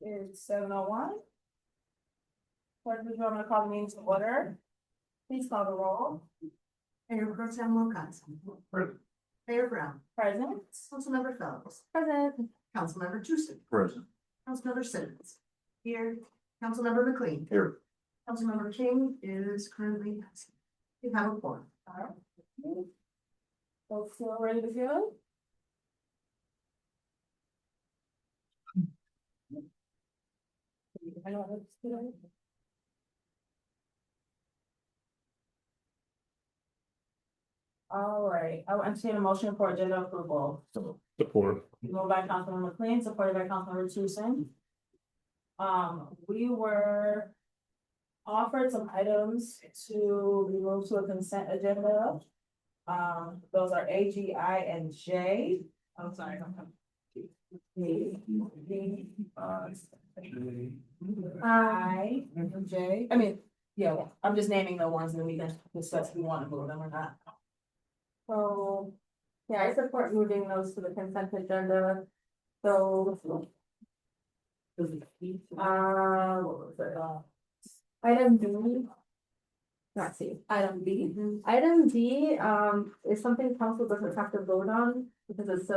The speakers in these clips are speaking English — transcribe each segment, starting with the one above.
It's 7:01. Clerk, would you want me to call the meeting to order? Please call the roll. Mayor Pro Tem Wilcoxen. Present. Mayor Brown. Present. Councilmember Phelps. Present. Councilmember Tucson. Present. Councilmember Simmons. Here. Councilmember McLean. Here. Councilmember King is currently absent. You have a quorum. Folks feel ready to go? I don't know what's today. All right, I will entertain a motion for agenda approval. Support. Moved by Councilmember McLean, supported by Councilmember Tucson. We were offered some items to be moved to a consent agenda. Those are A, G, I, and J. I'm sorry. I and J. I mean, yeah, I'm just naming the ones and then we can discuss if we want to move them or not. So, yeah, I support moving those to the consent agenda. So. What was it? Item B. Not C, item B. Item D, is something council doesn't have to vote on because it's,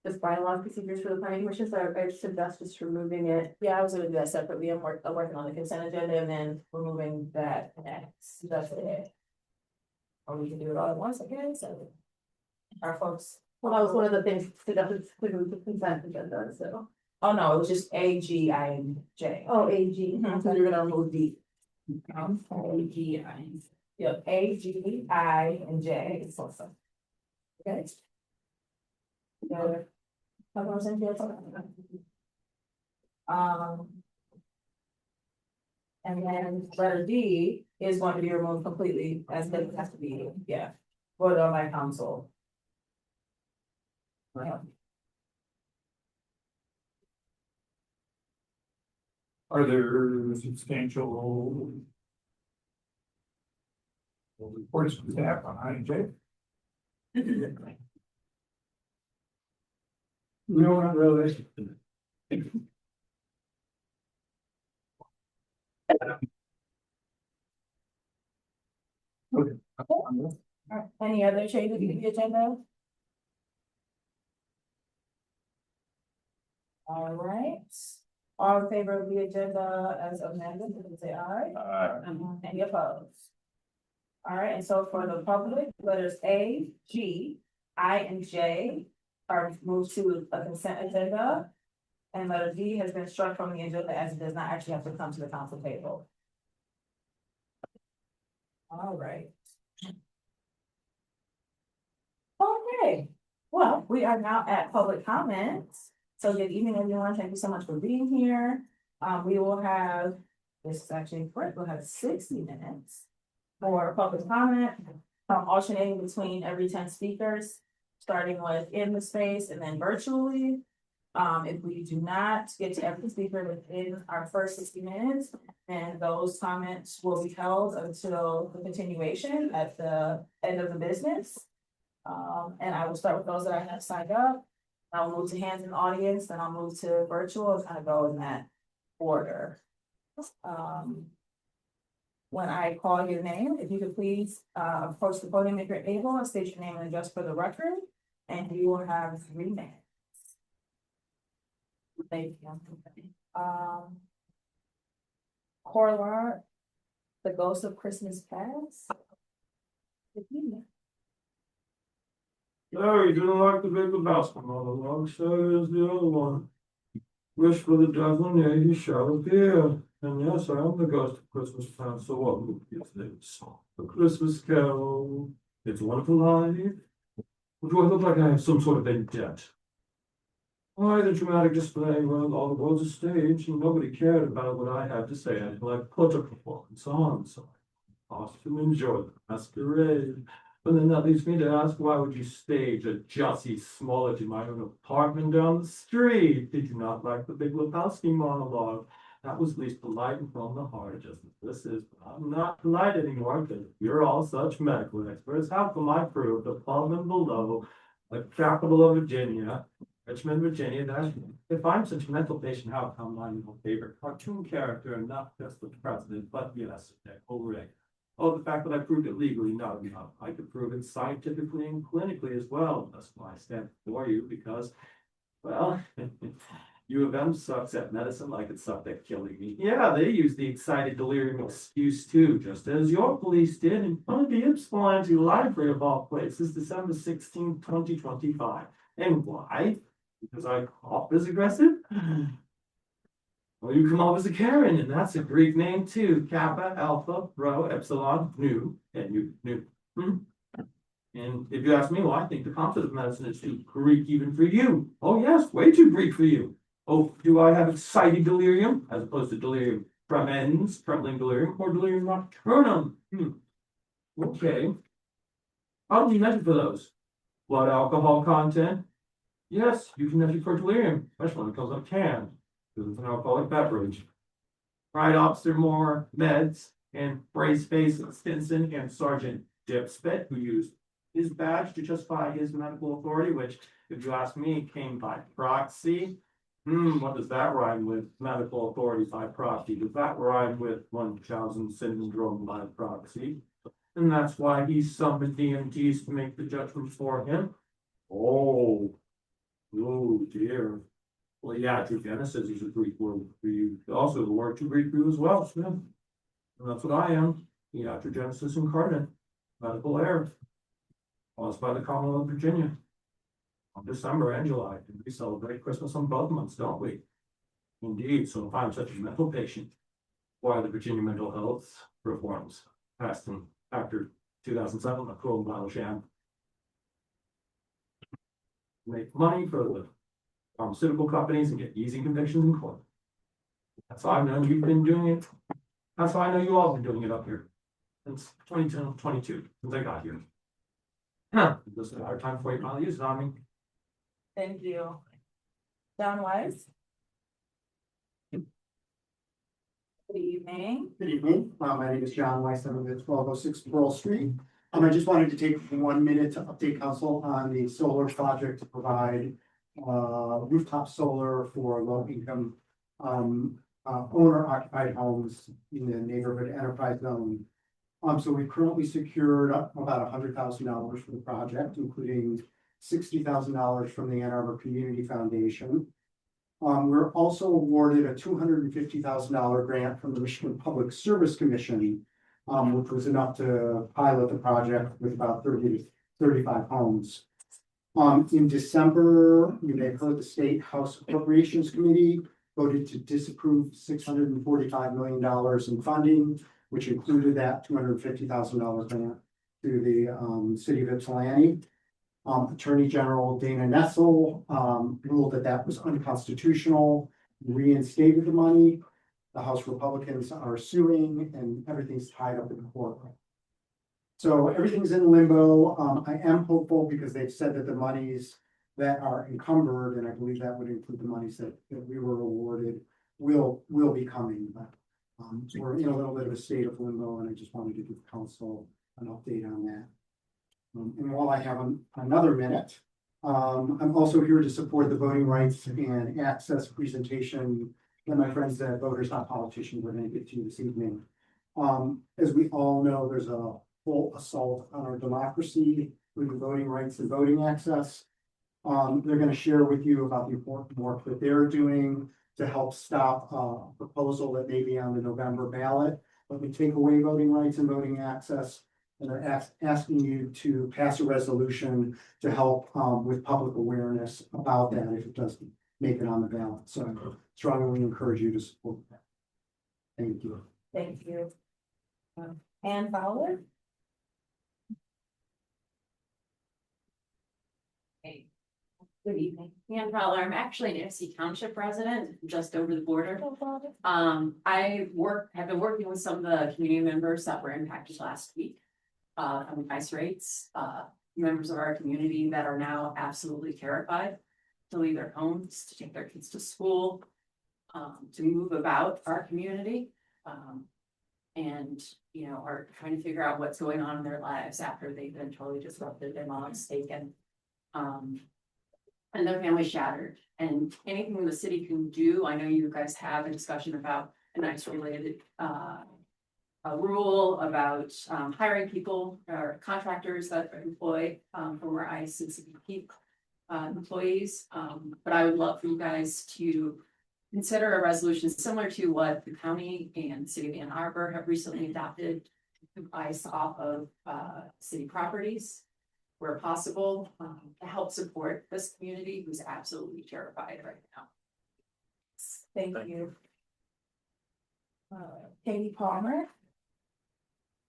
just bylaw procedures for the planning commission, so I suggest just removing it. Yeah, I was gonna do that separately. I'm working on the consent agenda and then removing that next. That's it. Or we can do it all at once again, so. Our folks. Well, that was one of the things suggested to the consent agenda, so. Oh, no, it was just A, G, I, and J. Oh, A, G. So you're gonna remove D. A, G, I. Yep, A, G, I, and J. It's awesome. Okay. Yeah. And then letter D is going to be removed completely as it has to be, yeah, voted on by council. Yeah. Are there substantial reports from staff on I and J? No, not really. Okay. Any other changes to the agenda? All right, all in favor of the agenda as amended, please say aye. Any opposed? All right, and so for the public, letters A, G, I, and J are moved to a consent agenda. And letter D has been struck from the agenda as it does not actually have to come to the council table. All right. Okay, well, we are now at public comments. So good evening, everyone. Thank you so much for being here. We will have, this is actually correct, we'll have 60 minutes for public comment, alternating between every 10 speakers, starting with in the space and then virtually. If we do not get to every speaker within our first 60 minutes, then those comments will be held until the continuation at the end of the business. And I will start with those that I have signed up. I'll move to hands in the audience, then I'll move to virtual and kind of go in that order. When I call your name, if you could please approach the podium if you're able and state your name and address for the record, and you will have 3 minutes. Thank you. Corlar, the Ghost of Christmas Past. No, you didn't like the Big Lebowski monologue, so is the other one. Wish for the devil, yeah, he shall appear. And yes, I am the ghost of Christmas Past, so what movie is this? A Christmas Carol, It's a Wonderful Life. Or do I look like I have some sort of vendetta? Why the dramatic display when all the world's a stage and nobody cared about what I had to say until I put a performance on, so I paused to enjoy the masquerade. But then that leads me to ask, why would you stage a Jussie Smollett in my own apartment down the street? Did you not like the Big Lebowski monologue? That was at least polite and from the heart, just as this is. But I'm not polite anymore because you're all such medical experts. How come I prove the plumb and below, the capital of Virginia, Richmond, Virginia, that if I'm such a mental patient, how come I'm your favorite cartoon character and not just the president, but yes, Rick. Oh, the fact that I proved it legally, not enough. I could prove it scientifically and clinically as well. That's why I stand before you, because, well, U of M sucks at medicine like it sucked at killing me. Yeah, they use the excited delirium excuse too, just as your police did in front of the Ypsilanti Library of all places, December 16th, 2025. And why? Because I cough as aggressive? Well, you come off as a Karen, and that's a Greek name too. Kappa, Alpha, Rho, Epsilon, Nu, and you, Nu. And if you ask me, well, I think the concept of medicine is too Greek even for you. Oh yes, way too Greek for you. Oh, do I have excited delirium as opposed to delirium tremens, trembling delirium, or delirium nocturnum? Okay. How do you measure for those? Blood alcohol content? Yes, you can measure for delirium, especially when it comes up canned, because it's an alcoholic beverage. Right ops are more meds, and Brace Face Stinson and Sergeant Dipspit, who used his badge to justify his medical authority, which, if you ask me, came by proxy. What does that rhyme with? Medical authority by proxy. Does that rhyme with Munchausen syndrome by proxy? And that's why he summoned DMTs to make the judgment for him. Oh dear. Well, iatrogenesis is a Greek word for you. Also, the word to Greek for you as well, Smith. And that's what I am. Iatrogenesis incarnate. Medical error. Caused by the Commonwealth of Virginia. On December and July. And we celebrate Christmas on both months, don't we? Indeed. So if I'm such a mental patient, why are the Virginia mental health reforms passed in after 2007, a cruel battle sham? Make money for the pharmaceutical companies and get easy convictions in court. That's how I've known you've been doing it. That's how I know you all have been doing it up here since 2022, since I got here. This is a hard time for you finally use it on me. Thank you. John Wise? Good evening. Good evening. My name is John Weiss. I'm at 1206 Pearl Street. I just wanted to take 1 minute to update council on the solar project to provide rooftop solar for low income owner occupied homes in the neighborhood enterprise zone. So we've currently secured about $100,000 for the project, including $60,000 from the Ann Arbor Community Foundation. We're also awarded a $250,000 grant from the Michigan Public Service Commission, which was enough to pilot the project with about 30 to 35 homes. In December, you may have heard the State House Appropriations Committee voted to disapprove $645 million in funding, which included that $250,000 grant to the city of Ypsilanti. Attorney General Dana Nessel ruled that that was unconstitutional, reinstated the money. The House Republicans are suing and everything's tied up in the court. So everything's in limbo. I am hopeful because they've said that the monies that are encumbered, and I believe that would include the monies that we were awarded, will be coming. But we're in a little bit of a state of limbo, and I just wanted to give council an update on that. And while I have another minute, I'm also here to support the voting rights and access presentation that my friends at Voters Not Politicians were going to get to this evening. As we all know, there's a full assault on our democracy with the voting rights and voting access. They're going to share with you about the important work that they're doing to help stop a proposal that may be on the November ballot, but we take away voting rights and voting access. And they're asking you to pass a resolution to help with public awareness about that if it doesn't make it on the ballot. So I strongly encourage you to support that. Thank you. Thank you. Ann Fowler? Hey. Good evening. Ann Fowler. I'm actually an FC Township resident, just over the border. I have been working with some of the community members that were impacted last week. On ice rates, members of our community that are now absolutely terrified to leave their homes, to take their kids to school, to move about our community, and are trying to figure out what's going on in their lives after they've been totally disrupted, their mom's taken. and their family shattered. And anything the city can do, I know you guys have a discussion about an ICE related a rule about hiring people or contractors that employ former ICE and CBP employees. But I would love for you guys to consider a resolution similar to what the county and city of Ann Arbor have recently adopted to ICE off of city properties where possible, to help support this community who's absolutely terrified right now. Thank you. Katie Palmer.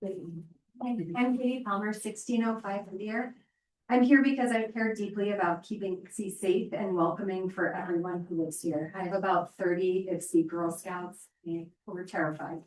I'm Katie Palmer, 1605 Whittier. I'm here because I care deeply about keeping IPSI safe and welcoming for everyone who lives here. I have about 30 IPSI Girl Scouts who are terrified.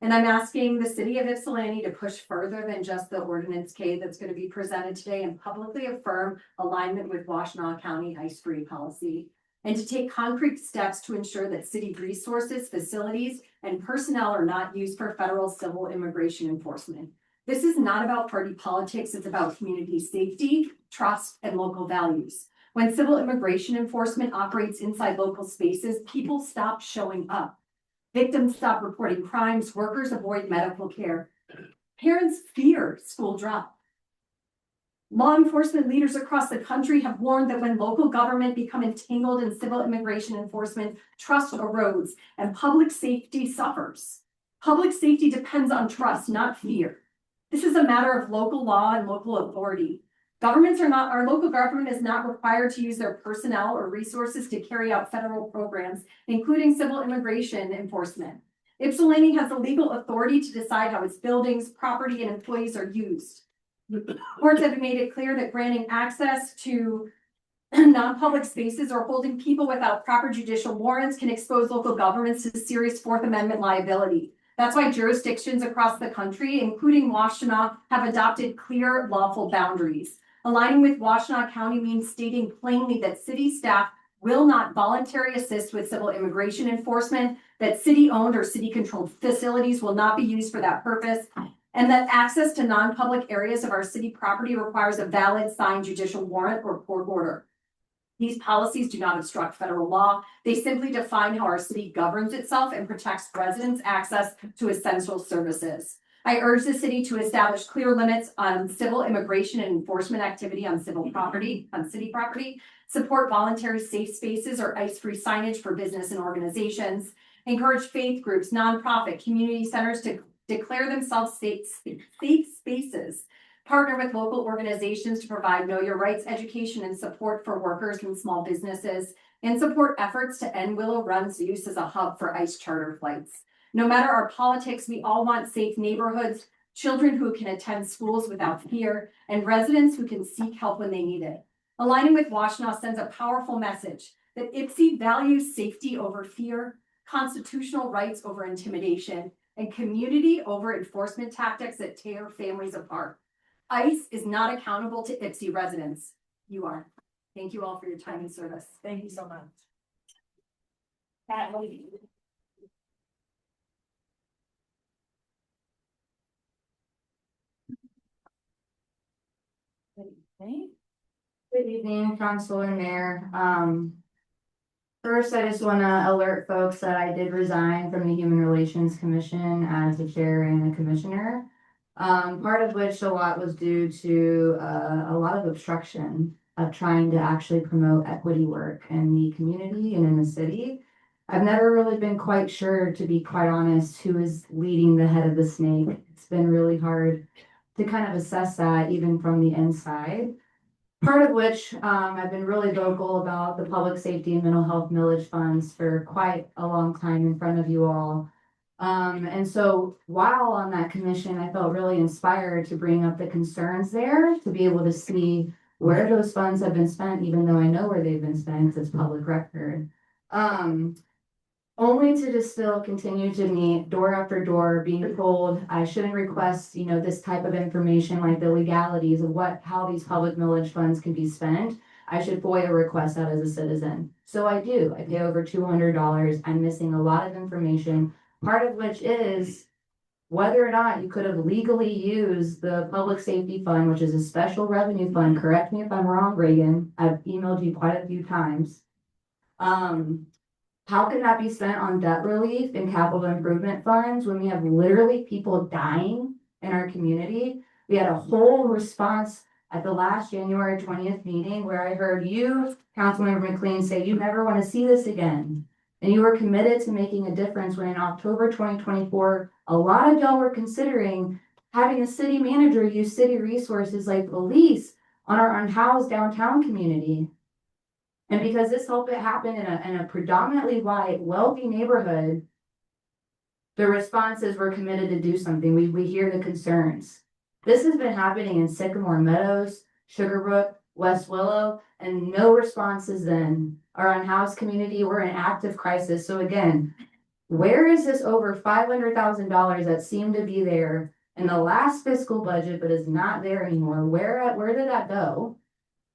And I'm asking the city of Ypsilanti to push further than just the Ordinance K that's going to be presented today and publicly affirm alignment with Washtenaw County ICE-free policy, and to take concrete steps to ensure that city resources, facilities, and personnel are not used for federal civil immigration enforcement. This is not about party politics, it's about community safety, trust, and local values. When civil immigration enforcement operates inside local spaces, people stop showing up. Victims stop reporting crimes, workers avoid medical care. Parents fear school drop. Law enforcement leaders across the country have warned that when local government become entangled in civil immigration enforcement, trust erodes and public safety suffers. Public safety depends on trust, not fear. This is a matter of local law and local authority. Our local government is not required to use their personnel or resources to carry out federal programs, including civil immigration enforcement. Ypsilanti has the legal authority to decide how its buildings, property, and employees are used. Courts have made it clear that granting access to non-public spaces or holding people without proper judicial warrants can expose local governments to serious Fourth Amendment liability. That's why jurisdictions across the country, including Washtenaw, have adopted clear, lawful boundaries. Aligning with Washtenaw County means stating plainly that city staff will not voluntarily assist with civil immigration enforcement, that city-owned or city-controlled facilities will not be used for that purpose, and that access to non-public areas of our city property requires a valid signed judicial warrant or court order. These policies do not obstruct federal law. They simply define how our city governs itself and protects residents' access to essential services. I urge the city to establish clear limits on civil immigration and enforcement activity on city property, support voluntary safe spaces or ICE-free signage for business and organizations, encourage faith groups, nonprofit, community centers to declare themselves safe spaces, partner with local organizations to provide know your rights education and support for workers and small businesses, and support efforts to end Willow Run's use as a hub for ICE charter flights. No matter our politics, we all want safe neighborhoods, children who can attend schools without fear, and residents who can seek help when they need it. Aligning with Washtenaw sends a powerful message that IPSI values safety over fear, constitutional rights over intimidation, and community over enforcement tactics that tear families apart. ICE is not accountable to IPSI residents. You are. Thank you all for your time and service. Thank you so much. Good evening, Council and Mayor. First, I just want to alert folks that I did resign from the Human Relations Commission as the chair and a commissioner. Part of which a lot was due to a lot of obstruction of trying to actually promote equity work in the community and in the city. I've never really been quite sure, to be quite honest, who is leading the head of the snake. It's been really hard to kind of assess that even from the inside. Part of which I've been really vocal about the public safety and mental health millage funds for quite a long time in front of you all. And so while on that commission, I felt really inspired to bring up the concerns there, to be able to see where those funds have been spent, even though I know where they've been spent, because it's public record. Only to just still continue to meet door after door, being told I shouldn't request, this type of information, like the legalities of how these public millage funds can be spent. I should FOIA request that as a citizen. So I do. I pay over $200. I'm missing a lot of information, part of which is whether or not you could have legally used the public safety fund, which is a special revenue fund, correct me if I'm wrong, Reagan, I've emailed you quite a few times. How can that be spent on debt relief and capital improvement funds when we have literally people dying in our community? We had a whole response at the last January 20th meeting where I heard you, Councilmember McLean, say you never want to see this again. And you were committed to making a difference when in October 2024, a lot of y'all were considering having the city manager use city resources like police on our unhoused downtown community. And because this helped it happen in a predominantly white, wealthy neighborhood, the responses were committed to do something. We hear the concerns. This has been happening in Sycamore Meadows, Sugarbrook, West Willow, and no responses then. Our unhoused community, we're in active crisis. So again, where is this over $500,000 that seemed to be there in the last fiscal budget, but is not there anymore? Where did that go?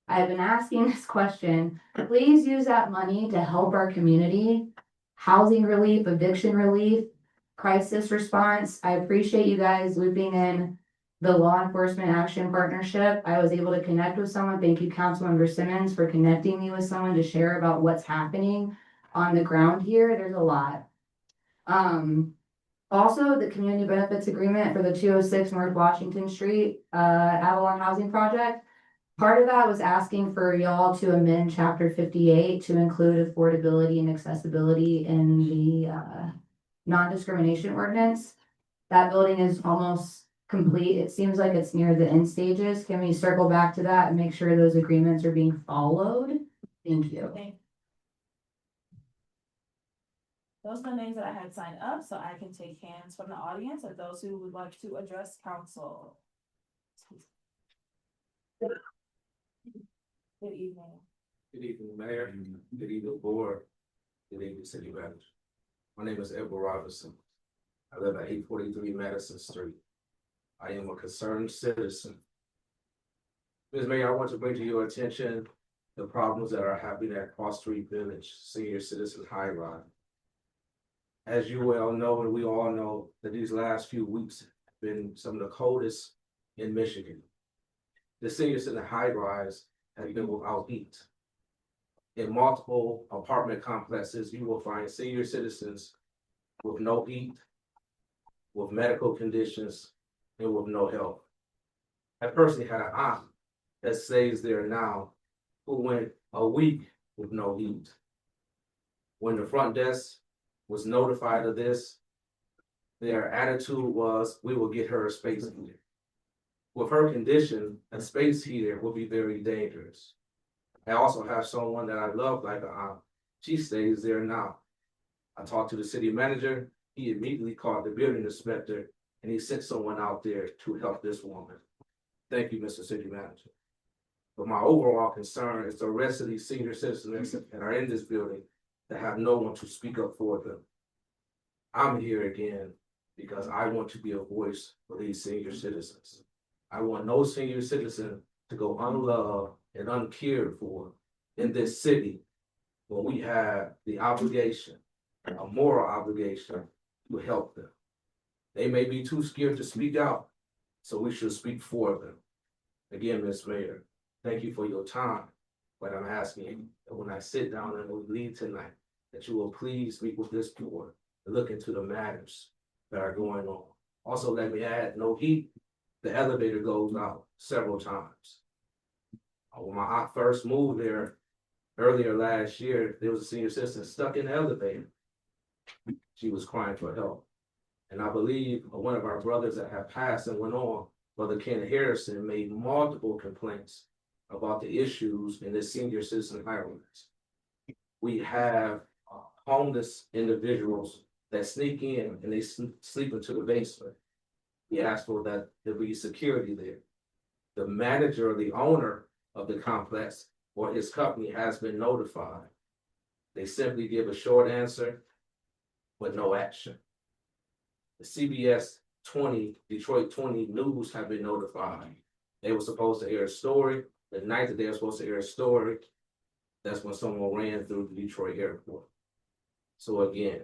I've been asking this question. Please use that money to help our community. Housing relief, eviction relief, crisis response. I appreciate you guys looping in the Law Enforcement Action Partnership. I was able to connect with someone. Thank you, Councilmember Simmons, for connecting me with someone to share about what's happening on the ground here. There's a lot. Also, the community benefits agreement for the 206 North Washington Street Avalon Housing Project. Part of that was asking for y'all to amend Chapter 58 to include affordability and accessibility in the non-discrimination ordinance. That building is almost complete. It seems like it's near the end stages. Can we circle back to that and make sure those agreements are being followed? Thank you. Okay. Those are the names that I had signed up, so I can take hands from the audience of those who would like to address council. Good evening. Good evening, Mayor. Good evening, Board. Good evening, City Manager. My name is Edward Robinson. I live at 843 Madison Street. I am a concerned citizen. Ms. Mayor, I want to bring to your attention the problems that are happening at Cross Street Village Senior Citizen High Rise. As you well know, and we all know, that these last few weeks have been some of the coldest in Michigan. The Senior Citizen High Rise has been without heat. In multiple apartment complexes, you will find senior citizens with no heat, with medical conditions, and with no help. I personally had an aunt that stays there now who went a week with no heat. When the front desk was notified of this, their attitude was, we will get her a space heater. With her condition, a space heater will be very dangerous. I also have someone that I love like an aunt. She stays there now. I talked to the city manager. He immediately called the building inspector and he sent someone out there to help this woman. Thank you, Mr. City Manager. But my overall concern is the rest of these senior citizens that are in this building that have no one to speak up for them. I'm here again because I want to be a voice for these senior citizens. I want no senior citizen to go unloved and uncared for in this city when we have the obligation, a moral obligation to help them. They may be too scared to speak out, so we should speak for them. Again, Ms. Mayor, thank you for your time, but I'm asking that when I sit down and we leave tonight, that you will please meet with this board and look into the matters that are going on. Also, let me add, no heat, the elevator goes out several times. When my aunt first moved there earlier last year, there was a senior citizen stuck in the elevator. She was crying for help. And I believe one of our brothers that have passed and went on, Brother Ken Harrison, made multiple complaints about the issues in the senior citizen high-rise. We have homeless individuals that sneak in and they sleep into the basement. We ask for that there be security there. The manager or the owner of the complex or his company has been notified. They simply give a short answer with no action. The CBS 20, Detroit 20 News have been notified. They were supposed to air a story. The night that they were supposed to air a story, that's when someone ran through the Detroit airport. So again,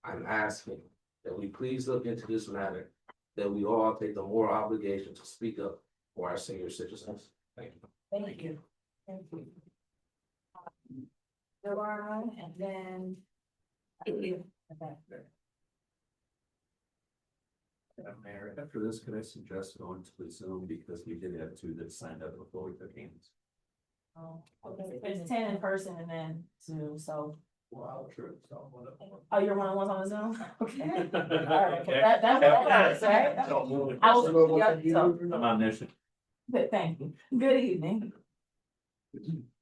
I'm asking that we please look into this matter that we all take the moral obligation to speak up for our senior citizens. Thank you. Thank you. Thank you. Laura, and then. Mayor, after this, can I suggest going to the Zoom because we did have two that signed up before we took hands. Okay, it's 10 in person and then Zoom, so. Wow, true. So whatever. Oh, you're one of the ones on the Zoom? Okay. All right, Okay. that's right? I was, yeah, so, I'm omniscient. good, thank you. Good evening.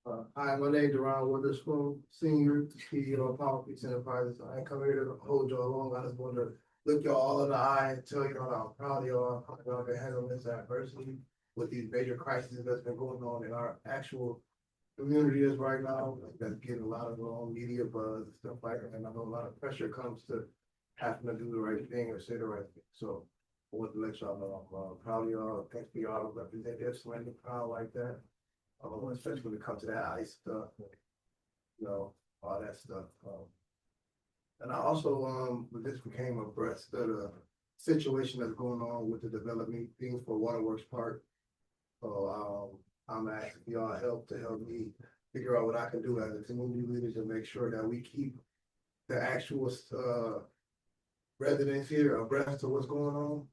Hi, my name is Deron Witherspoon, Senior, CEO of Power Peaks Enterprises. I ain't come here to hold y'all long. I just want to look y'all all in the eye and tell you how proud of y'all, how y'all been handling this adversity with these major crises that's been going on in our actual community is right now. That's getting a lot of media buzz and stuff like that. And I know a lot of pressure comes to having to do the right thing or say the right thing. So I want to let y'all know I'm proud of y'all. Thanks for y'all representatives, swinging proud like that. Especially when it comes to that ICE stuff, all that stuff. And I also, this became abreast of the situation that's going on with the development things for Waterworks Park. So I'm asking y'all help to help me figure out what I can do as a community leader to make sure that we keep the actual residents here abreast of what's going on.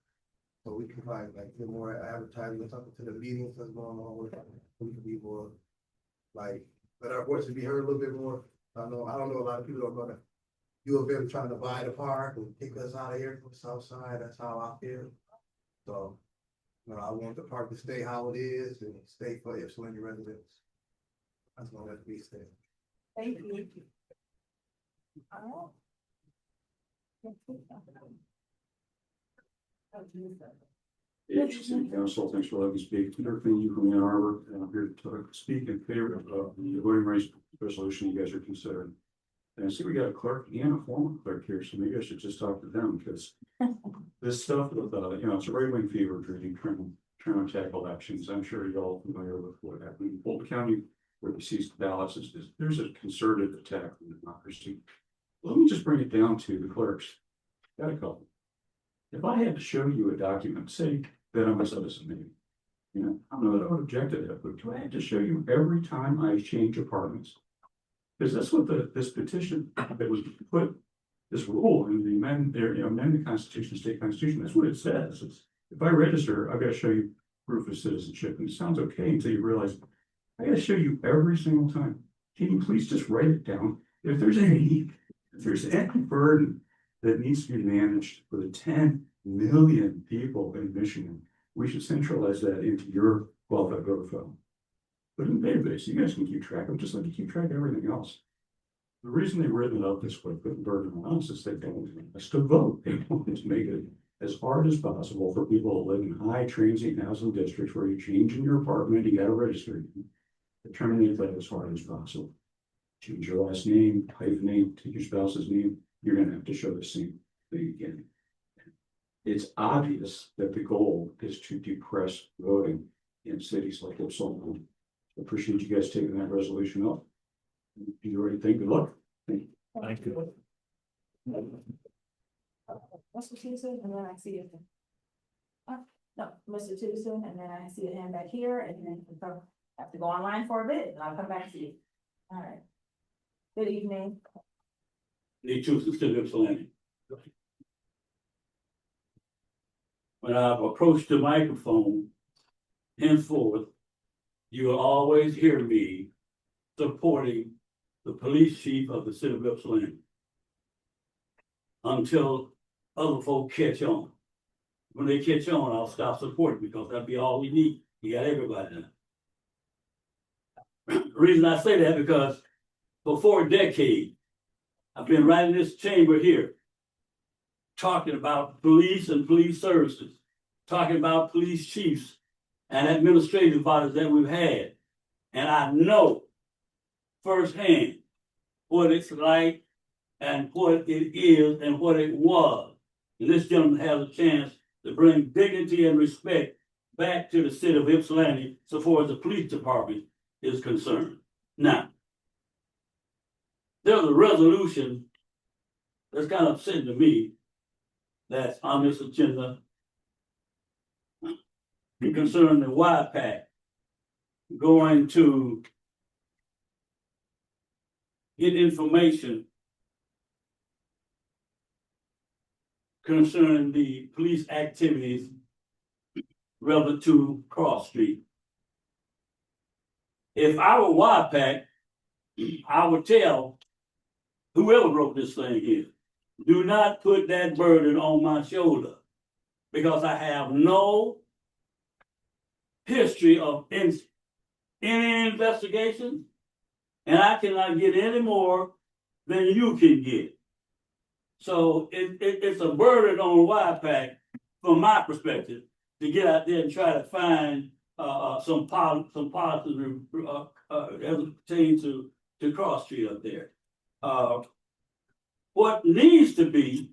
So we can find get more advertising or something to the meetings that's going on with it. We can be more let our voices be heard a little bit more. I don't know a lot of people don't know that U of M trying to buy the park and kick us out of here from the south side. That's how I feel. So I want the park to stay how it is and stay for Ypsilanti residents. That's gonna let me stay. Thank you. All right. City Council, thanks for letting me speak. Peter Finney from Ann Arbor, and I'm here to speak in favor of the voting rights resolution you guys are considering. And I see we got a clerk and a former clerk here, so maybe I should just talk to them because this stuff with, it's a right-wing fever dream trying to tackle elections. I'm sure you're all familiar with what happened in Fulton County where we seized the ballots. There's a concerted attack on democracy. Let me just bring it down to the clerks. Got a couple. If I had to show you a document, say that I'm a citizen, maybe, I'm not object to that, but do I have to show you every time I change apartments? Because that's what this petition that was put, this rule in the amend the Constitution, state constitution, that's what it says. If I register, I've got to show you proof of citizenship, and it sounds okay until you realize I got to show you every single time. Can you please just write it down? If there's any burden that needs to be managed for the 10 million people in Michigan, we should centralize that into your qualified voter file. Put in the database, you guys can keep track of, just like you keep track of everything else. The reason they've written it up this way, putting burden on us, is they don't want us to vote. They want to make it as hard as possible for people to live in high transient housing districts where you change in your apartment, you got to register. To terminate that as hard as possible. Change your last name, hyphenate, take your spouse's name, you're going to have to show the same thing again. It's obvious that the goal is to depress voting in cities like Ypsilanti. Appreciate you guys taking that resolution up. Do you already think? Good luck. Thank you. Thank you. Mr. Tucson, and then I see it. No, Mr. Tucson, and then I see a hand back here, and then I have to go online for a bit, and I'll come back to you. All right. Good evening. Need to City of Ypsilanti. When I've approached the microphone, henceforth, you will always hear me supporting the police chief of the city of Ypsilanti until other folk catch on. When they catch on, I'll stop supporting because that'll be all we need. You got everybody now. The reason I say that because for 4 decades, I've been right in this chamber here talking about police and police services, talking about police chiefs and administrative bodies that we've had. And I know firsthand what it's like and what it is and what it was. And this gentleman has a chance to bring dignity and respect back to the city of Ypsilanti so far as the police department is concerned. Now, there's a resolution that's kind of upsetting to me that's on this agenda, concerning the YPAC going to get information concerning the police activities relative to Cross Street. If I were YPAC, I would tell whoever wrote this thing here, do not put that burden on my shoulder, because I have no history of any investigation, and I cannot get any more than you can get. So it's a burden on YPAC, from my perspective, to get out there and try to find some policies as it pertains to Cross Street up there. What needs to be,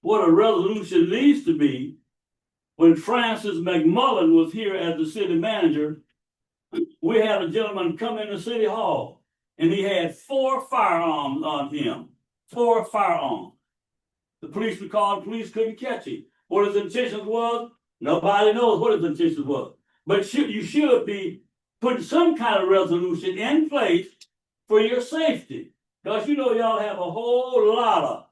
what a resolution needs to be, when Francis McMullen was here as the city manager, we had a gentleman come into City Hall and he had 4 firearms on him. 4 firearms. The police were called, the police couldn't catch him. What his intentions was, nobody knows what his intentions was. But you should be putting some kind of resolution in place for your safety. Because you know y'all have a whole lot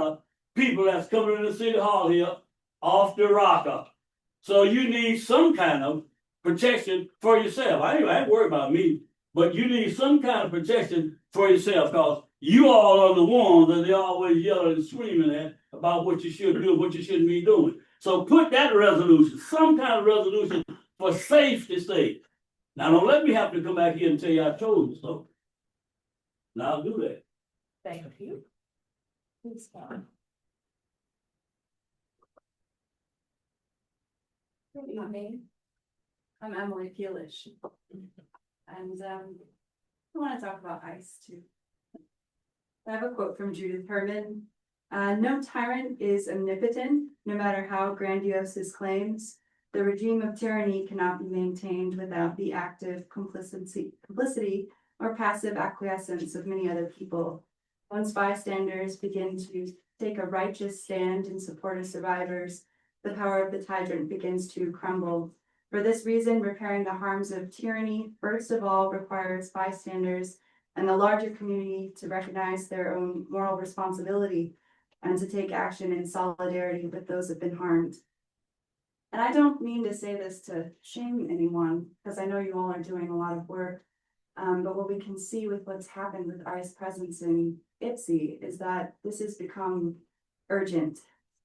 of people that's coming into City Hall here off the rocker. So you need some kind of protection for yourself. I ain't worried about me, but you need some kind of protection for yourself, because you all are the ones that they always yelling and screaming at about what you should do, what you shouldn't be doing. So put that resolution, some kind of resolution for safety's sake. Now don't let me have to come back here and tell you I told you so. Now I'll do that. Thank you. Please, Good evening. I'm Emily Peelish. And I want to talk about ICE too. I have a quote from Judith Herman. No tyrant is omnipotent, no matter how grandiose his claims. The regime of tyranny cannot be maintained without the active complicity or passive acquiescence of many other people. Once bystanders begin to take a righteous stand in support of survivors, the power of the tyrant begins to crumble. For this reason, repairing the harms of tyranny, first of all, requires bystanders and the larger community to recognize their own moral responsibility and to take action in solidarity with those who have been harmed. And I don't mean to say this to shame anyone, because I know you all are doing a lot of work. But what we can see with what's happened with ICE presence in Ypsi is that this has become urgent.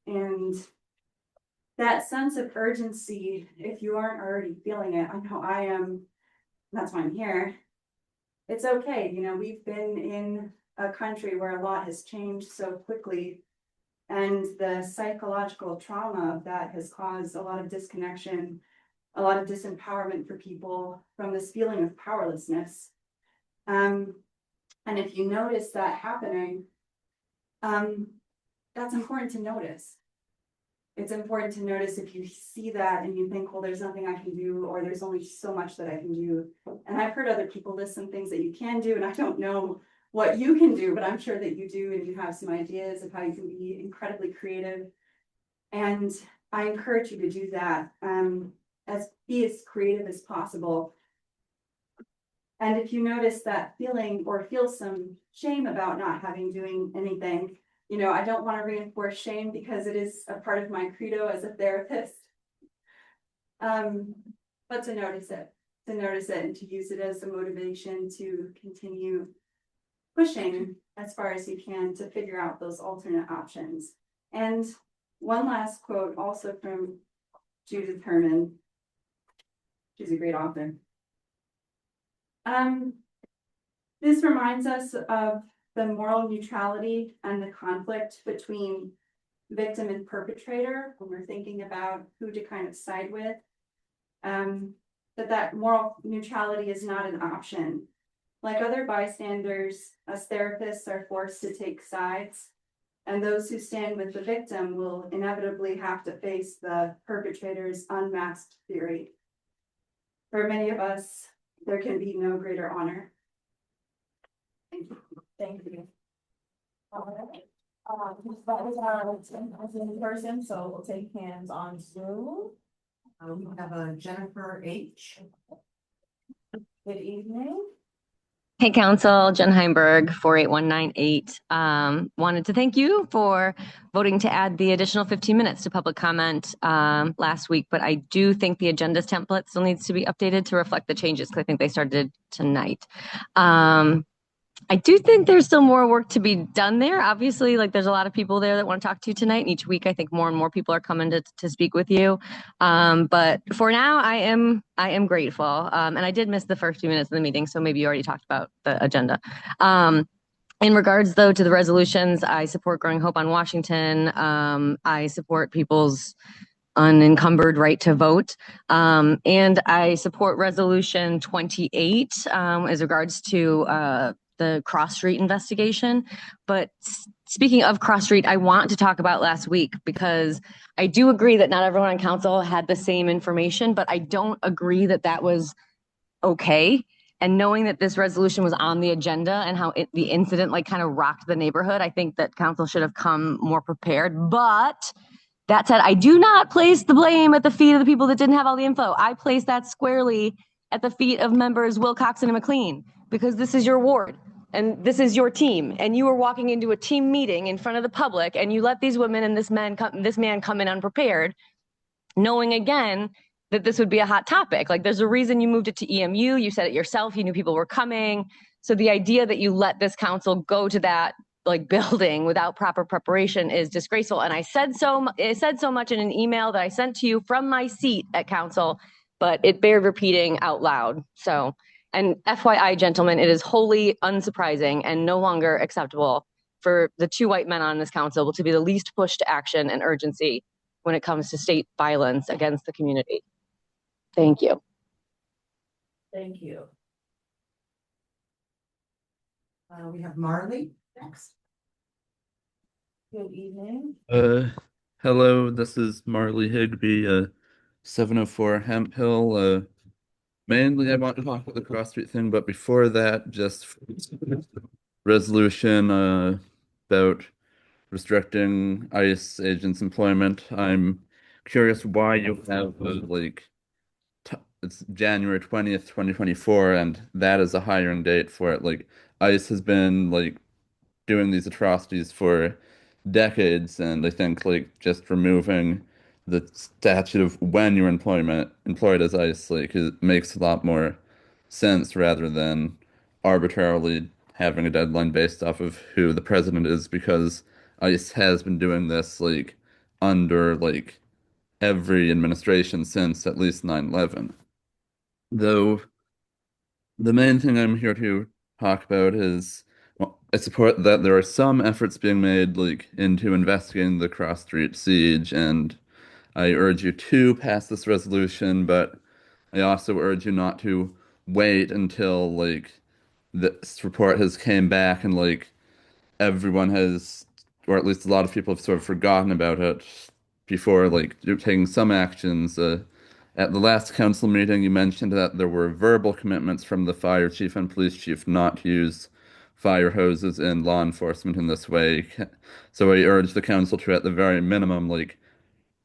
And that sense of urgency, if you aren't already feeling it, I know I am, that's why I'm here. It's okay, you know, we've been in a country where a lot has changed so quickly, and the psychological trauma of that has caused a lot of disconnection, a lot of disempowerment for people from this feeling of powerlessness. And if you notice that happening, that's important to notice. It's important to notice if you see that and you think, well, there's nothing I can do, or there's only so much that I can do. And I've heard other people list some things that you can do, and I don't know what you can do, but I'm sure that you do, and you have some ideas of how you can be incredibly creative. And I encourage you to do that, be as creative as possible. And if you notice that feeling or feel some shame about not doing anything, you know, I don't want to reinforce shame because it is a part of my credo as a therapist. But to notice it and to use it as a motivation to continue pushing as far as you can to figure out those alternate options. And one last quote also from Judith Herman. She's a great author. This reminds us of the moral neutrality and the conflict between victim and perpetrator when we're thinking about who to kind of side with. That moral neutrality is not an option. Like other bystanders, us therapists are forced to take sides, and those who stand with the victim will inevitably have to face the perpetrator's unmasked fury. For many of us, there can be no greater honor. Thank you. Thank you. That was our in person, so we'll take hands on Zoom. We have a Jennifer H. Good evening. Hey, Council, Jen Heimberg, 48198. Wanted to thank you for voting to add the additional 15 minutes to public comment last week, but I do think the agendas template still needs to be updated to reflect the changes because I think they started tonight. I do think there's still more work to be done there. Obviously, like there's a lot of people there that want to talk to you tonight. And each week, I think more and more people are coming to speak with you. But for now, I am grateful. And I did miss the first few minutes of the meeting, so maybe you already talked about the agenda. In regards, though, to the resolutions, I support Growing Hope on Washington. I support people's unencumbered right to vote. And I support Resolution 28 as regards to the Cross Street investigation. But speaking of Cross Street, I want to talk about last week because I do agree that not everyone on council had the same information, but I don't agree that that was okay. And knowing that this resolution was on the agenda and how the incident like kind of rocked the neighborhood, I think that council should have come more prepared. But that said, I do not place the blame at the feet of the people that didn't have all the info. I place that squarely at the feet of members Wilcoxon and McLean, because this is your ward and this is your team. And you were walking into a team meeting in front of the public and you let these women and this man come in unprepared, knowing again that this would be a hot topic. Like there's a reason you moved it to EMU. You said it yourself. You knew people were coming. So the idea that you let this council go to that like building without proper preparation is disgraceful. And I said so much in an email that I sent to you from my seat at council, but it bared repeating out loud. So, and FYI, gentlemen, it is wholly unsurprising and no longer acceptable for the two white men on this council to be the least pushed to action and urgency when it comes to state violence against the community. Thank you. Thank you. We have Marley next. Good evening. Hello, this is Marley Higby, 704 Hemp Hill. Mainly I want to talk about the Cross Street thing, but before that, just resolution about restricting ICE agents' employment. I'm curious why you have it's January 20th, 2024, and that is a hiring date for it. Like ICE has been like doing these atrocities for decades, and I think like just removing the statute of when you're employed as ICE like it makes a lot more sense rather than arbitrarily having a deadline based off of who the president is, because ICE has been doing this like under like every administration since at least 9/11. Though the main thing I'm here to talk about is, well, I support that there are some efforts being made like into investigating the Cross Street siege, and I urge you to pass this resolution, but I also urge you not to wait until like this report has came back and like everyone has, or at least a lot of people have sort of forgotten about it before like taking some actions. At the last council meeting, you mentioned that there were verbal commitments from the fire chief and police chief not to use fire hoses in law enforcement in this way. So I urge the council to, at the very minimum, like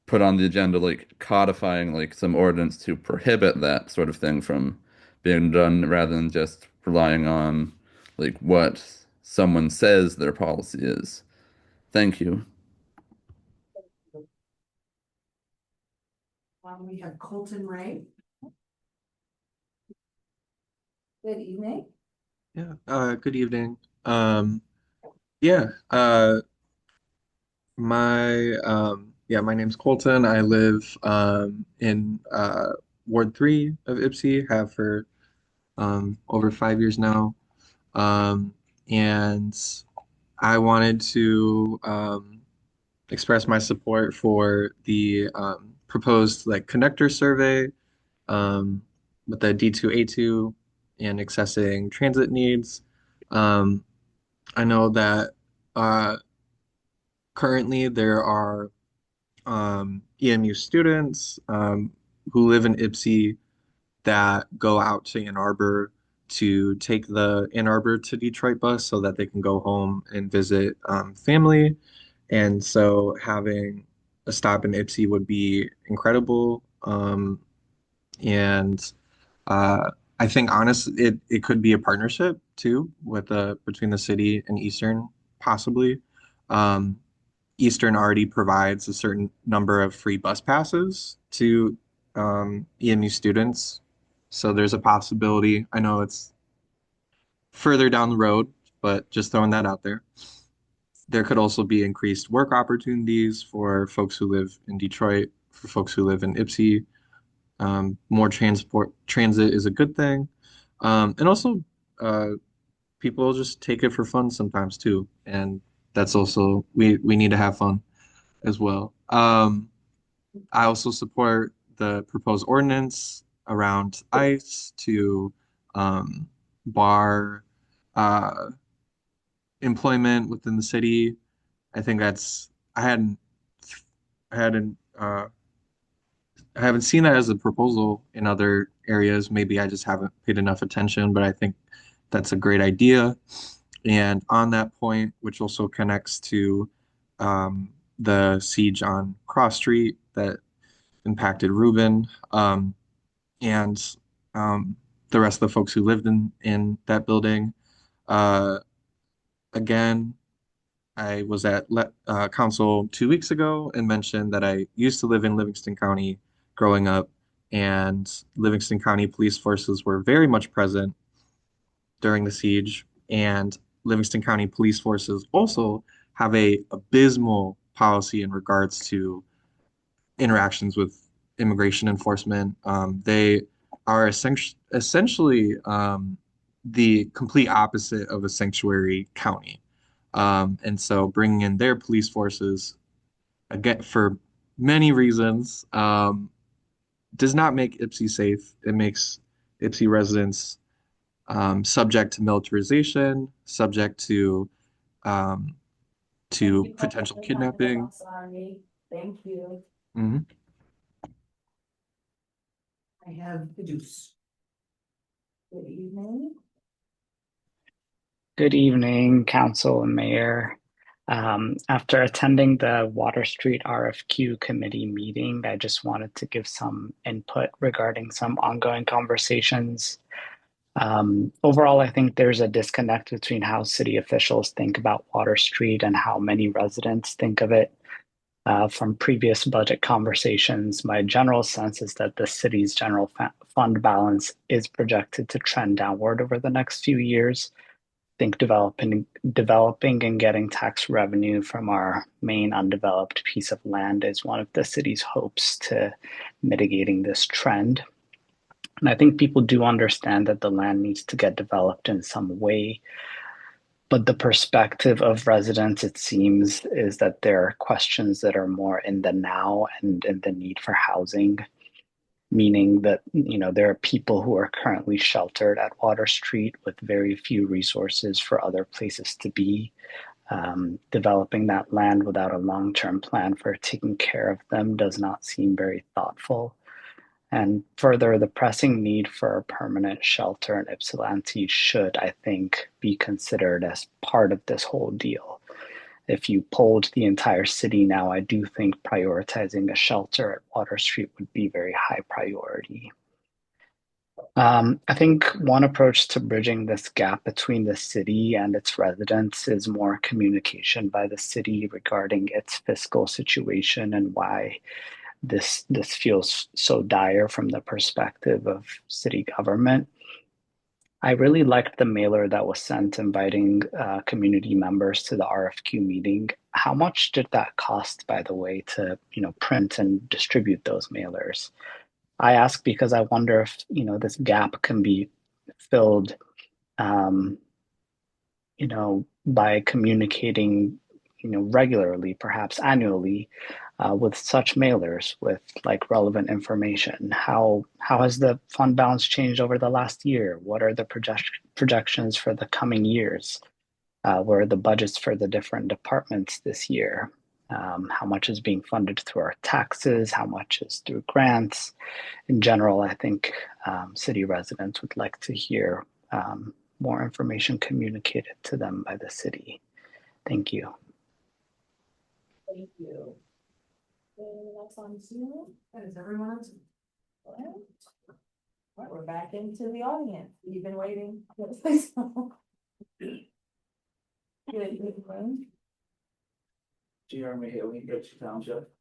put on the agenda, like codifying like some ordinance to prohibit that sort of thing from being done, rather than just relying on like what someone says their policy is. Thank you. We have Colton Ray. Good evening. Yeah, good evening. My name's Colton. I live in Ward 3 of Ypsi, have for over 5 years now. And I wanted to express my support for the proposed like connector survey with the D2A2 and accessing transit needs. I know that currently there are EMU students who live in Ypsi that go out to Ann Arbor to take the Ann Arbor to Detroit bus so that they can go home and visit family. And so having a stop in Ypsi would be incredible. And I think honestly, it could be a partnership too with between the city and Eastern, possibly. Um, Eastern already provides a certain number of free bus passes to EMU students. So there's a possibility. I know it's further down the road, but just throwing that out there. There could also be increased work opportunities for folks who live in Detroit, for folks who live in Ypsi. More transit is a good thing. And also, uh, people just take it for fun sometimes too. And that's also, we need to have fun as well. I also support the proposed ordinance around ICE to bar uh, employment within the city. I think that's I hadn't I haven't seen that as a proposal in other areas. Maybe I just haven't paid enough attention, but I think that's a great idea. And on that point, which also connects to the siege on Cross Street that impacted Reuben, and the rest of the folks who lived in that building. Uh, Again, I was at council 2 weeks ago and mentioned that I used to live in Livingston County growing up, and Livingston County police forces were very much present during the siege. And Livingston County police forces also have a abysmal policy in regards to interactions with immigration enforcement. They are essentially the complete opposite of a sanctuary county. And so bringing in their police forces, again, for many reasons, does not make Ypsi safe. It makes Ypsi residents subject to militarization, subject um, to potential kidnapping. Sorry, thank you. Mhm. I have the juice. Good evening. Good evening, Council and Mayor. After attending the Water Street RFQ committee meeting, I just wanted to give some input regarding some ongoing conversations. Overall, I think there's a disconnect between how city officials think about Water Street and how many residents think of it. From previous budget conversations, my general sense is that the city's general fund balance is projected to trend downward over the next few years. I think developing and getting tax revenue from our main undeveloped piece of land is one of the city's hopes to mitigating this trend. And I think people do understand that the land needs to get developed in some way. But the perspective of residents, it seems, is that there are questions that are more in the now and in the need for housing, meaning that, there are people who are currently sheltered at Water Street with very few resources for other places to be. Developing that land without a long-term plan for taking care of them does not seem very thoughtful. And further, the pressing need for a permanent shelter in Ypsilanti should, I think, be considered as part of this whole deal. If you polled the entire city now, I do think prioritizing a shelter at Water Street would be very high priority. I think one approach to bridging this gap between the city and its residents is more communication by the city regarding its fiscal situation and why this feels so dire from the perspective of city government. I really liked the mailer that was sent inviting community members to the RFQ meeting. How much did that cost, by the way, to print and distribute those mailers? I ask because I wonder if this gap can be filled, by communicating, regularly, perhaps annually, with such mailers with like relevant information. How has the fund balance changed over the last year? What are the projections for the coming years? What are the budgets for the different departments this year? How much is being funded through our taxes? How much is through grants? In general, I think city residents would like to hear more information communicated to them by the city. Thank you. Thank you. Next on Zoom, and is everyone on Zoom? Right, we're back into the audience. You've been waiting. Good evening. Jeremy Haley, Ipsy Township.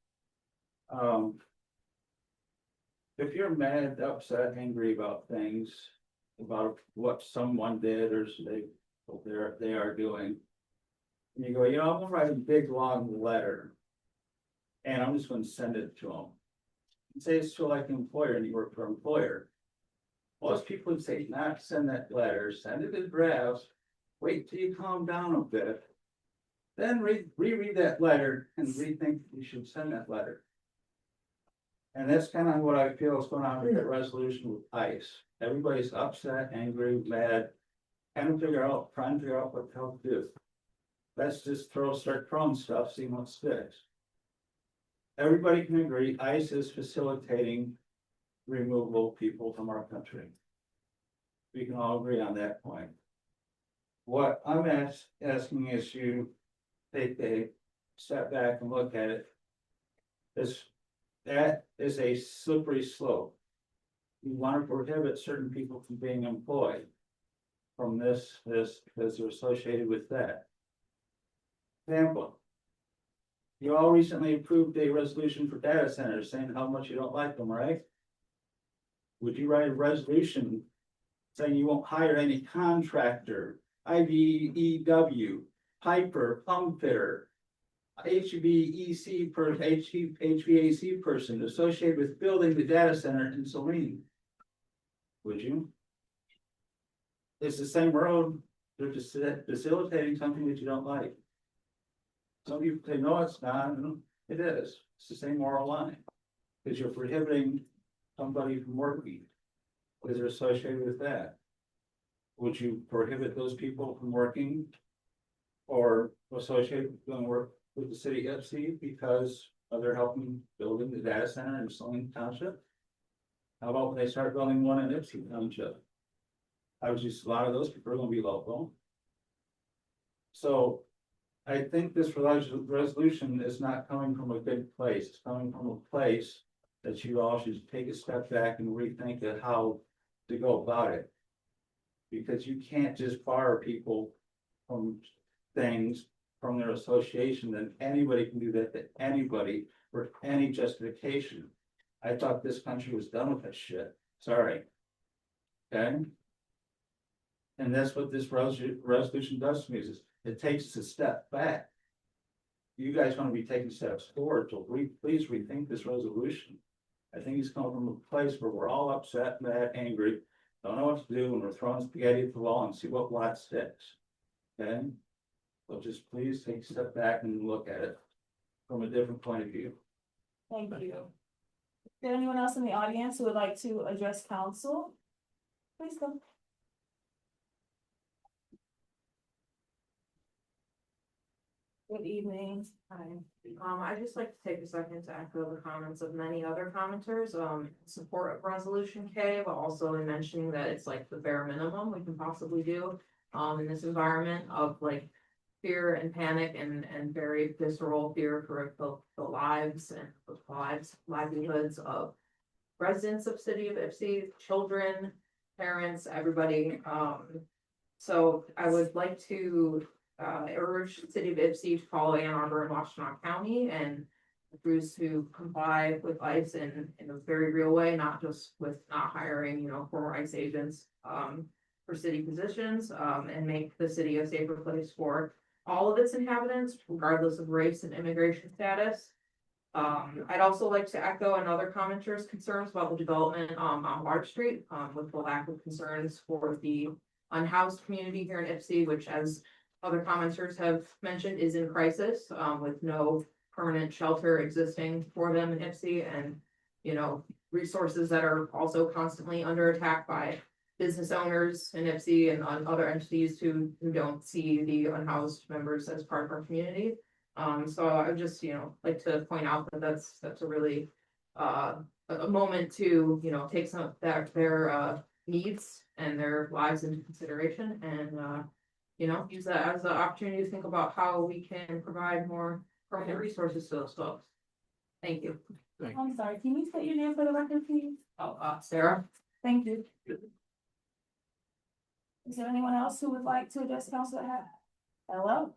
If you're mad, upset, angry about things, about what someone did or they are doing. And you go, you know, I'm gonna write a big long letter. And I'm just gonna send it to them. And say it's to like an employer and you work for an employer. Most people would say, not send that letter, send it in drafts, wait till you calm down a bit. Then reread that letter and rethink you should send that letter. And that's kind of what I feel is going on with that resolution with ICE. Everybody's upset, angry, mad, trying to figure out what the hell to do. Let's just start throwing stuff, see what sticks. Everybody can agree ICE is facilitating removal of people from our country. We can all agree on that point. What I'm asking is you take a step back and look at it. That is a slippery slope. You want to prohibit certain people from being employed from this, because they're associated with that. Example. You all recently approved a resolution for data centers saying how much you don't like them, right? Would you write a resolution saying you won't hire any contractor, IBEW, piper, pump fitter, HVAC person associated with building the data center in Saline? Would you? It's the same road. They're just facilitating something that you don't like. Some people say, no, it's not. It is. It's the same moral line. Because you're prohibiting somebody from working. Because they're associated with that. Would you prohibit those people from working or associate with doing work with the city of Ipsy because they're helping building the data center in Saline Township? How about when they start building one in Ipsy Township? I was just, a lot of those people are going to be local. So I think this resolution is not coming from a good place. It's coming from a place that you all should take a step back and rethink of how to go about it. Because you can't just fire people from things from their association, then anybody can do that to anybody for any justification. I thought this country was done with that shit. Sorry. Okay? And that's what this resolution does to me, is it takes us a step back. You guys want to be taking steps forward, so please rethink this resolution. I think it's coming from a place where we're all upset, mad, angry, don't know what to do, and we're throwing spaghetti at the wall and see what lot sticks. Okay? So just please take a step back and look at it from a different point of view. Thank you. Is there anyone else in the audience who would like to address council? Please come. Good evening. Hi. I'd just like to take a second to echo the comments of many other commenters, in support of resolution K, but also in mentioning that it's like the bare minimum we can possibly do, in this environment of like fear and panic and very visceral fear for the lives and livelihoods of residents of city of Ipsy, children, parents, everybody. So I would like to urge the city of Ipsy to follow Ann Arbor and Washtenaw County and crews to comply with ICE in a very real way, not just with not hiring, former ICE agents for city positions, and make the city a safer place for all of its inhabitants, regardless of race and immigration status. I'd also like to echo another commenter's concerns about the development on Large Street, with the lack of concerns for the unhoused community here in Ipsy, which, as other commenters have mentioned, is in crisis, with no permanent shelter existing for them in Ipsy, and resources that are also constantly under attack by business owners in Ipsy and on other entities who don't see the unhoused members as part of our community. So I would just like to point out that that's a really a moment to take some of their needs and their lives into consideration, and use that as an opportunity to think about how we can provide more permanent resources to those folks. Thank you. I'm sorry, can you state your name for the record, please? Sarah? Thank you. Is there anyone else who would like to address council? Hello?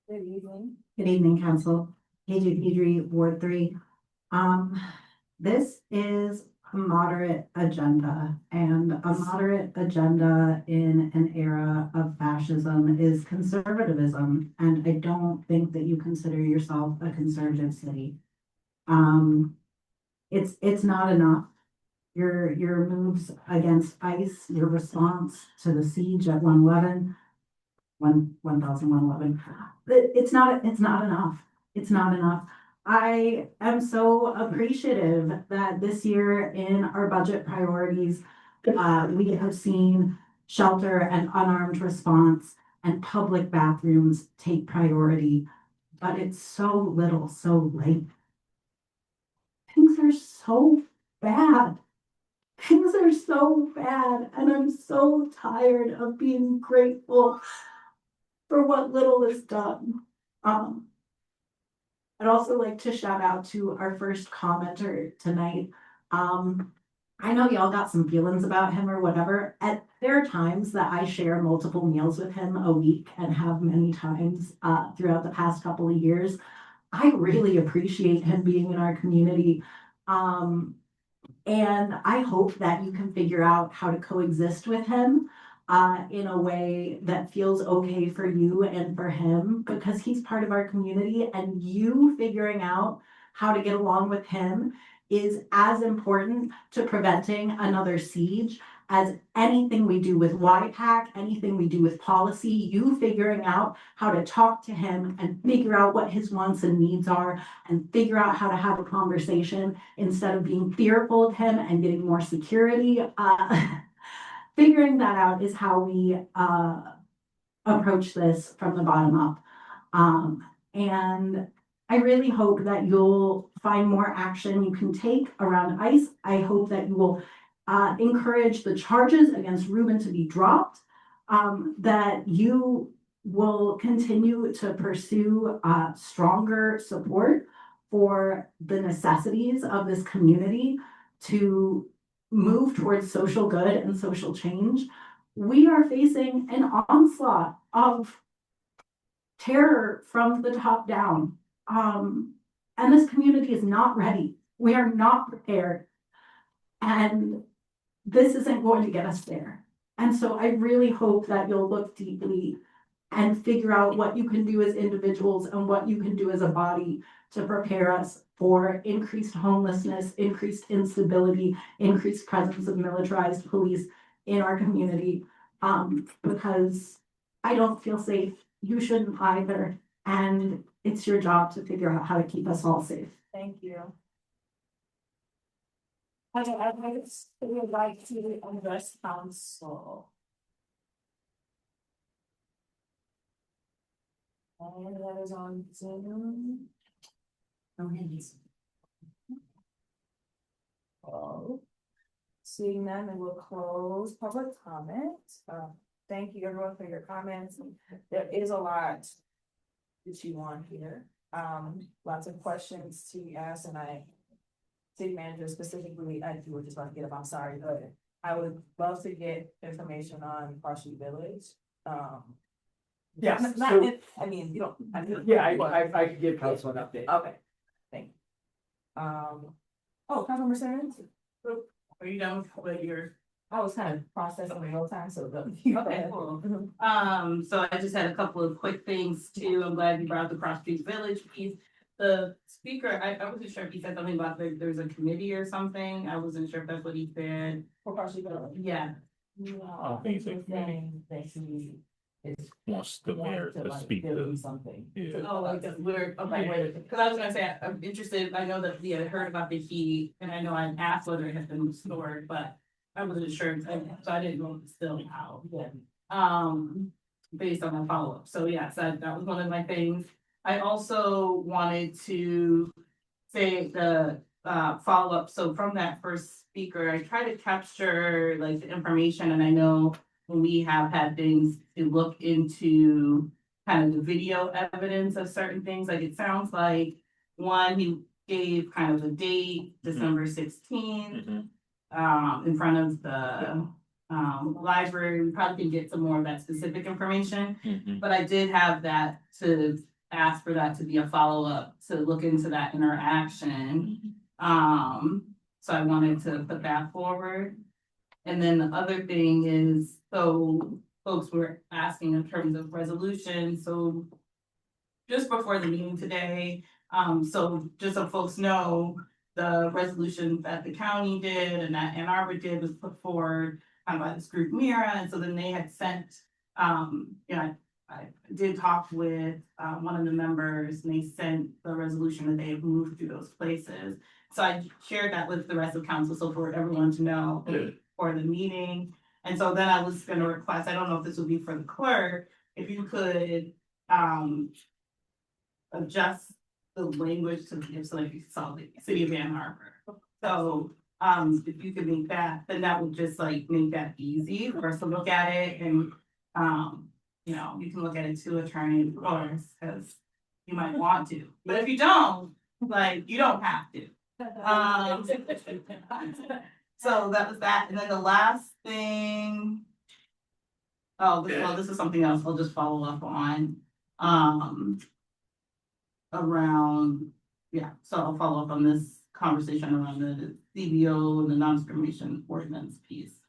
Good evening. Good evening, council. Agent Pedri, Ward 3. This is a moderate agenda, and a moderate agenda in an era of fascism is conservatism, and I don't think that you consider yourself a conservative city. It's not enough. Your moves against ICE, your response to the siege at 111, 1111. It's not enough. It's not enough. I am so appreciative that this year in our budget priorities, we have seen shelter and unarmed response and public bathrooms take priority, but it's so little, so late. Things are so bad. Things are so bad, and I'm so tired of being grateful for what little is done. I'd also like to shout out to our first commenter tonight. I know y'all got some feelings about him or whatever. There are times that I share multiple meals with him a week and have many times throughout the past couple of years. I really appreciate him being in our community. And I hope that you can figure out how to coexist with him in a way that feels okay for you and for him, because he's part of our community, and you figuring out how to get along with him is as important to preventing another siege as anything we do with YPAC, anything we do with policy. You figuring out how to talk to him and figure out what his wants and needs are and figure out how to have a conversation instead of being fearful of him and getting more security. Figuring that out is how we approach this from the bottom up. And I really hope that you'll find more action you can take around ICE. I hope that you will encourage the charges against Ruben to be dropped, that you will continue to pursue stronger support for the necessities of this community to move towards social good and social change. We are facing an onslaught of terror from the top down. And this community is not ready. We are not prepared. And this isn't going to get us there. And so I really hope that you'll look deeply and figure out what you can do as individuals and what you can do as a body to prepare us for increased homelessness, increased instability, increased presence of militarized police in our community, because I don't feel safe. You shouldn't either. And it's your job to figure out how to keep us all safe. Thank you. I'd like to address council. And that is on Zoom. Oh, seeing none, then we'll close public comment. Thank you everyone for your comments. There is a lot that you want here. Lots of questions to ask, and city manager specifically, you were just about to get up, I'm sorry, but I would love to get information on Parsley Village. Yes, I mean, you don't. Yeah, I could give council an update. Okay, thank you. Oh, Councilmember Simmons? Are you done with your? I was kind of processing in real time, so. Okay, cool. So I just had a couple of quick things too. I'm glad you brought up the Cross Street Village piece. The speaker, I wasn't sure if he said something about there's a committee or something. I wasn't sure if that's what he said. For Cross Street Village? Yeah. I think it's a committee. Wants the mayor to speak to something. Yeah. Oh, like we're okay. Because I was gonna say I'm interested. I know that we had heard about the heat, and I know I asked whether it had been restored, but I wasn't sure. So I didn't know if it's still out. Yeah. Based on my follow up. So yes, that was one of my things. I also wanted to say the follow up. So from that first speaker, I try to capture like the information, and I know when we have had things to look into kind of the video evidence of certain things, like it sounds like one, gave kind of a date, December 16th. In front of the library. We probably can get some more of that specific information. But I did have that to ask for that to be a follow-up, to look into that interaction. So I wanted to put that forward. And then the other thing is, so folks were asking in terms of resolution, so just before the meeting today, so just so folks know, the resolution that the county did and that Ann Arbor did was put forward by this group Mira, and so then they had sent, I did talk with one of the members, and they sent the resolution that they had moved through those places. So I shared that with the rest of council, so for everyone to know for the meeting. And so then I was gonna request, I don't know if this would be for the clerk, if you could adjust the language to, so like you saw the city of Ann Arbor. So if you could make that, then that would just like make that easy for us to look at it, and you can look at it too, attorney, of course, because you might want to. But if you don't, like, you don't have to. So that was that. And then the last thing. This is something else I'll just follow up on. So I'll follow up on this conversation around the CBO and the non-discrimination ordinance piece.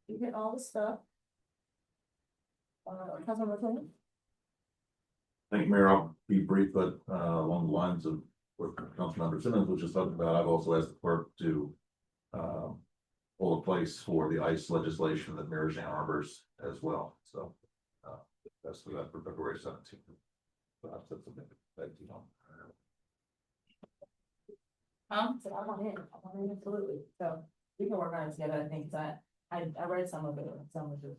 You hit all the stuff. Councilmember Clinton? Thank you, Mayor. I'll be brief, but along the lines of what Councilmember Simmons was just talking about, I've also asked the clerk to hold a place for the ICE legislation that mirrors Ann Arbor's as well. So that's for that for February 17th. Perhaps that's something that you know. So I want in, absolutely. So we can work on it together. I think that I read some of it, and some of it,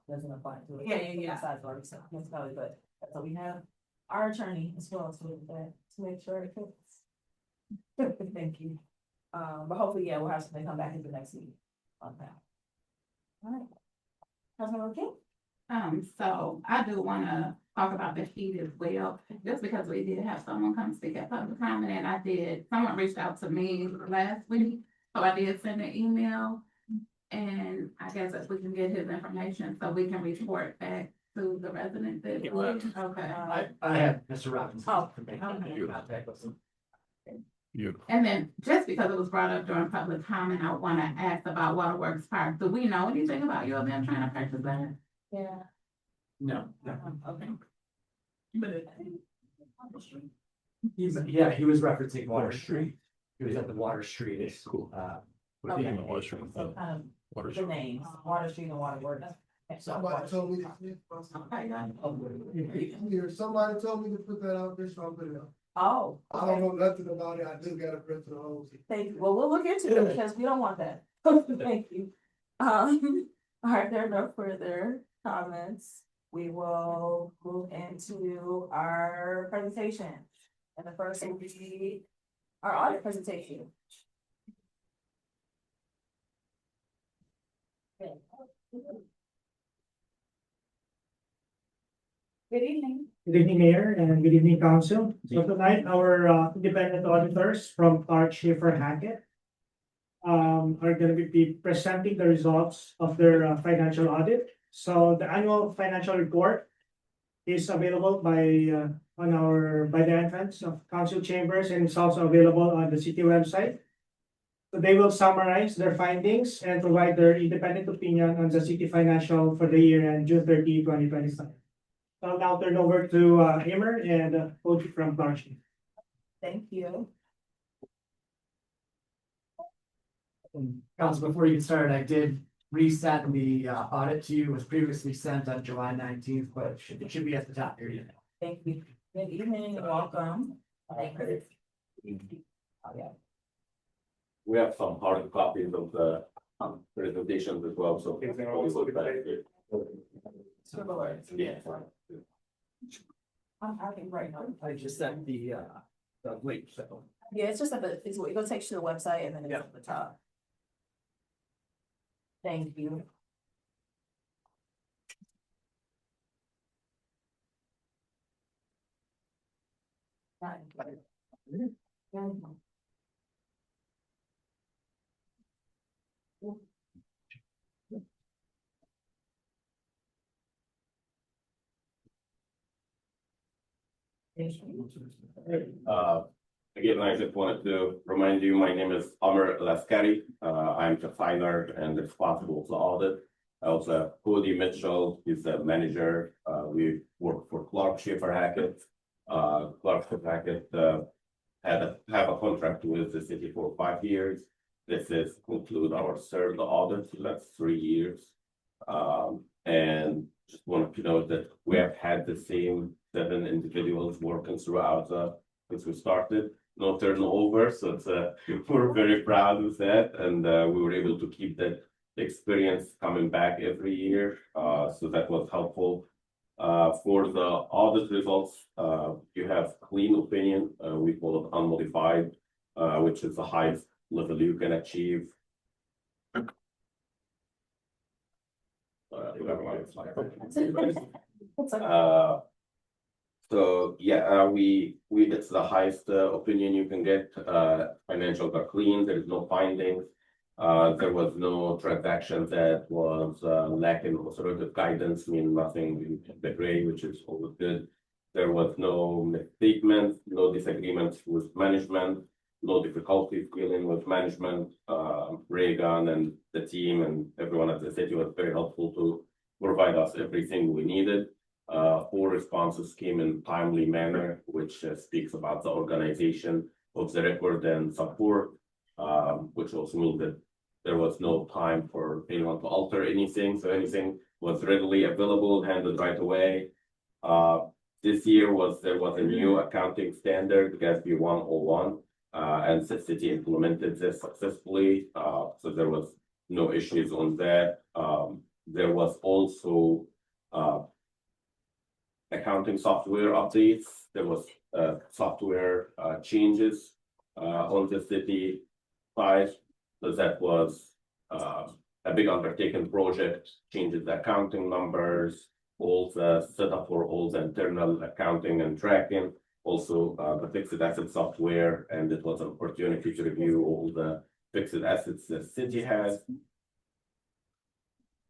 doesn't apply to it. Yeah. Besides already, so that's probably, but so we have our attorney as well to look at that, to make sure it fits. Thank you. But hopefully, we'll have something come back at the next meeting on that. All right. Councilmember King? So I do wanna talk about the heat as well, just because we did have someone come speak at public comment, and someone reached out to me last week, so I did send an email. And I guess if we can get his information, so we can report back to the resident that. Okay. I have Mr. Robbins. Okay. Beautiful. And then, just because it was brought up during public comment, I wanna ask about Waterworks Park. Do we know anything about you them trying to purchase that? Yeah. No. Okay. He was referencing Water Street. He was at the Water Street. It's cool. Okay. Water Street. So Water the Street. names, Water Street and Waterworks. Somebody told me somebody told me to put that out there, so I'll put it out. Oh. I don't know nothing about it. I just got a print to the whole. Thank you. Well, we'll look into it because we don't want that. Thank you. All right, there are no further comments. We will move into our presentation. And the first will be our audit presentation. Good evening. Good evening, Mayor, and good evening, Council. So tonight, our independent auditors from Clark Schaefer Hackett are going to be presenting the results of their financial audit. So the annual financial report is available by the entrance of council chambers, and it's also available on the city website. So they will summarize their findings and provide their independent opinion on the city financial for the year end June 30, 2025. I'll now turn over to Emer and Coach from Clark Schaefer. Thank you. Council, before you get started, I did resend the audit to you. It was previously sent on July 19th, but it should be at the top here. Thank you. Good evening and welcome. Thank you. Oh, yeah. We have some hard copies of the presentations as well, so. Yeah. I think right now. I just sent the link, so. Yeah, it's just it's gonna take you to the website and then it's at the top. Thank you. Again, I just wanted to remind you, my name is Amr Laskari. I'm the signer and responsible for audit. I also have Cody Mitchell, he's the manager. We work for Clark Schaefer Hackett. Clark Schaefer Hackett have a contract with the city for 5 years. This is conclude our third audit, so that's 3 years. And just wanted to note that we have had the same 7 individuals working throughout since we started. No turnover, so it's we're very proud of that, and we were able to keep that experience coming back every year. So that was helpful. For the audit results, you have clean opinion. We call it unmodified, which is the highest level you can achieve. So yeah, we it's the highest opinion you can get. Financials are clean. There is no findings. There was no transaction that was lacking authoritative guidance, meaning nothing in the gray, which is always good. There was no misstatements, no disagreements with management, no difficulties dealing with management. Reagan and the team and everyone at the city was very helpful to provide us everything we needed. 4 responses came in timely manner, which speaks about the organization of the record and support, which also means that there was no time for anyone to alter anything. So anything was readily available, handled right away. This year there was a new accounting standard, GASB 101, and the city implemented this successfully. So there was no issues on that. There was also accounting software updates. There was software changes on the city side. So that was a big undertaking project, changes the accounting numbers, all the setup for all the internal accounting and tracking, also the fixed asset software, and it was an opportunity to review all the fixed assets the city has.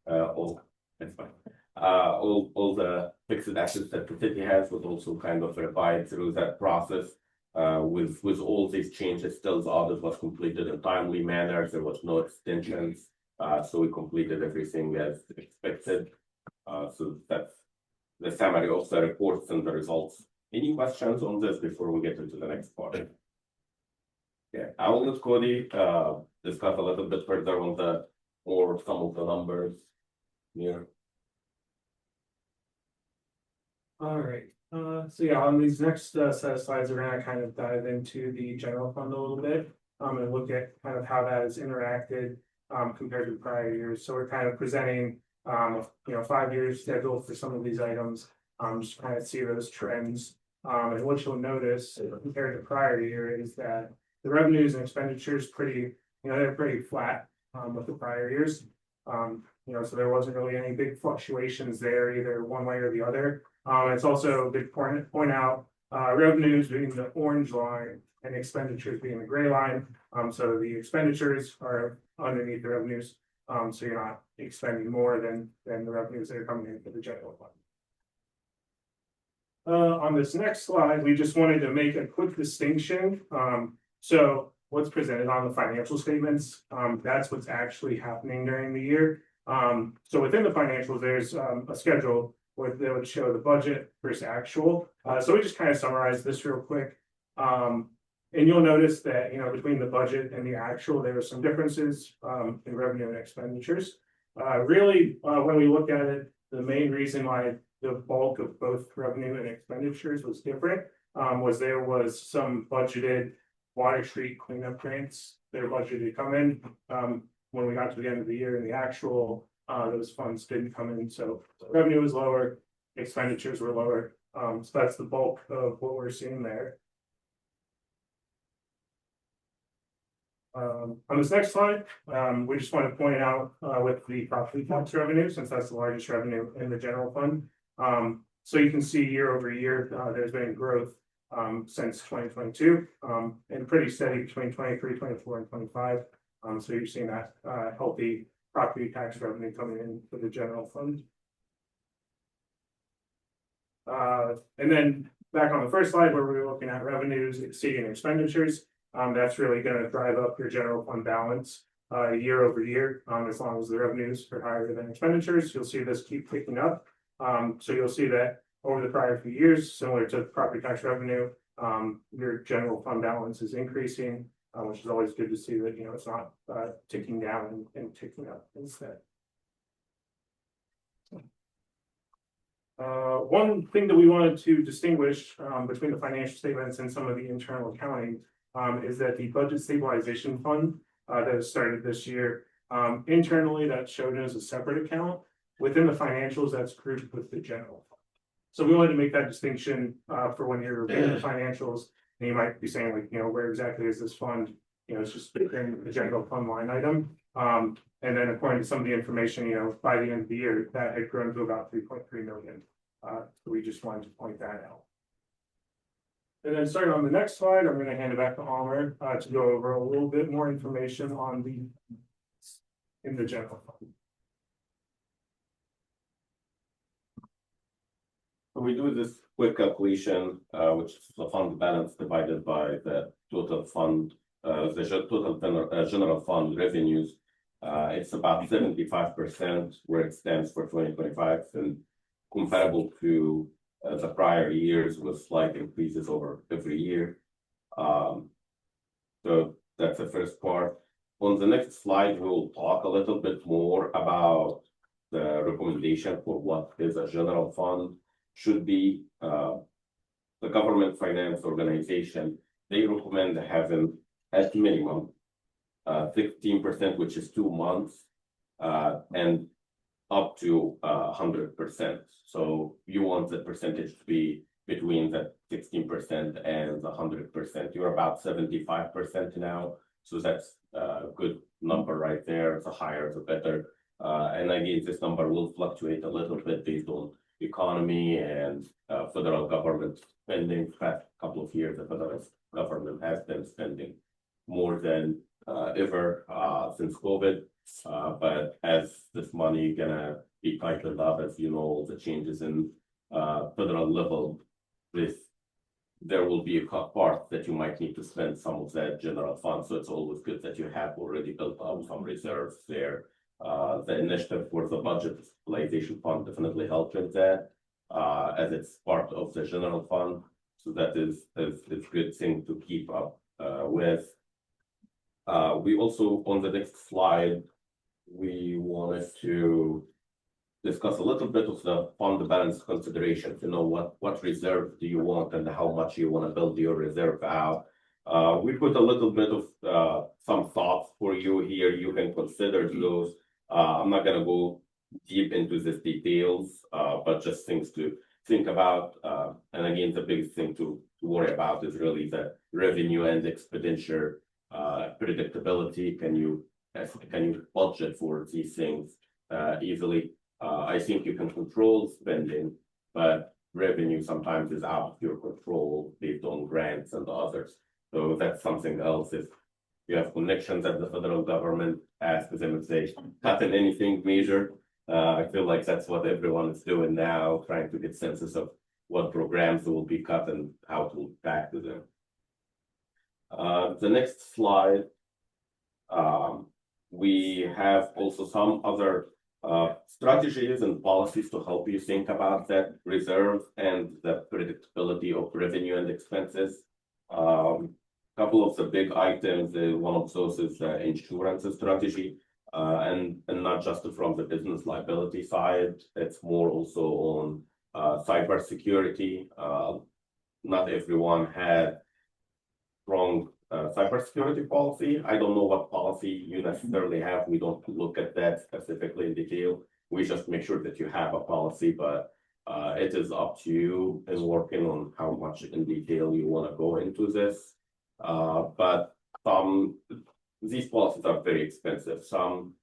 That's fine. All the fixed assets that the city has was also kind of verified through that process. With all these changes, still the audit was completed in timely manner. There was no extensions, so we completed everything as expected. So that's the summary of the reports and the results. Any questions on this before we get into the next part? Yeah, I will let Cody discuss a little bit further on some of the numbers here. All right, so yeah, on these next set of slides, we're gonna kind of dive into the general fund a little bit, and look at kind of how that has interacted, compared to prior years. So we're kind of presenting, 5 years schedule for some of these items, just kind of see those trends. And what you'll notice compared to prior year is that the revenues and expenditures they're pretty flat, with the prior years. So there wasn't really any big fluctuations there, either one way or the other. It's also a big point out, revenues being the orange line and expenditures being the gray line. So the expenditures are underneath the revenues. So you're not expending more than the revenues that are coming in for the general fund. On this next slide, we just wanted to make a quick distinction. So what's presented on the financial statements, that's what's actually happening during the year. So within the financials, there's a schedule where they would show the budget versus actual. So we just kind of summarize this real quick. And you'll notice that, between the budget and the actual, there are some differences in revenue and expenditures. Really, when we look at it, the main reason why the bulk of both revenue and expenditures was different was there was some budgeted Water Street cleanup grants that are budgeted to come in. When we got to the end of the year and the actual, those funds didn't come in. So revenue was lower, expenditures were lower. So that's the bulk of what we're seeing there. On this next slide, we just want to point out with the property tax revenue, since that's the largest revenue in the general fund. So you can see year over year, there's been growth since 2022, and pretty steady between 23, 24, and 25. So you're seeing that healthy property tax revenue coming in for the general fund. And then back on the first slide where we were looking at revenues exceeding expenditures, that's really going to drive up your general fund balance year over year. As long as the revenues are higher than expenditures, you'll see this keep picking up. So you'll see that over the prior few years, similar to property tax revenue, your general fund balance is increasing, which is always good to see that, you know, it's not ticking down and ticking up instead. One thing that we wanted to distinguish between the financial statements and some of the internal accounting is that the budget stabilization fund that has started this year, internally that's shown as a separate account. Within the financials, that's grouped with the general fund. So we wanted to make that distinction for when you're reviewing the financials, and you might be saying, like, you know, where exactly is this fund? You know, it's just within the general fund line item. And then according to some of the information, you know, by the end of the year, that had grown to about 3.3 million. So we just wanted to point that out. And then starting on the next slide, I'm going to hand it back to Almer to go over a little bit more information on in the general fund. We do this quick calculation, which is the fund balance divided by the total fund, the total general fund revenues. It's about 75% where it stands for 2025, and comparable to the prior years with slight increases over every year. So that's the first part. On the next slide, we'll talk a little bit more about the recommendation for what is a general fund should be. The government finance organization, they recommend having at minimum 16%, which is 2 months, and up to 100%. So you want the percentage to be between the 16% and the 100%. You're about 75% now, so that's a good number right there. The higher, the better. And again, this number will fluctuate a little bit based on economy and federal government spending. The past couple of years, the federal government has been spending more than ever since COVID. But as this money gonna be tightened up, as you know, the changes in federal level, there will be a part that you might need to spend some of that general fund. So it's always good that you have already built up some reserves there. The initiative for the budget stabilization fund definitely helped with that, as it's part of the general fund. So that is a good thing to keep up with. We also, on the next slide, we wanted to discuss a little bit of the fund balance consideration to know what reserve do you want and how much you want to build your reserve out. We put a little bit of some thoughts for you here. You can consider those. I'm not going to go deep into these details, but just things to think about. And again, the biggest thing to worry about is really the revenue and expenditure predictability. Can you budget for these things easily? I think you can control spending, but revenue sometimes is out of your control based on grants and others. So that's something else. If you have connections at the federal government, ask them if they cut in anything major. I feel like that's what everyone is doing now, trying to get sense of what programs will be cut and how to back to them. The next slide, we have also some other strategies and policies to help you think about that reserve and the predictability of revenue and expenses. Couple of the big items, one of those is the insurance strategy, and not just from the business liability side, it's more also on cybersecurity. Not everyone had strong cybersecurity policy. I don't know what policy you necessarily have. We don't look at that specifically in detail. We just make sure that you have a policy, but it is up to you in working on how much in detail you want to go into this. But these policies are very expensive. Some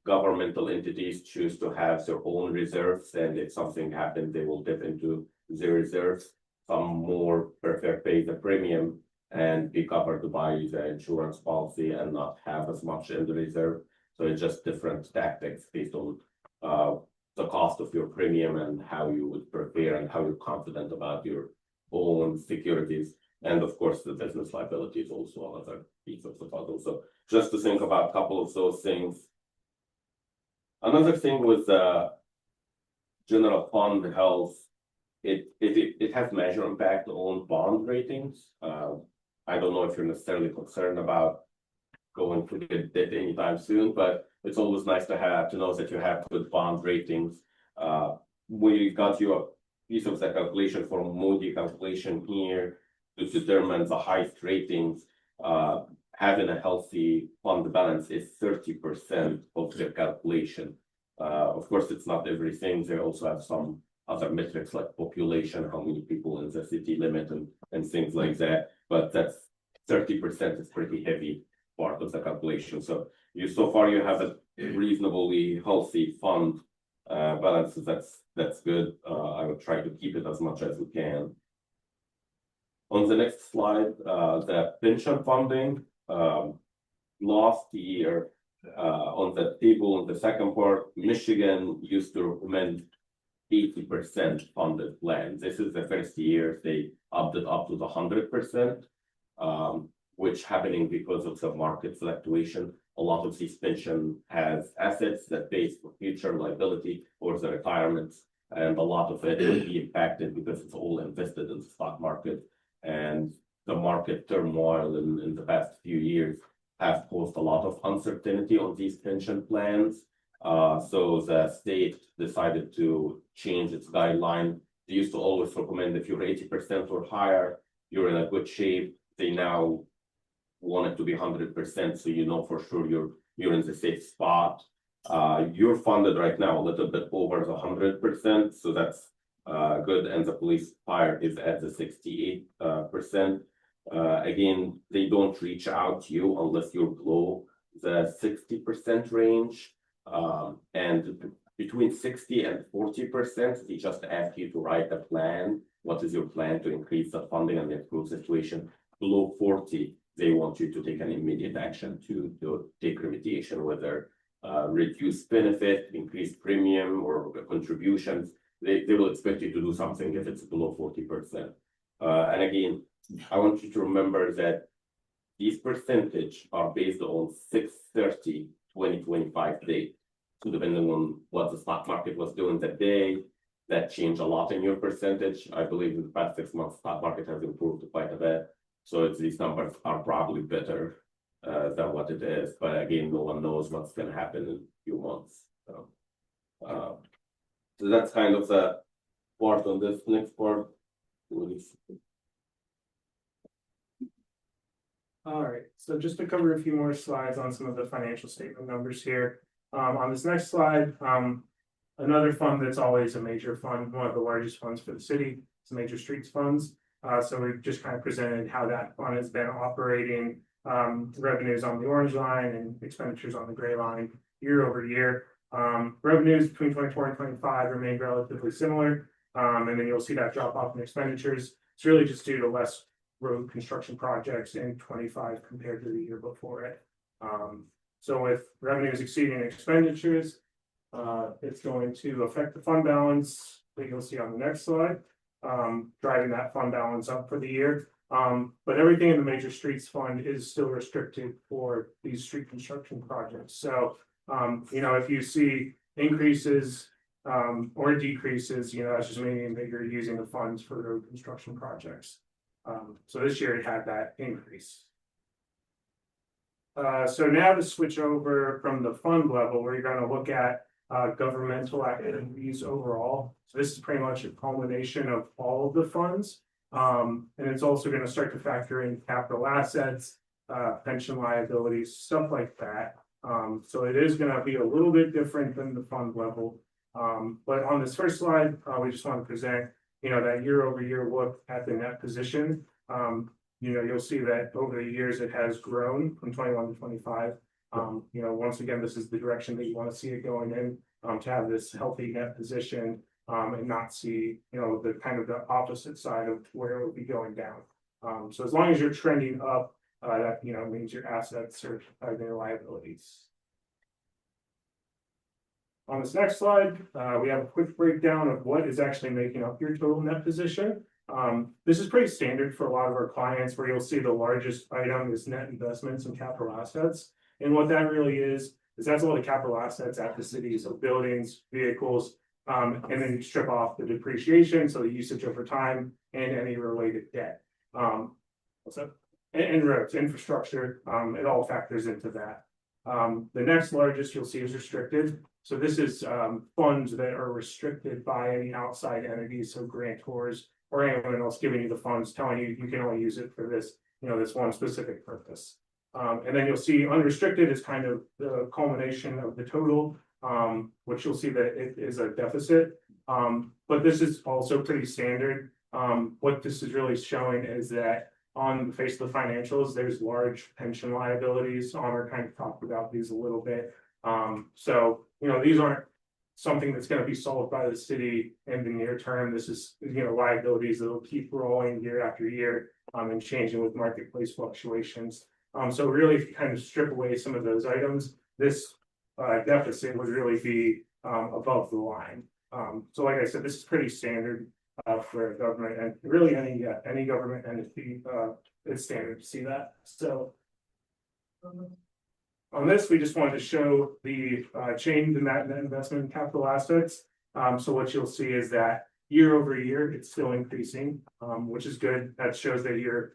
governmental entities choose to have their own reserves, and if something happens, they will dip into their reserves. some more prefer pay the premium and be covered by the insurance policy and not have as much in the reserve. So it's just different tactics based on the cost of your premium and how you would prepare and how you're confident about your own securities. And of course, the business liability is also another piece of the puzzle. So just to think about a couple of those things. Another thing with general fund health, it has major impact on bond ratings. I don't know if you're necessarily concerned about going to get debt anytime soon, but it's always nice to know that you have good bond ratings. We got you a piece of the calculation from Moody calculation here to determine the highest ratings. Having a healthy fund balance is 30% of the calculation. Of course, it's not everything. They also have some other metrics like population, how many people in the city limit and things like that. But that's 30% is pretty heavy part of the calculation. So so far you have a reasonably healthy fund balance. That's good. I would try to keep it as much as we can. On the next slide, the pension funding. Last year, on the table in the second part, Michigan used to recommend 80% funded plan. This is the first year they upped it up to the 100%, which happening because of the market fluctuation. A lot of these pension has assets that pays for future liability or the retirements, and a lot of it will be impacted because it's all invested in the stock market. And the market turmoil in the past few years have caused a lot of uncertainty on these pension plans. So the state decided to change its guideline. They used to always recommend if you're 80% or higher, you're in a good shape. They now want it to be 100%, so you know for sure you're in the safe spot. You're funded right now a little bit over the 100%, so that's good. And the police fire is at the 68%. Again, they don't reach out to you unless you're below the 60% range. And between 60 and 40%, they just ask you to write a plan. What is your plan to increase the funding and improve the situation? Below 40, they want you to take an immediate action to take remediation, whether reduce benefit, increase premium, or contributions. They will expect you to do something if it's below 40%. And again, I want you to remember that these percentage are based on 6/30/2025 date. So depending on what the stock market was doing that day, that changed a lot in your percentage. I believe in the past 6 months, stock market has improved quite a bit. So these numbers are probably better than what it is. But again, no one knows what's going to happen in a few months. So that's kind of the part on this. Next part. All right, so just to cover a few more slides on some of the financial statement numbers here. On this next slide, another fund that's always a major fund, one of the largest funds for the city, is the Major Streets Funds. So we've just kind of presented how that fund has been operating, revenues on the orange line and expenditures on the gray line year over year. Revenues between 24 and 25 remain relatively similar. And then you'll see that drop off in expenditures. It's really just due to less road construction projects in 25 compared to the year before it. So with revenues exceeding expenditures, it's going to affect the fund balance that you'll see on the next slide, driving that fund balance up for the year. But everything in the Major Streets Fund is still restricted for these street construction projects. So, if you see increases or decreases, that's just meaning that you're using the funds for road construction projects. So this year it had that increase. So now to switch over from the fund level, we're going to look at governmental activities overall. So this is pretty much a culmination of all of the funds. And it's also going to start to factor in capital assets, pension liabilities, stuff like that. So it is going to be a little bit different than the fund level. But on this first slide, we just want to present, that year over year look at the net position. You'll see that over the years it has grown from 21 to 25. Once again, this is the direction that you want to see it going in, to have this healthy net position and not see, the kind of the opposite side of where it would be going down. So as long as you're trending up, that, means your assets are their liabilities. On this next slide, we have a quick breakdown of what is actually making up your total net position. This is pretty standard for a lot of our clients, where you'll see the largest item is net investments and capital assets. And what that really is that's all the capital assets at the city, so buildings, vehicles, and then you strip off the depreciation, so the usage over time and any related debt. And roads, infrastructure, it all factors into that. The next largest you'll see is restricted. So this is funds that are restricted by any outside entities, so grantors or anyone else giving you the funds, telling you you can only use it for this, this one specific purpose. And then you'll see unrestricted is kind of the culmination of the total, which you'll see that it is a deficit. But this is also pretty standard. What this is really showing is that on the face of the financials, there's large pension liabilities. Honor kind of talked about these a little bit. So, these aren't something that's going to be solved by the city in the near term. This is, liabilities that will keep growing year after year, and changing with marketplace fluctuations. So really, if you kind of strip away some of those items, this deficit would really be above the line. So like I said, this is pretty standard for a government, and really any government entity, it's standard to see that. So on this, we just wanted to show the change in that net investment in capital assets. So what you'll see is that year over year, it's still increasing, which is good. That shows that you're,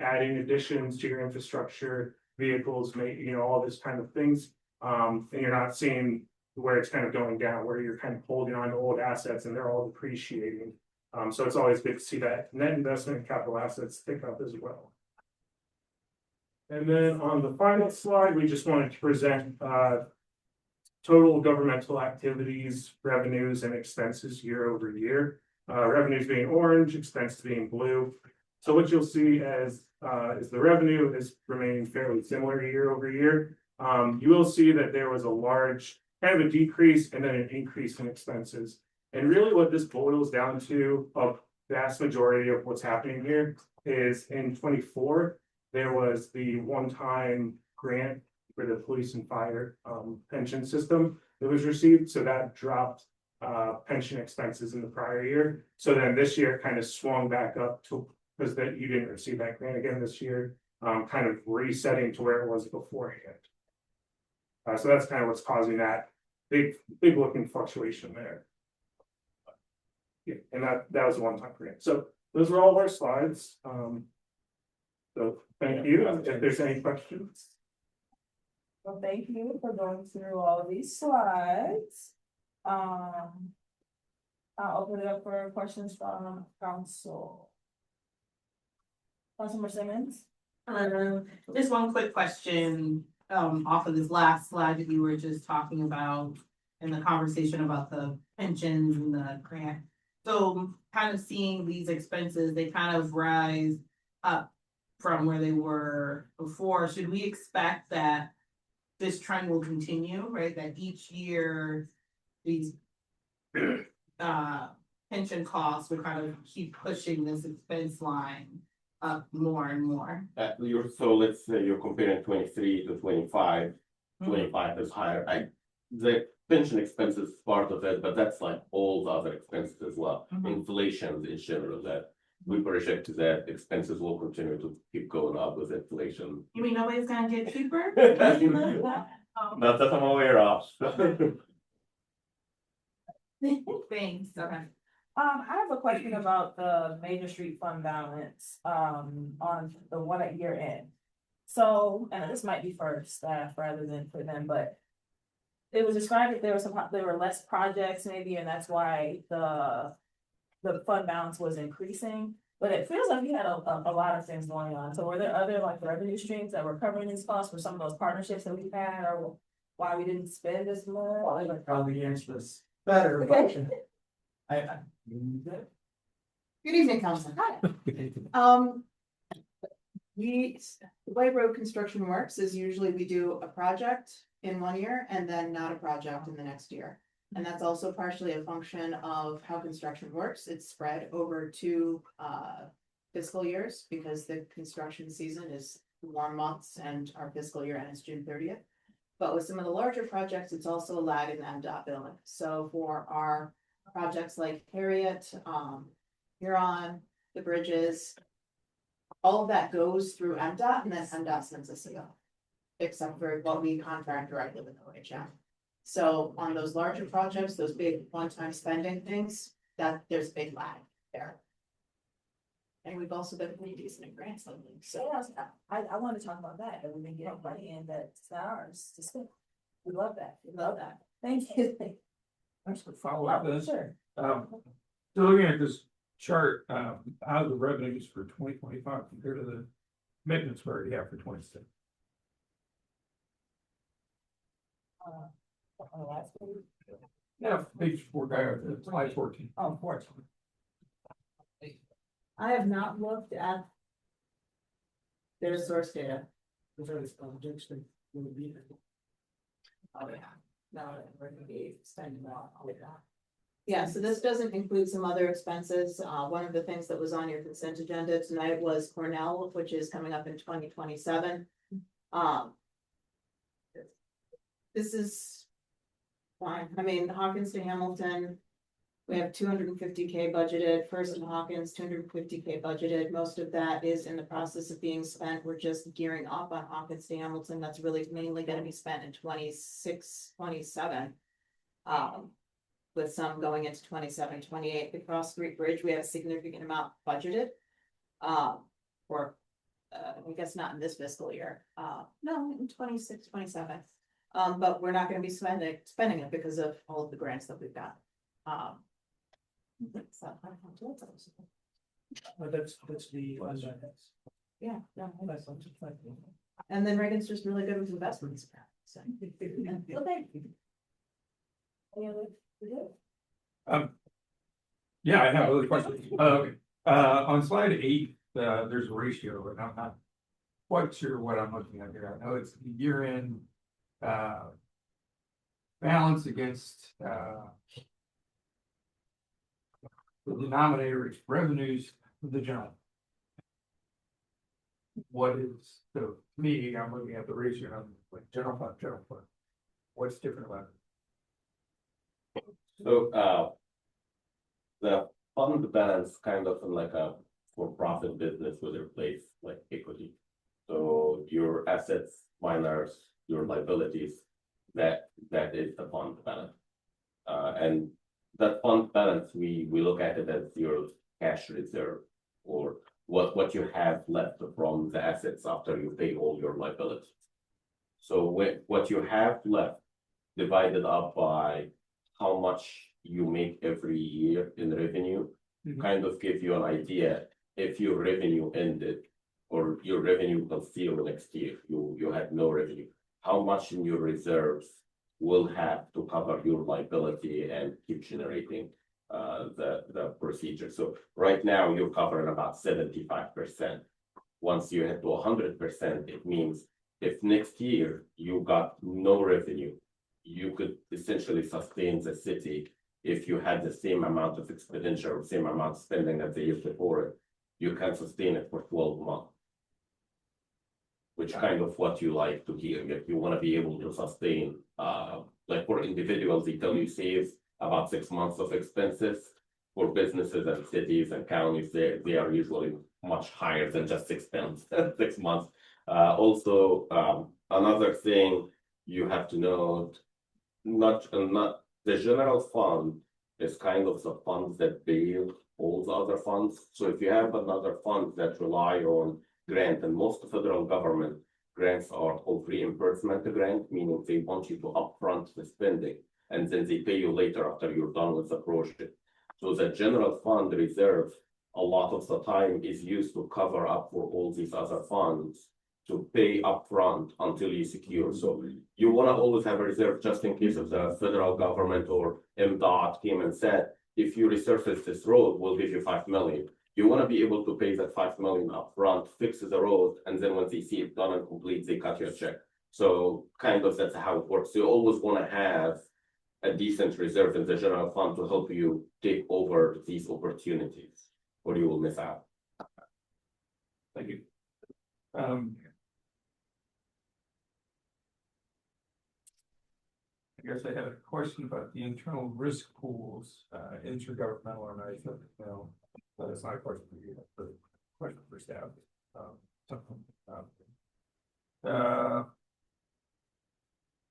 adding additions to your infrastructure, vehicles, all this kind of things. And you're not seeing where it's kind of going down, where you're kind of holding on to old assets and they're all depreciating. So it's always good to see that net investment in capital assets pick up as well. And then on the final slide, we just wanted to present total governmental activities, revenues, and expenses year over year. Revenues being orange, expenses being blue. So what you'll see is the revenue is remaining fairly similar year over year. You will see that there was a large kind of a decrease and then an increase in expenses. And really what this boils down to, a vast majority of what's happening here, is in 24, there was the one-time grant for the police and fire pension system that was received. So that dropped pension expenses in the prior year. So then this year kind of swung back up to, because that you didn't receive that grant again this year, kind of resetting to where it was beforehand. So that's kind of what's causing that big looking fluctuation there. Yeah, and that was a one-time grant. So those were all of our slides. So thank you. If there's any questions. Well, thank you for going through all of these slides. I'll open it up for questions from council. Councilmember Simmons. Just one quick question off of this last slide that you were just talking about in the conversation about the pensions and the grant. So kind of seeing these expenses, they kind of rise up from where they were before. Should we expect that this trend will continue, right? That each year these pension costs will kind of keep pushing this expense line up more and more. So let's say you're comparing 23 to 25. 25 is higher. The pension expenses is part of it, but that's like all the other expenses as well. Inflation in general, that we project that expenses will continue to keep going up with inflation. You mean nobody's gonna get cheaper? Not that I'm aware of. Thanks. Okay. I have a question about the Major Street Fund balance on the one at year end. So, and this might be for staff rather than for them, but it was described that there were less projects maybe, and that's why the fund balance was increasing. But it feels like we had a lot of things going on. So were there other like revenue streams that were covering these costs for some of those partnerships that we've had, or why we didn't spend as much? Well, I think probably answer this better. Okay. Good evening, Council. The way road construction works is usually we do a project in one year and then not a project in the next year. And that's also partially a function of how construction works. It's spread over two fiscal years because the construction season is warm months and our fiscal year ends June 30th. But with some of the larger projects, it's also a lag in the MDOT billing. So for our projects like Harriet, Huron, the bridges, all of that goes through MDOT and then MDOT sends us a bill. Except for what we contract directly with OHM. So on those larger projects, those big one-time spending things, that there's a big lag there. And we've also been pretty decent in grants lately, so. I want to talk about that, and we've been getting money in that's not ours to spend. We love that, we love that. Thank you. Thanks for follow up this. Sure. So looking at this chart, how the revenues for 2025 compared to the commitments we already have for 26. On the last page? Yeah, page 4, slide 14. Oh, 14. I have not looked at their source data. Those are the projects that will be. Oh, yeah. Now that we're gonna be spending more on that. Yeah, so this doesn't include some other expenses. One of the things that was on your consent agenda tonight was Cornell, which is coming up in 2027. This is fine. I mean, Hawkins to Hamilton, we have 250K budgeted. First and Hawkins, 250K budgeted. Most of that is in the process of being spent. We're just gearing up on Hawkins to Hamilton. That's really mainly going to be spent in 26, 27. With some going into 27, 28. The Cross Street Bridge, we have a significant amount budgeted. Or I guess not in this fiscal year. No, in 26, 27. But we're not gonna be spending it because of all of the grants that we've got. So, That's the. yeah, no, That's something like that. and then Reagan's just really good with investments. So. Well, thank you. Any other? Yeah, I have other questions. Okay. On slide 8, there's a ratio, and I'm not quite sure what I'm looking at here. I know it's the year-end balance against the denominator is revenues of the general. What is, so to me, I'm looking at the ratio, and I'm like general fund. What's different about it? So, the fund balance kind of like a for-profit business would replace like equity. So your assets minus your liabilities, that is the fund balance. And that fund balance, we look at it as your cash reserve, or what you have left from the assets after you pay all your liabilities. So what you have left divided up by how much you make every year in revenue, kind of give you an idea if your revenue ended or your revenue was zero next year, you had no revenue, how much in your reserves will have to cover your liability and keep generating the procedure. So right now you're covering about 75%. Once you hit to 100%, it means if next year you got no revenue, you could essentially sustain the city. If you had the same amount of expenditure or same amount of spending as the year before, you can sustain it for 12 months. Which kind of what you like to hear. If you want to be able to sustain, like for individuals, they tell you save about 6 months of expenses. For businesses and cities and counties, they are usually much higher than just 6 months. Also, another thing you have to note, not the general fund is kind of the funds that bail all the other funds. So if you have another fund that rely on grant, and most federal government grants are called reimbursement grant, meaning they want you to upfront the spending and then they pay you later after you're done with the project. So the general fund reserve a lot of the time is used to cover up for all these other funds to pay upfront until you secure. So you want to always have a reserve just in case of the federal government or MDOT came and said, if you resurface this road, we'll give you 5 million. You want to be able to pay that 5 million upfront, fix the road, and then when they see it done and complete, they cut you a check. So kind of that's how it works. You always want to have a decent reserve in the general fund to help you take over these opportunities, or you will miss out. Thank you. I guess I had a question about the internal risk pools, intergovernmental organization, but it's not a question for you, but a question for staff.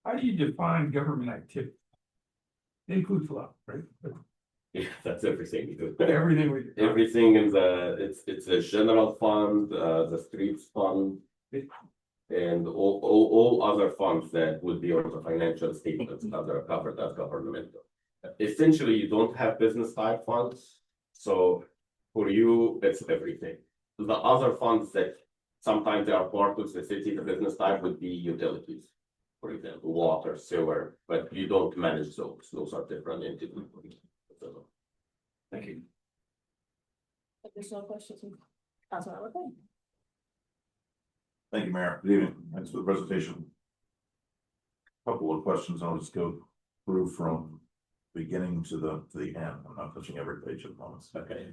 How do you define government activity? It includes a lot, right? Yeah, that's everything we do. Everything we do. Everything in it's a general fund, the streets fund. And all other funds that would be on the financial statements that are covered as governmental. Essentially, you don't have business type funds, so for you, it's everything. The other funds that sometimes they are part of the city, the business type would be utilities, for example, water, sewer, but you don't manage those. Those are different entities. Thank you. Additional questions? Councilmember Payne. Thank you, Mayor. Good evening. Thanks for the presentation. Couple of questions. I'll just go through from beginning to the end. I'm not touching every page at once. Okay.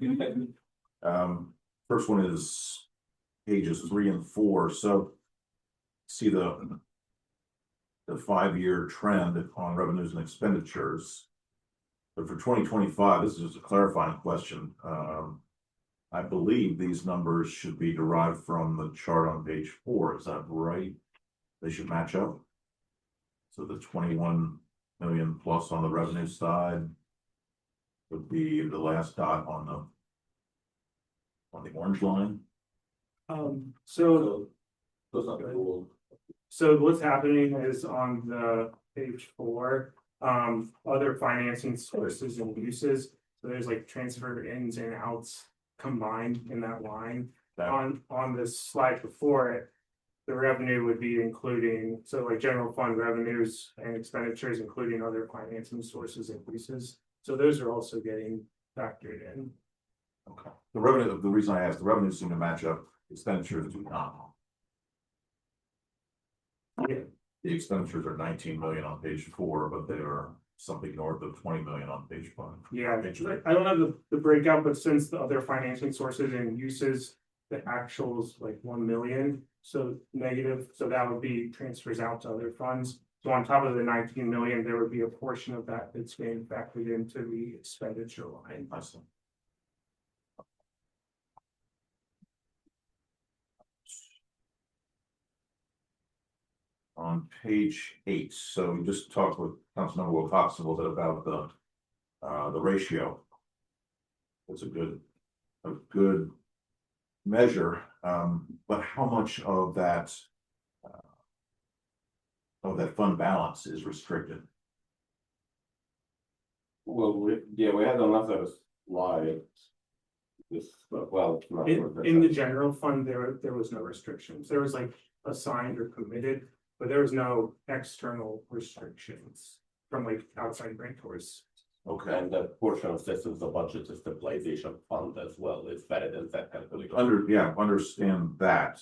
First one is pages 3 and 4. So see the 5-year trend on revenues and expenditures. But for 2025, this is just a clarifying question. I believe these numbers should be derived from the chart on page 4. Is that right? They should match up. So the 21 million plus on the revenue side would be the last dot on the orange line. So what's happening is on the page 4, other financing sources and uses. So there's like transfer ins and outs combined in that line. On this slide before it, the revenue would be including, so like general fund revenues and expenditures, including other financing sources and uses. So those are also getting factored in. Okay. The revenue, the reason I asked, the revenues seem to match up, expenditures do not. Yeah. The expenditures are 19 million on page 4, but they are something north of 20 million on page 5. Yeah, I don't have the breakout, but since the other financing sources and uses, the actuals like 1 million, so negative, so that would be transfers out to other funds. So on top of the 19 million, there would be a portion of that that's being factored into the expenditure line. I see. On page 8, so we just talked with Councilmember Wilcox a little bit about the ratio. It's a good measure, but how much of that fund balance is restricted? Well, we had another slide. In the general fund, there was no restrictions. There was like assigned or committed, but there was no external restrictions from like outside grantors. Okay, and that portion of this is the budget stabilization fund as well. It's better than that calculation. Understand that.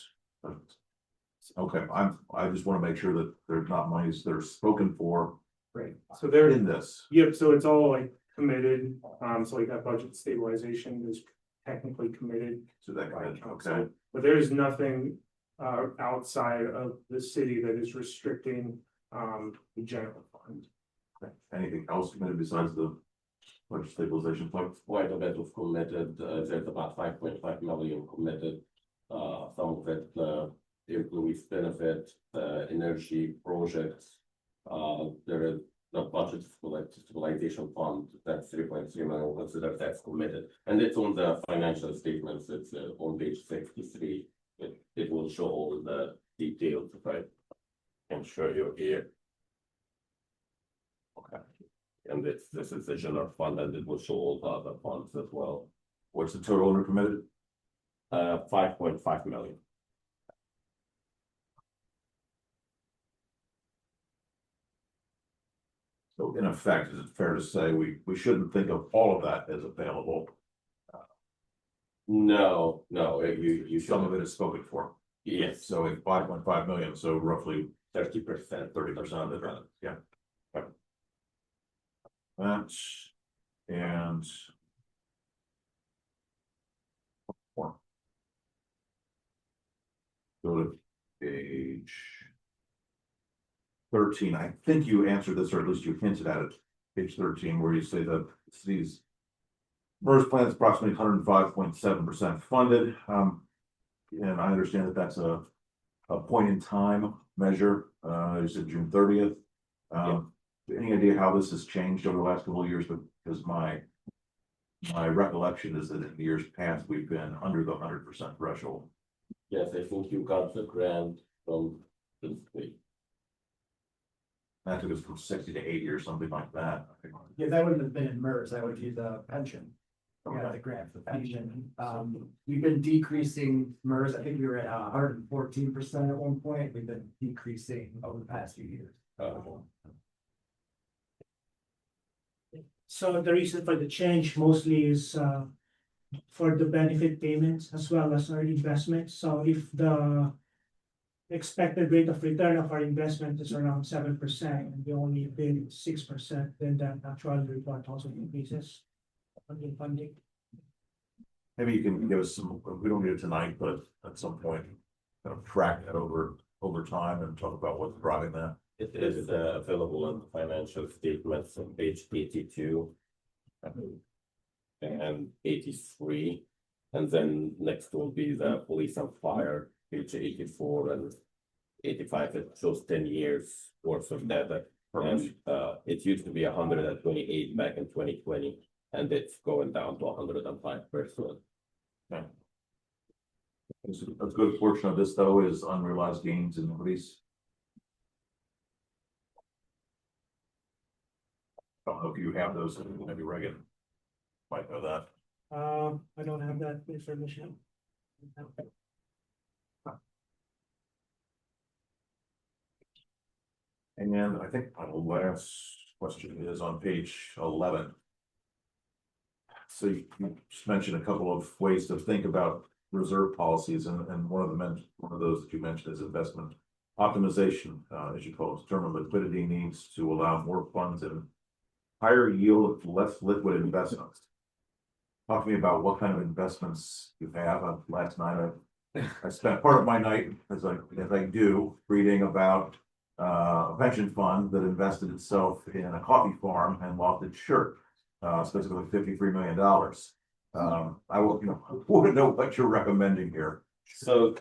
Okay, I just want to make sure that there's not monies that are spoken for. Right, so they're in this. Yep, so it's all like committed, so like that budget stabilization is technically committed. So that by kind of, council. okay. But there's nothing outside of the city that is restricting the general fund. Anything else committed besides the budget stabilization fund? Quite a bit of committed, there's about 5.5 million committed. Some of it, employees benefit, energy projects. There is the budget stabilization fund, that's 3.3 million, consider that's committed. And it's on the financial statements, it's on page 63. It will show all the details if I can show you here. Okay. And this is the general fund, and it will show all the other funds as well. What's the total under committed? 5.5 million. So in effect, is it fair to say we shouldn't think of all of that as available? No, you some of it is spoken for. Yes. So if 5.5 million, so roughly 30%. 30% of it, yeah. that, and. Go to page 13. I think you answered this, or at least you hinted at it. Page 13, where you say that the city's MERS plan is approximately 105.7% funded. And I understand that that's a point in time measure. You said June 30th. Any idea how this has changed over the last couple of years? Because my recollection is that in years past, we've been under the 100% threshold. Yes, I think you got the grant from the state. That took us from 60 to 80 or something like that. Yeah, that wouldn't have been in MERS, that would be the pension. Yeah, the grant for pension. We've been decreasing MERS, I think we were at 114% at one point, we've been decreasing over the past few years. So the reason for the change mostly is for the benefit payments as well as our investments. So if the expected rate of return of our investment is around 7% and we only pay 6%, then that actual report also increases funding. Maybe you can give us some, we don't need it tonight, but at some point, kind of track that over time and talk about what's driving that. It is available in the financial statements on page 82 and 83. And then next will be the police and fire, page 84 and 85. It shows 10 years worth of data. And it used to be 128 back in 2020, and it's going down to 105%. Okay. A good portion of this, though, is unrealized gains in the release. I don't know if you have those, maybe Reagan might know that. I don't have that information. And I think my last question is on page 11. So you just mentioned a couple of ways to think about reserve policies, and one of those that you mentioned is investment optimization, as you call it, determine liquidity needs to allow more funds in higher yield, less liquid investments. Talk to me about what kind of investments you have. Last night, I spent part of my night, as I do, reading about a pension fund that invested itself in a coffee farm and lost its shirt, specifically $53 million. I will, want to know what you're recommending here. So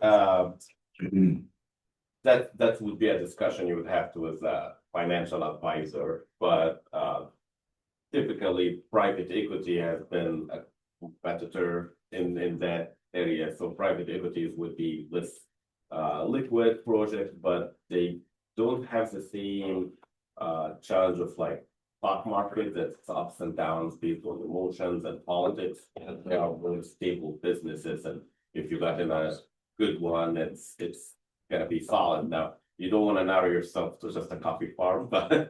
that would be a discussion you would have to with a financial advisor, but typically private equity has been a competitor in that area. So private equities would be less liquid projects, but they don't have the same challenge of like stock market that's ups and downs based on emotions and politics. And they are very stable businesses, and if you got in a good one, it's gonna be solid. Now you don't want to narrow yourself to just a coffee farm, but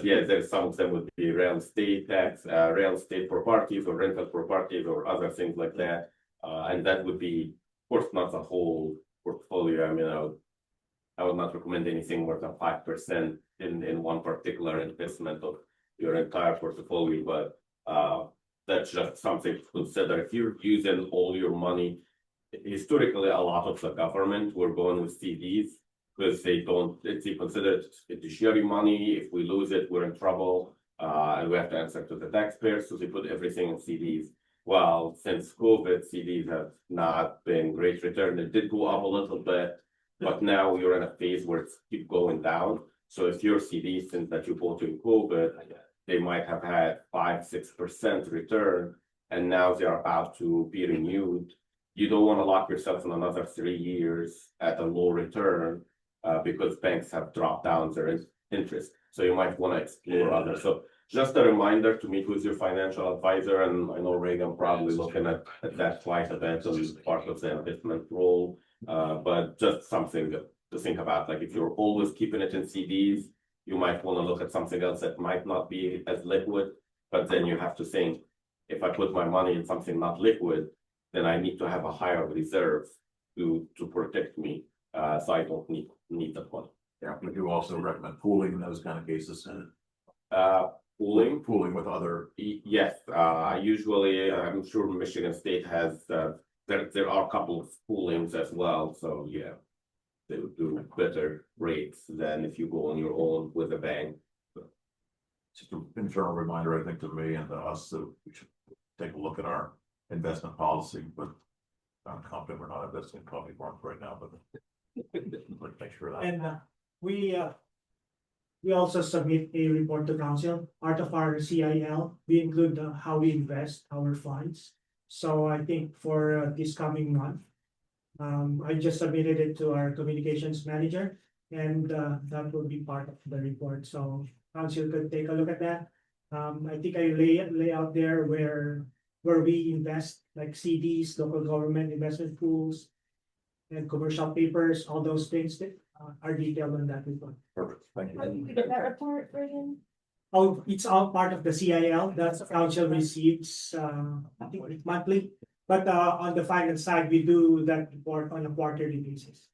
yeah, there's some of them would be real estate tax, real estate properties or rental properties or other things like that, and that would be, of course, not the whole portfolio. I mean, I would not recommend anything more than 5% in one particular investment of your entire portfolio, but that's just something to consider. If you're using all your money, historically, a lot of the government were going with CDs because they consider it fiduciary money. If we lose it, we're in trouble, and we have to answer to the taxpayers. So they put everything in CDs. Well, since COVID, CDs have not been great return. It did go up a little bit, but now you're in a phase where it's keep going down. So if your CDs, since that you bought in COVID, they might have had 5-6% return, and now they're about to be renewed. You don't want to lock yourself in another 3 years at a low return because banks have dropped down their interest. So you might want to explore others. So just a reminder to meet with your financial advisor, and I know Reagan probably looking at that quite a bit as part of the investment role. But just something to think about. Like if you're always keeping it in CDs, you might want to look at something else that might not be as liquid. But then you have to think, if I put my money in something not liquid, then I need to have a higher reserve to protect me, so I don't need that money. Yeah, we do also recommend pooling in those kind of cases. pooling. Pooling with other. Yes, usually, I'm sure Michigan State has, there are a couple of poolings as well, so yeah. They would do better rates than if you go on your own with a bank. Just an internal reminder, I think, to me and to us, that we should take a look at our investment policy, but I'm confident we're not investing in coffee farms right now, but let's make sure that. And we also submit a report to council, part of our CIL, we include how we invest our funds. So I think for this coming month, I just submitted it to our communications manager, and that will be part of the report, so council could take a look at that. I think I lay out there where we invest, like CDs, local government investment pools, and commercial papers, all those things that are detailed in that report. Perfect, thank you. How do you get that report, Reagan? Oh, it's all part of the CIL, that's council receives, I think monthly. But on the finance side, we do that report on a quarterly basis.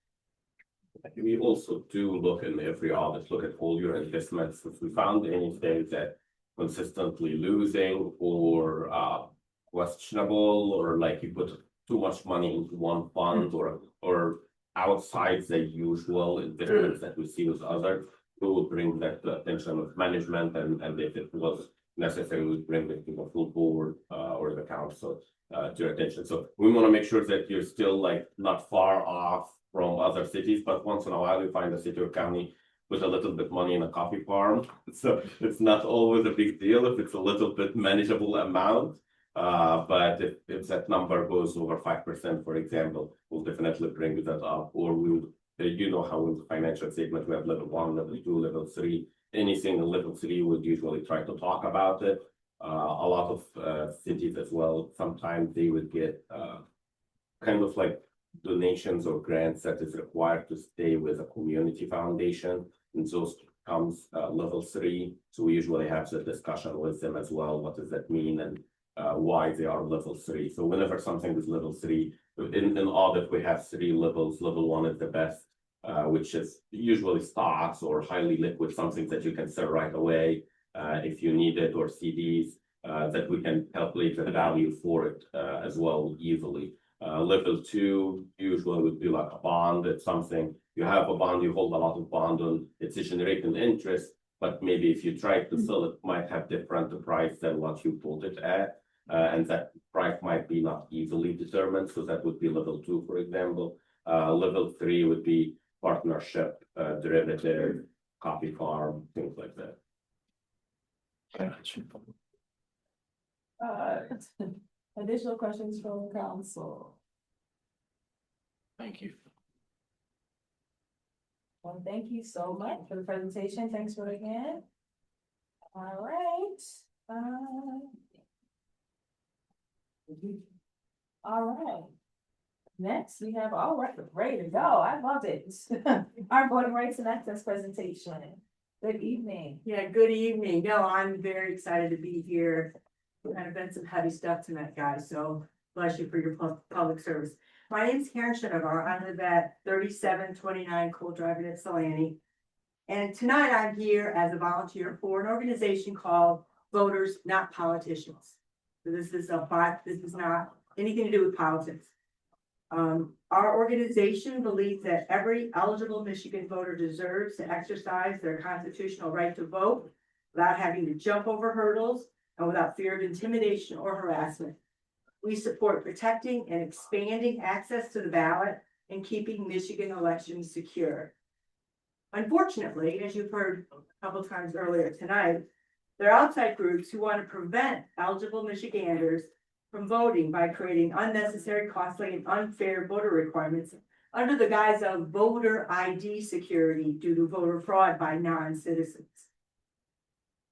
We also do look in every audit, look at all your investments. If we found anything that consistently losing or questionable, or like you put too much money into one fund or outside the usual investments that we see with others, we will bring that to attention of management, and if it was necessary, we bring it to the full board or the council to your attention. So we want to make sure that you're still like not far off from other cities, but once in a while you find a city or county with a little bit money in a coffee farm. So it's not always a big deal if it's a little bit manageable amount. But if that number goes over 5%, for example, we'll definitely bring that up, or we'll, you know, how in the financial statement we have level 1, level 2, level 3. Anything in level 3 would usually try to talk about it. A lot of cities as well, sometimes they would get kind of like donations or grants that is required to stay with a community foundation, and those comes level 3. So we usually have the discussion with them as well. What does that mean, and why they are level 3? So whenever something is level 3, in audit we have 3 levels. Level 1 is the best, which is usually stocks or highly liquid, something that you can sell right away if you need it, or CDs that we can calculate the value for it as well easily. Level 2 usually would be like a bond. It's something you have a bond, you hold a lot of bond on, it's generating interest, but maybe if you try to sell it, might have different price than what you pulled it at, and that price might be not easily determined. So that would be level 2, for example. Level 3 would be partnership, derivative, coffee farm, things like that. Additional questions from council? Thank you. Well, thank you so much for the presentation. Thanks for again. All right. All right. Next, we have all right, ready to go. I love it. Our voting rights and access presentation. Good evening. Yeah, good evening. No, I'm very excited to be here. Kind of been some heavy stuff tonight, guys, so bless you for your public service. My name is Karen Shinovar. I live at 3729 Cole Drive in Ypsilanti. And tonight I'm here as a volunteer for an organization called Voters Not Politicians. So this is not anything to do with politics. Our organization believes that every eligible Michigan voter deserves to exercise their constitutional right to vote without having to jump over hurdles and without fear of intimidation or harassment. We support protecting and expanding access to the ballot and keeping Michigan elections secure. Unfortunately, as you've heard a couple times earlier tonight, there are outside groups who want to prevent eligible Michiganders from voting by creating unnecessary, costly, and unfair voter requirements under the guise of voter ID security due to voter fraud by non-citizens.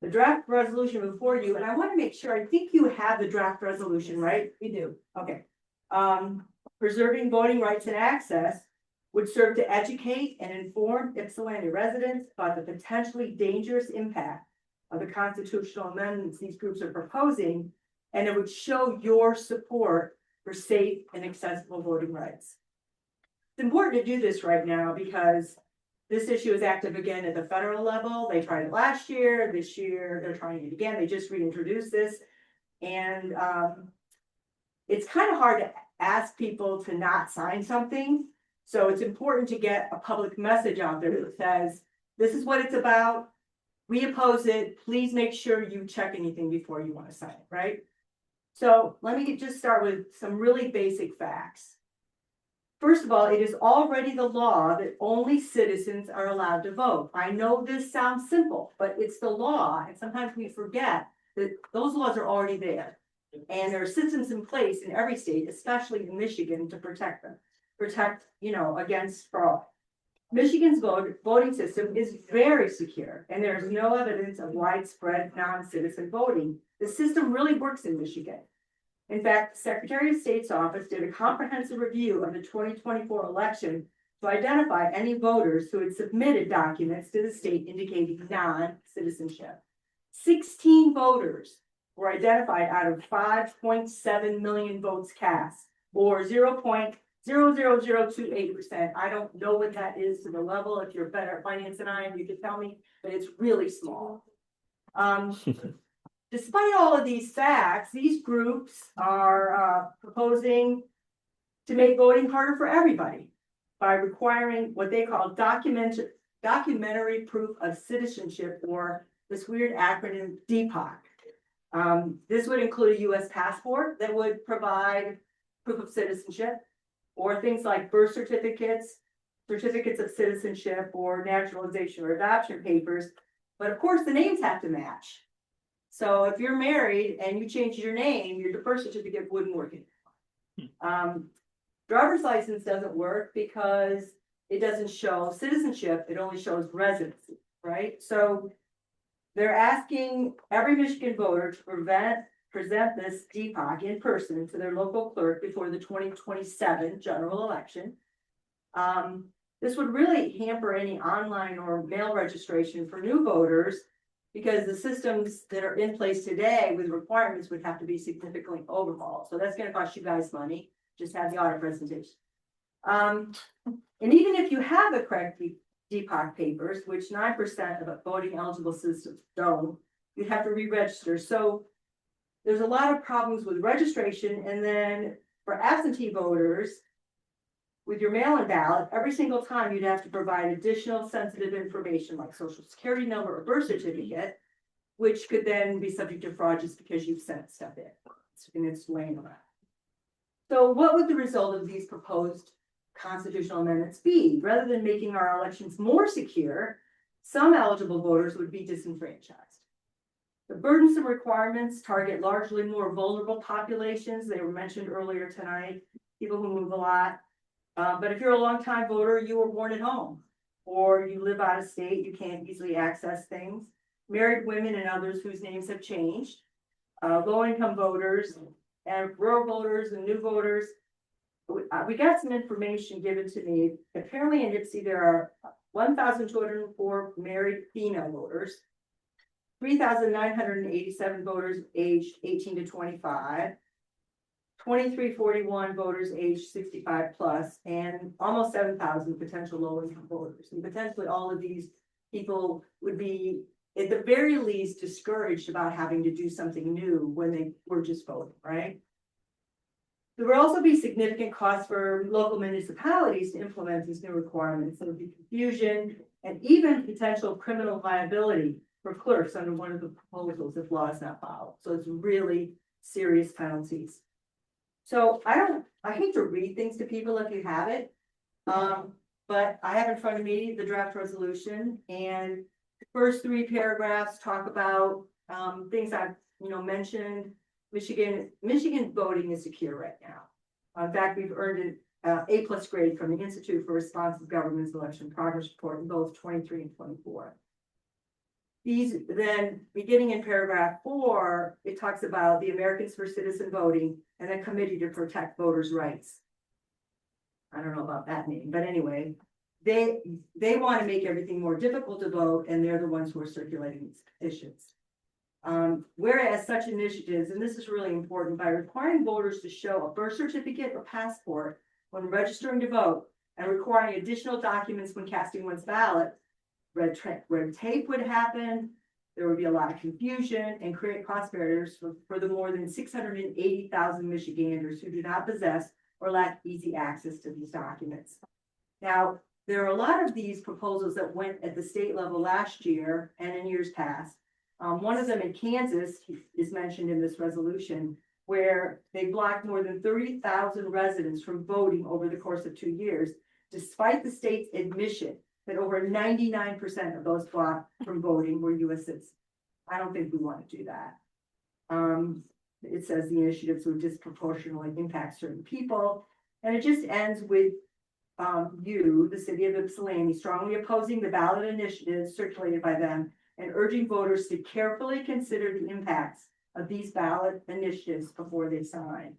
The draft resolution before you, and I want to make sure, I think you have the draft resolution, right? We do. Okay. Preserving voting rights and access would serve to educate and inform Ypsilanti residents about the potentially dangerous impact of the constitutional amendments these groups are proposing, and it would show your support for safe and accessible voting rights. It's important to do this right now because This issue is active again at the federal level. They tried it last year, this year they're trying it again. They just reintroduced this. And it's kind of hard to ask people to not sign something. So it's important to get a public message out there that says, this is what it's about. We oppose it. Please make sure you check anything before you want to sign it, right? So let me just start with some really basic facts. First of all, it is already the law that only citizens are allowed to vote. I know this sounds simple, but it's the law, and sometimes we forget that those laws are already there. And there are systems in place in every state, especially in Michigan, to protect them, against fraud. Michigan's voting system is very secure, and there's no evidence of widespread non-citizen voting. The system really works in Michigan. In fact, the Secretary of State's office did a comprehensive review of the 2024 election to identify any voters who had submitted documents to the state indicating non-citizenship. 16 voters were identified out of 5.7 million votes cast, or 0.00028%. I don't know what that is to the level. If you're better at finance than I am, you can tell me, but it's really small. Despite all of these facts, these groups are proposing to make voting harder for everybody by requiring what they call documentary proof of citizenship, or this weird acronym DPOC. This would include a US passport that would provide proof of citizenship, or things like birth certificates, certificates of citizenship, or naturalization or adoption papers. But of course, the names have to match. So if you're married and you change your name, your birth certificate wouldn't work anymore. Driver's license doesn't work because it doesn't show citizenship, it only shows residency, right? So they're asking every Michigan voter to present this DPOC in person to their local clerk before the 2027 general election. This would really hamper any online or mail registration for new voters, because the systems that are in place today with requirements would have to be significantly overhauled. So that's going to cost you guys money. Just have the audit presentation. And even if you have the correct DPOC papers, which 9% of voting eligible citizens don't, you'd have to re-register. So there's a lot of problems with registration. And then for absentee voters, with your mail-in ballot, every single time you'd have to provide additional sensitive information like social security number or birth certificate, which could then be subject to fraud just because you've sent stuff in and it's laying around. So what would the result of these proposed constitutional amendments be? Rather than making our elections more secure, some eligible voters would be disenfranchised. The burdensome requirements target largely more vulnerable populations. They were mentioned earlier tonight, people who move a lot. But if you're a longtime voter, you were born at home, or you live out of state, you can't easily access things. Married women and others whose names have changed. Low-income voters and rural voters and new voters. We got some information given to me. Apparently in Ypsi, there are 1,204 married female voters, 3,987 voters aged 18 to 25. 2,341 voters aged 65 plus, and almost 7,000 potential low-income voters. And potentially all of these people would be, at the very least, discouraged about having to do something new when they were just voting, right? There will also be significant costs for local municipalities to implement these new requirements. There would be confusion and even potential criminal liability for clerks under one of the proposals if law is not followed. So it's really serious penalties. So I hate to read things to people if you have it, but I have in front of me the draft resolution, and the first 3 paragraphs talk about things I've mentioned. Michigan voting is secure right now. In fact, we've earned an A+ grade from the Institute for Responsive Government's Election Progress Report in both 23 and 24. These then, beginning in paragraph 4, it talks about the Americans for Citizen Voting and a committee to protect voters' rights. I don't know about that name, but anyway, they want to make everything more difficult to vote, and they're the ones who are circulating these petitions. Whereas such initiatives, and this is really important, by requiring voters to show a birth certificate or passport when registering to vote, and requiring additional documents when casting one's ballot. Red tape would happen, there would be a lot of confusion and create cost barriers for the more than 680,000 Michiganders who do not possess or lack easy access to these documents. Now, there are a lot of these proposals that went at the state level last year and in years past. One of them in Kansas is mentioned in this resolution, where they blocked more than 30,000 residents from voting over the course of 2 years, despite the state's admission that over 99% of those blocked from voting were U.S. citizens. I don't think we want to do that. It says the initiatives would disproportionately impact certain people, and it just ends with you, the city of Ypsilanti, strongly opposing the ballot initiatives circulated by them and urging voters to carefully consider the impacts of these ballot initiatives before they sign.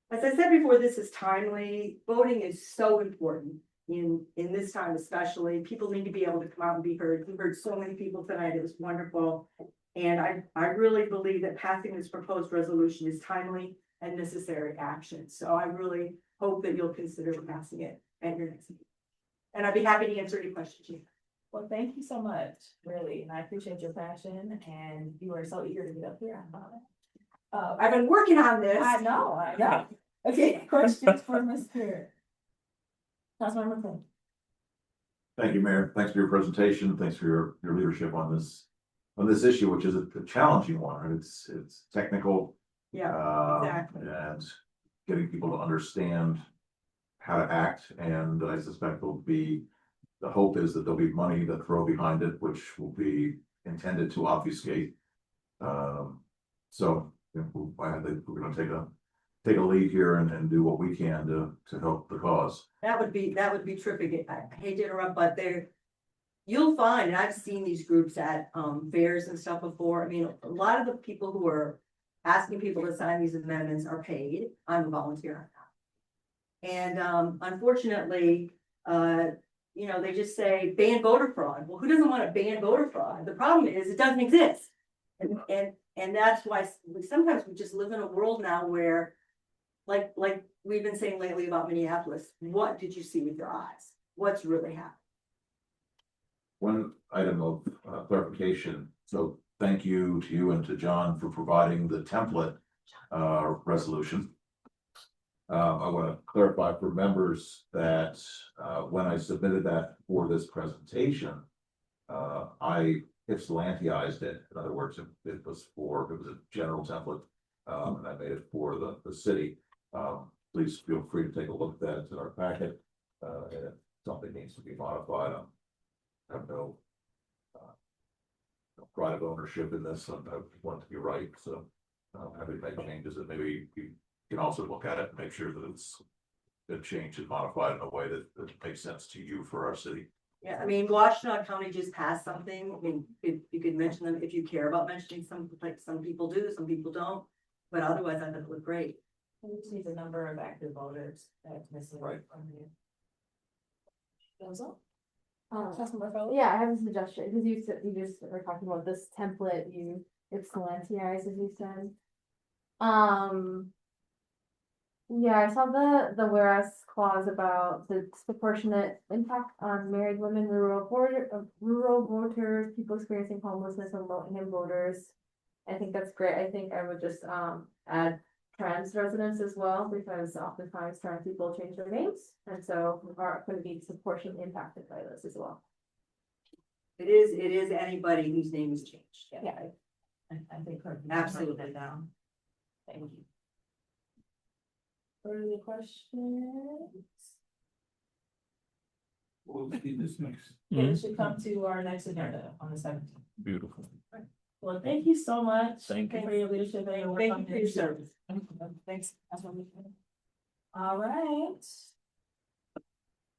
As I said before, this is timely. Voting is so important in this time, especially. People need to be able to come out and be heard. We heard so many people tonight. It was wonderful. And I really believe that passing this proposed resolution is timely and necessary action. So I really hope that you'll consider passing it at your next meeting. And I'd be happy to answer any questions you have. Well, thank you so much, really, and I appreciate your passion, and you are so eager to get up here. I've been working on this. I know. Okay, questions for Mr. Councilmember Quinn? Thank you, Mayor. Thanks for your presentation. Thanks for your leadership on this issue, which is a challenging one. It's technical. Yeah, exactly. And getting people to understand how to act, and I suspect the hope is that there'll be money to throw behind it, which will be intended to obfuscate. So I think we're gonna take a lead here and do what we can to help the cause. That would be terrific. I hate to interrupt, but you'll find, and I've seen these groups at fairs and stuff before. I mean, a lot of the people who are asking people to sign these amendments are paid. I'm a volunteer. And unfortunately, they just say ban voter fraud. Well, who doesn't want to ban voter fraud? The problem is it doesn't exist. And that's why sometimes we just live in a world now where, like we've been saying lately about Minneapolis, what did you see with your eyes? What's really happening? One item of clarification. So thank you to you and to John for providing the template resolution. I want to clarify for members that when I submitted that for this presentation, I Ypsilantiized it. In other words, it was a general template, and I made it for the city. Please feel free to take a look at that. It's in our packet. And if something needs to be modified, I have no pride of ownership in this. I want it to be right, so I'm happy to make changes, and maybe you can also look at it and make sure that it's been changed and modified in a way that makes sense to you for our city. Yeah, I mean, Washtenaw County just passed something. I mean, you could mention them if you care about mentioning some, like some people do, some people don't. But otherwise, I thought it looked great. We just need the number of active voters that's missing from here. Goes up. Councilmember Foley? Yeah, I have a suggestion, because you just were talking about this template, Ypsilantiized, as you said. Yeah, I saw the whereas clause about the disproportionate impact on married women, rural voters, people experiencing homelessness, and low-income voters. I think that's great. I think I would just add trans residents as well, because oftentimes trans people change their names, and so are going to be disproportionately impacted by this as well. It is anybody whose name is changed. Yeah, I think Absolutely. down. Thank you. Further questions? We'll see this next. It should come to our next agenda on the 17th. Beautiful. Well, thank you so much. Thank you. For your leadership and your work. Thank you for your service. Thanks. All right.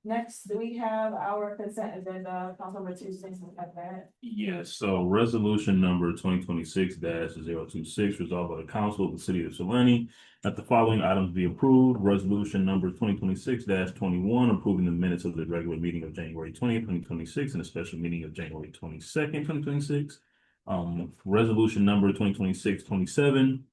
Next, do we have our consent agenda? Councilmember Tuesday, have that. Yes, so resolution number 2026-026, resolved by the council of the city of Ypsilanti that the following items be approved. Resolution number 2026-21, approving the minutes of the regular meeting of January 20th, 2026, and a special meeting of January 22nd, 2026. Resolution number 2026-27,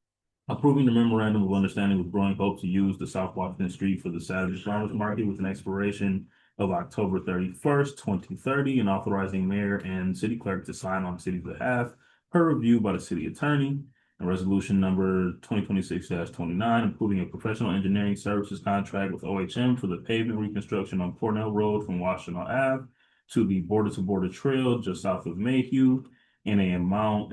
Approving the memorandum of understanding with Growing Hope to use the South Washington Street for the Saturday Farmers Market with an expiration of October 31st, 2030, and authorizing mayor and city clerk to sign on the city's behalf per review by the city attorney. And resolution number 2026-29, approving a professional engineering services contract with OHM for the pavement reconstruction on Cornell Road from Washington Ave to the border trail just south of Mayhew in an amount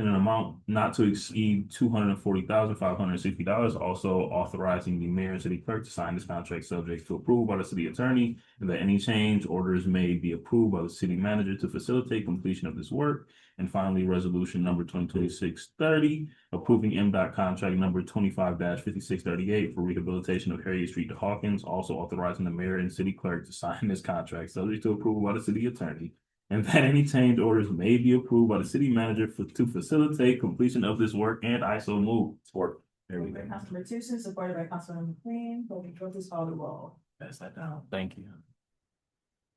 not to exceed $240,560. Also authorizing the mayor and city clerk to sign this contract subject to approval by the city attorney, and that any change orders may be approved by the city manager to facilitate completion of this work. And finally, resolution number 2026-30, approving MDOT contract number 25-5638 for rehabilitation of Harriet Street to Hawkins. Also authorizing the mayor and city clerk to sign this contract subject to approval by the city attorney, and that any change orders may be approved by the city manager to facilitate completion of this work. And I so move. Support. There we Moved go. by Councilmember Tucson, supported by Councilmember McLean, voting for this call the roll. Pass that down. Thank you.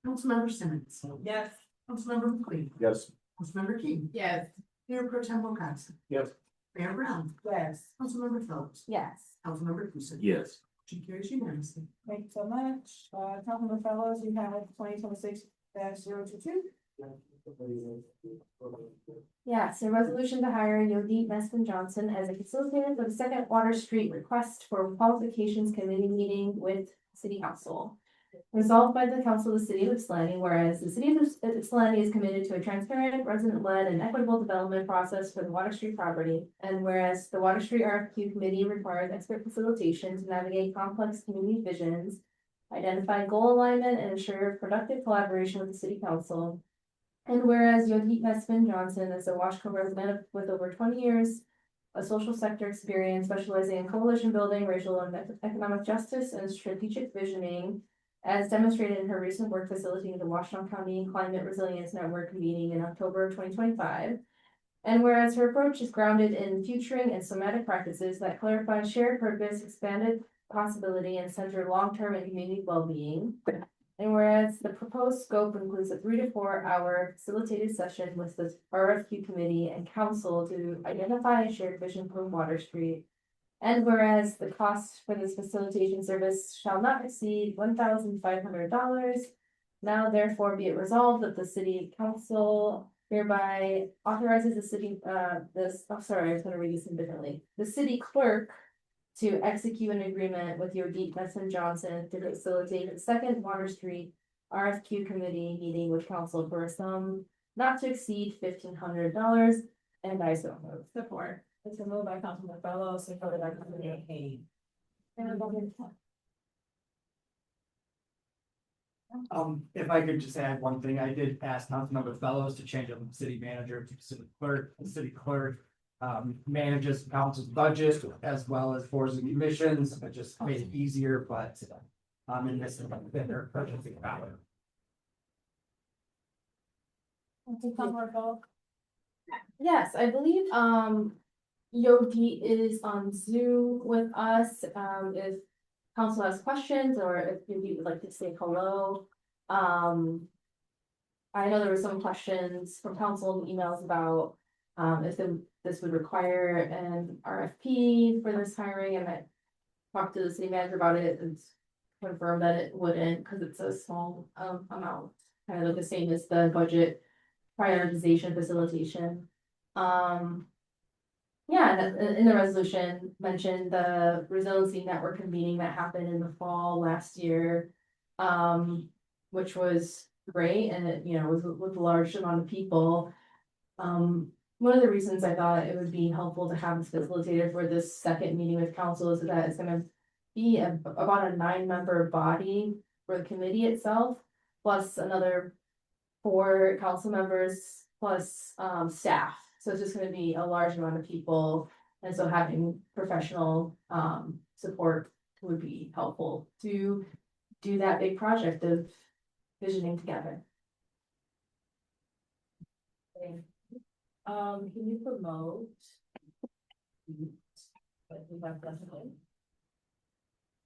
Councilmember Simmons. Yes. Councilmember McLean. Yes. Councilmember King. Yes. Mayor Pro Tem Wilcoxen. Yes. Mayor Brown. Yes. Councilmember Phillips. Yes. Councilmember Tucson. Yes. Motion carries unanimously. Thank you so much. Councilmember Fellows, you have 2026-022. Yes, a resolution to hire Yodit Meston Johnson as a facilitator for the Second Water Street request for qualifications committee meeting with city council. Resolved by the council of the city of Ypsilanti, whereas the city of Ypsilanti is committed to a transparent, resident-led, and equitable development process for the Water Street property. And whereas the Water Street RFQ committee requires expert facilitation to navigate complex community visions, identify goal alignment, and ensure productive collaboration with the city council. And whereas Yodit Meston Johnson is a Washco resident with over 20 years of social sector experience, specializing in coalition building, racial and economic justice, and strategic visioning, as demonstrated in her recent work facilitating the Washington County Climate Resilience Network convening in October of 2025. And whereas her approach is grounded in futuring and somatic practices that clarify shared purpose, expanded possibility, and center long-term and community well-being. And whereas the proposed scope includes a 3 to 4 hour facilitated session with the RFQ committee and council to identify a shared vision for Water Street. And whereas the cost for this facilitation service shall not exceed $1,500. Now therefore be it resolved that the city council hereby authorizes the city, I was gonna read this differently. The city clerk to execute an agreement with Yodit Meston Johnson to facilitate the Second Water Street RFQ committee meeting with council for a sum not to exceed $1,500. And I so move. Support. It's a move by Councilmember Fellows, supported by Councilmember Kane. If I could just add one thing, I did ask Councilmember Fellows to change from city manager to city clerk. The city clerk manages council's budget as well as boards and commissions. It just made it easier, but in this, they're purchasing power. Yes, I believe Yogi is on Zoom with us. If council has questions or if you would like to say hello. I know there were some questions from council and emails about if this would require an RFP for this hiring, and I talked to the city manager about it and confirmed that it wouldn't because it's a small amount, kind of the same as the budget prioritization facilitation. Yeah, in the resolution mentioned the resiliency network convening that happened in the fall last year, which was great, and it, was with a large amount of people. One of the reasons I thought it would be helpful to have this facilitated for this second meeting with council is that it's gonna be about a 9-member body for the committee itself, plus another 4 council members, plus staff. So it's just gonna be a large amount of people, and so having professional support would be helpful to do that big project of visioning together. Can you promote? But we have definitely.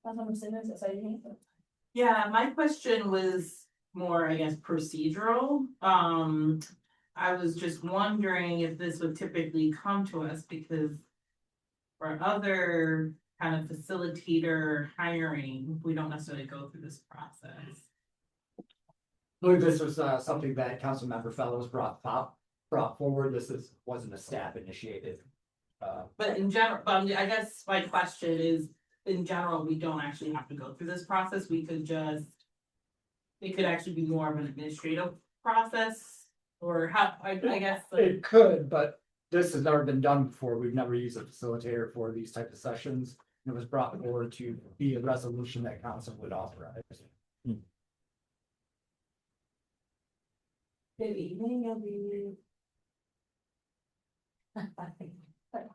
Councilmember Simmons, is that your hand? Yeah, my question was more, I guess, procedural. I was just wondering if this would typically come to us because for other kind of facilitator hiring, we don't necessarily go through this process. I believe this was something that Councilmember Fellows brought forward. Wasn't a staff initiated. But in general, I guess my question is, in general, we don't actually have to go through this process. We could just, it could actually be more of an administrative process, or how, I guess. It could, but this has never been done before. We've never used a facilitator for these type of sessions. It was brought forward to be a resolution that council would authorize. Good evening, everyone.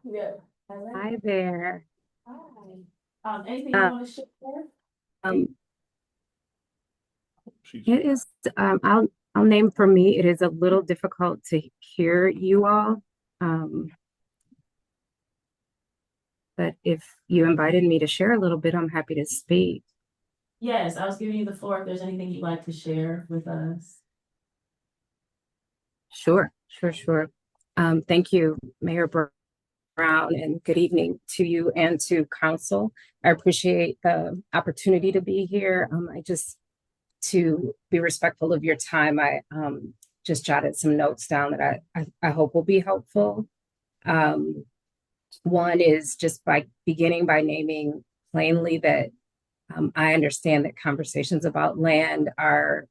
Yeah. Hi there. Hi. Anything you want to share? It is, I'll name for me, it is a little difficult to hear you all. But if you invited me to share a little bit, I'm happy to speak. Yes, I was giving you the floor if there's anything you'd like to share with us. Sure. Thank you, Mayor Brown, and good evening to you and to council. I appreciate the opportunity to be here. To be respectful of your time, I just jotted some notes down that I hope will be helpful. One is just by beginning by naming plainly that I understand that conversations about land are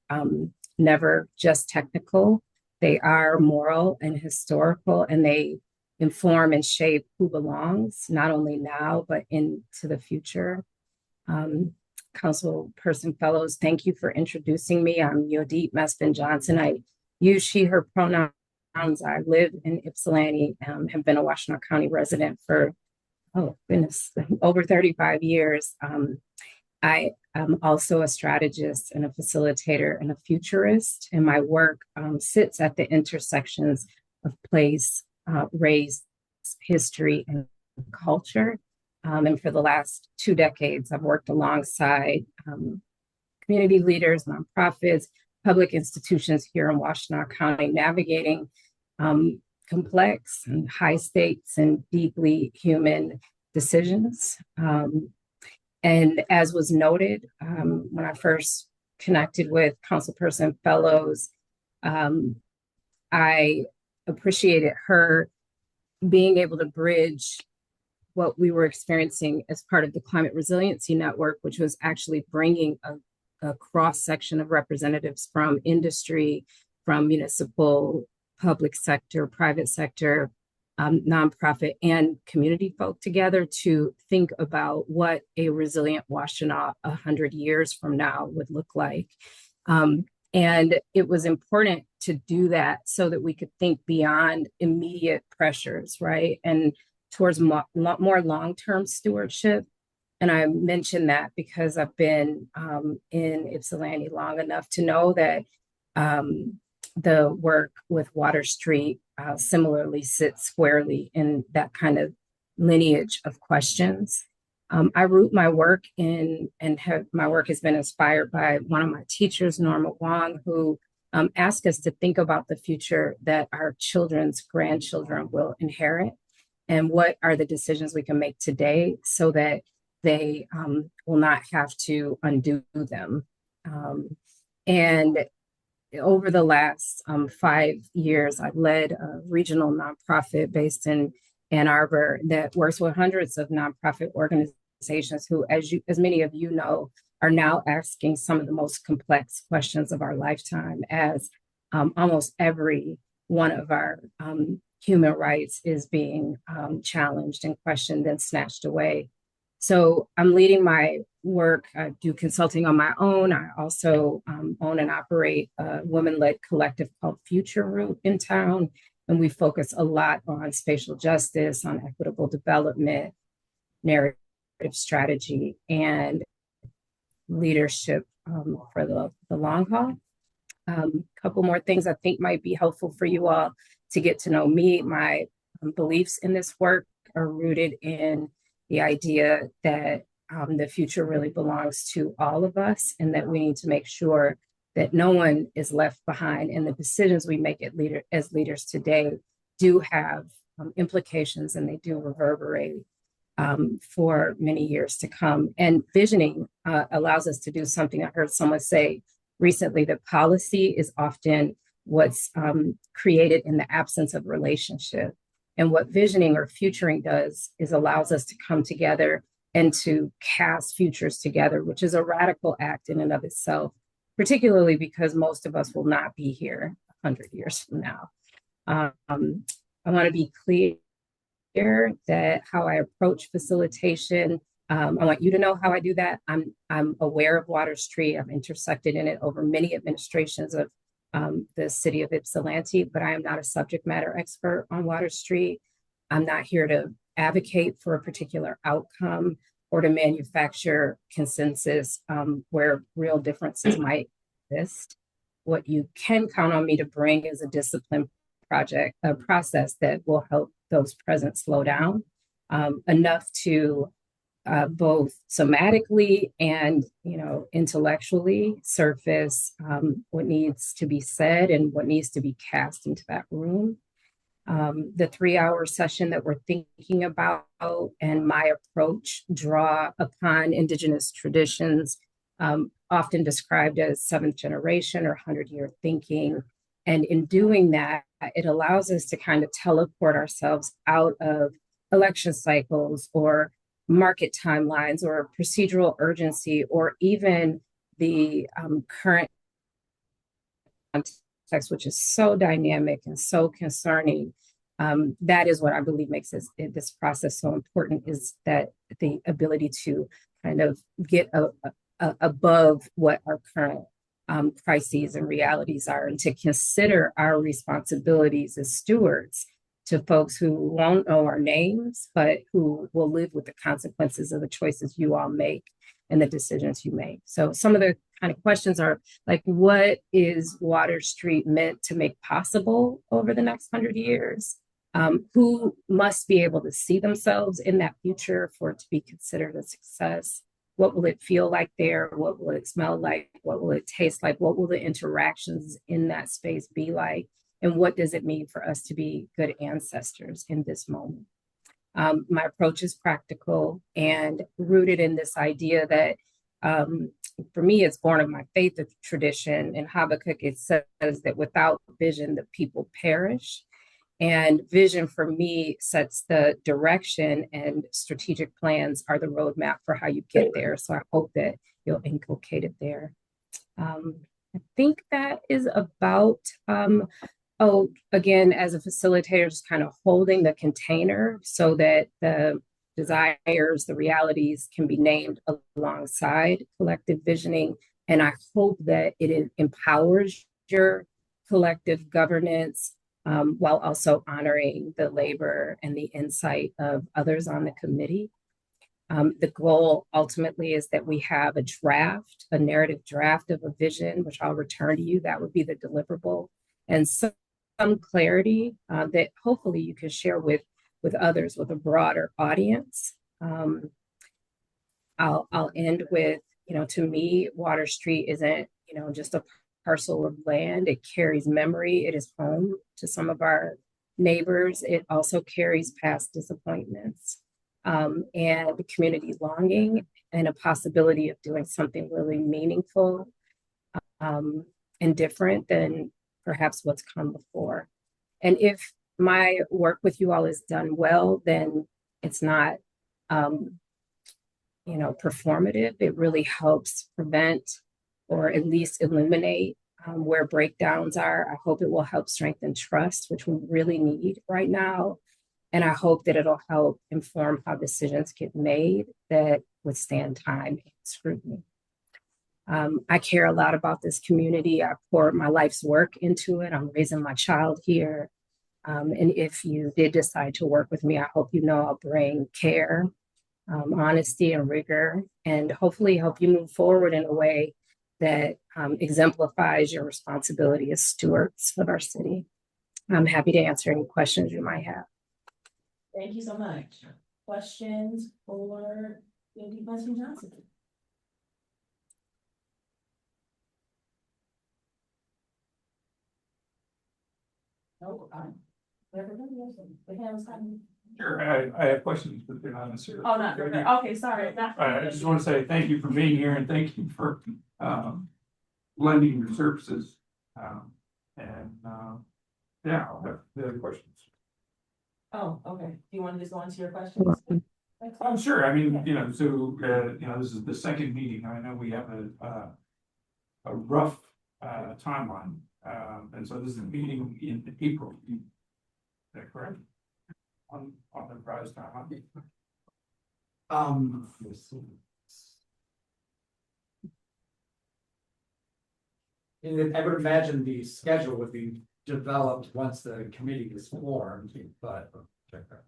never just technical. They are moral and historical, and they inform and shape who belongs, not only now, but into the future. Councilperson Fellows, thank you for introducing me. I'm Yodit Mesfin Johnson. I use she, her pronouns. I live in Ypsilanti, have been a Washtenaw County resident for, oh goodness, over 35 years. I am also a strategist and a facilitator and a futurist, and my work sits at the intersections of place, race, history, and culture. And for the last 2 decades, I've worked alongside community leaders, nonprofits, public institutions here in Washtenaw County, navigating complex and high stakes and deeply human decisions. And as was noted, when I first connected with Councilperson Fellows, I appreciated her being able to bridge what we were experiencing as part of the Climate Resiliency Network, which was actually bringing a cross-section of representatives from industry, from municipal, public sector, private sector, nonprofit, and community folk together to think about what a resilient Washtenaw 100 years from now would look like. And it was important to do that so that we could think beyond immediate pressures, right? And towards more long-term stewardship. And I mention that because I've been in Ypsilanti long enough to know that the work with Water Street similarly sits squarely in that kind of lineage of questions. I root my work in, and my work has been inspired by one of my teachers, Norma Wong, who asked us to think about the future that our children's grandchildren will inherit, and what are the decisions we can make today so that they will not have to undo them. And over the last 5 years, I've led a regional nonprofit based in Ann Arbor that works with hundreds of nonprofit organizations who, as many of you know, are now asking some of the most complex questions of our lifetime, as almost every one of our human rights is being challenged and questioned and snatched away. So I'm leading my work. I do consulting on my own. I also own and operate a women-led collective called Future Root in town. And we focus a lot on spatial justice, on equitable development, narrative strategy, and leadership for the long haul. A couple more things I think might be helpful for you all to get to know me. My beliefs in this work are rooted in the idea that the future really belongs to all of us, and that we need to make sure that no one is left behind, and the decisions we make as leaders today do have implications, and they do reverberate for many years to come. And visioning allows us to do something. I heard someone say recently that policy is often what's created in the absence of relationship. And what visioning or futuring does is allows us to come together and to cast futures together, which is a radical act in and of itself, particularly because most of us will not be here 100 years from now. I want to be clear that how I approach facilitation, I want you to know how I do that. I'm aware of Water Street. I've intersected in it over many administrations of the city of Ypsilanti, but I am not a subject matter expert on Water Street. I'm not here to advocate for a particular outcome or to manufacture consensus where real differences might exist. What you can count on me to bring is a disciplined process that will help those present slow down enough to both somatically and intellectually surface what needs to be said and what needs to be cast into that room. The 3-hour session that we're thinking about and my approach draw upon Indigenous traditions, often described as 7th generation or 100-year thinking. And in doing that, it allows us to kind of teleport ourselves out of election cycles or market timelines or procedural urgency or even the current context, which is so dynamic and so concerning. That is what I believe makes this process so important, is that the ability to kind of get above what our current crises and realities are, and to consider our responsibilities as stewards to folks who won't know our names, but who will live with the consequences of the choices you all make and the decisions you make. So some of the kind of questions are like, what is Water Street meant to make possible over the next 100 years? Who must be able to see themselves in that future for it to be considered a success? What will it feel like there? What will it smell like? What will it taste like? What will the interactions in that space be like? And what does it mean for us to be good ancestors in this moment? My approach is practical and rooted in this idea that for me, it's born of my faith tradition. In Habakkuk, it says that without vision, the people perish. And vision for me sets the direction, and strategic plans are the roadmap for how you get there. So I hope that you'll inculcate it there. I think that is about, again, as a facilitator, just kind of holding the container so that the desires, the realities can be named alongside collective visioning. And I hope that it empowers your collective governance, while also honoring the labor and the insight of others on the committee. The goal ultimately is that we have a narrative draft of a vision, which I'll return to you. That would be the deliverable, and some clarity that hopefully you can share with others, with a broader audience. I'll end with, to me, Water Street isn't, just a parcel of land. It carries memory. It is home to some of our neighbors. It also carries past disappointments and community longing and a possibility of doing something really meaningful and different than perhaps what's come before. And if my work with you all is done well, then it's not, performative. It really helps prevent or at least eliminate where breakdowns are. I hope it will help strengthen trust, which we really need right now. And I hope that it'll help inform how decisions get made that withstand time and scrutiny. I care a lot about this community. I poured my life's work into it. I'm raising my child here. And if you did decide to work with me, I hope you know I'll bring care, honesty, and rigor, and hopefully help you move forward in a way that exemplifies your responsibility as stewards of our city. I'm happy to answer any questions you might have. Thank you so much. Questions for Deputy President Johnson? No, everybody else, the hands Sure, I have questions, but they're not necessarily. Oh, not, okay, sorry, not. I just want to say thank you for being here and thank you for, lending your services. Yeah, I'll have the other questions. Oh, okay, do you want to just go into your You're questions? welcome. I'm sure, I mean, you know, so, this is the second meeting, I know we have a rough, timeline, and so this is a meeting in April. Is that correct? On the prize timeline? And I would imagine the schedule would be developed once the committee is formed, but. Check that.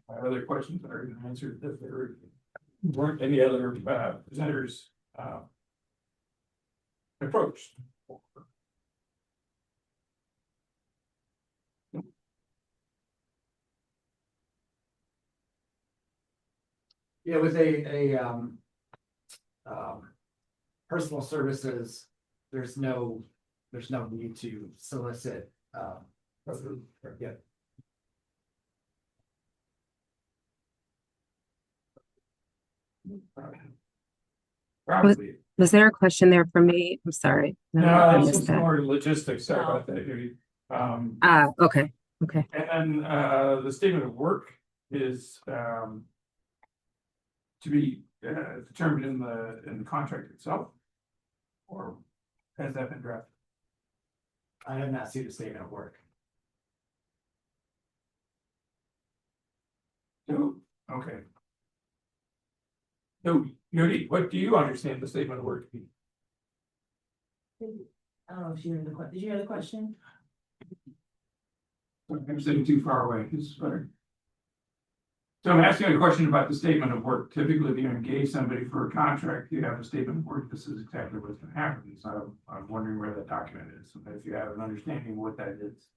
My other questions are answered, if there weren't any other presenters approached. Yeah, with personal services, there's no need to solicit, yeah. Probably. Was there a question there for me? I'm sorry. No, I No, missed it's that. more logistics, sorry about that. Okay, okay. And then the statement of work is to be determined in the contract itself. Or has that been drafted? I have not seen the statement of work. No, okay. No, Yodi, what do you understand the statement of work to be? I don't know if you heard the question. Did you hear the question? I'm sitting too far away, this is better. So I'm asking a question about the statement of work. Typically, if you engage somebody for a contract, you have a statement of work. This is exactly what's gonna happen. So I'm wondering where that document is, and if you have an understanding of what that is.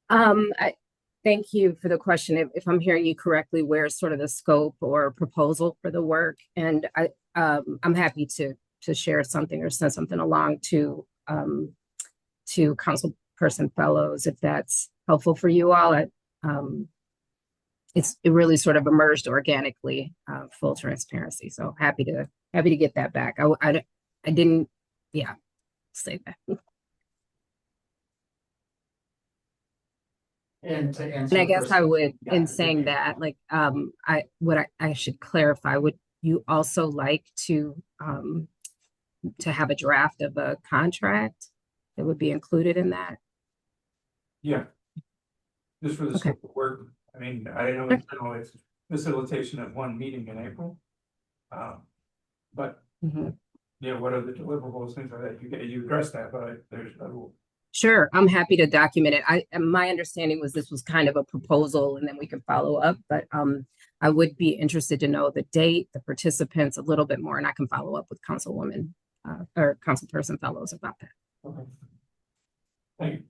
I thank you for the question. If I'm hearing you correctly, where's sort of the scope or proposal for the work? And I'm happy to share something or send something along to Councilperson Fellows if that's helpful for you all. It really sort of emerged organically, full transparency. So happy to get that back. I didn't, say that. And to And answer. I the guess first- I would, Yeah, in saying that, like, I should clarify, would you also like to have a draft of a contract that would be included in that? Yeah. Just for the Okay. scope of work, I mean, I know in general it's facilitation of one meeting in April. But, Mhm. what are the deliverables, things like that, you addressed that, but there's no. Sure, I'm happy to document it. And my understanding was this was kind of a proposal and then we can follow up, but I would be interested to know the date, the participants, a little bit more, and I can follow up with Councilwoman or Councilperson Fellows about that. Okay. Thank you.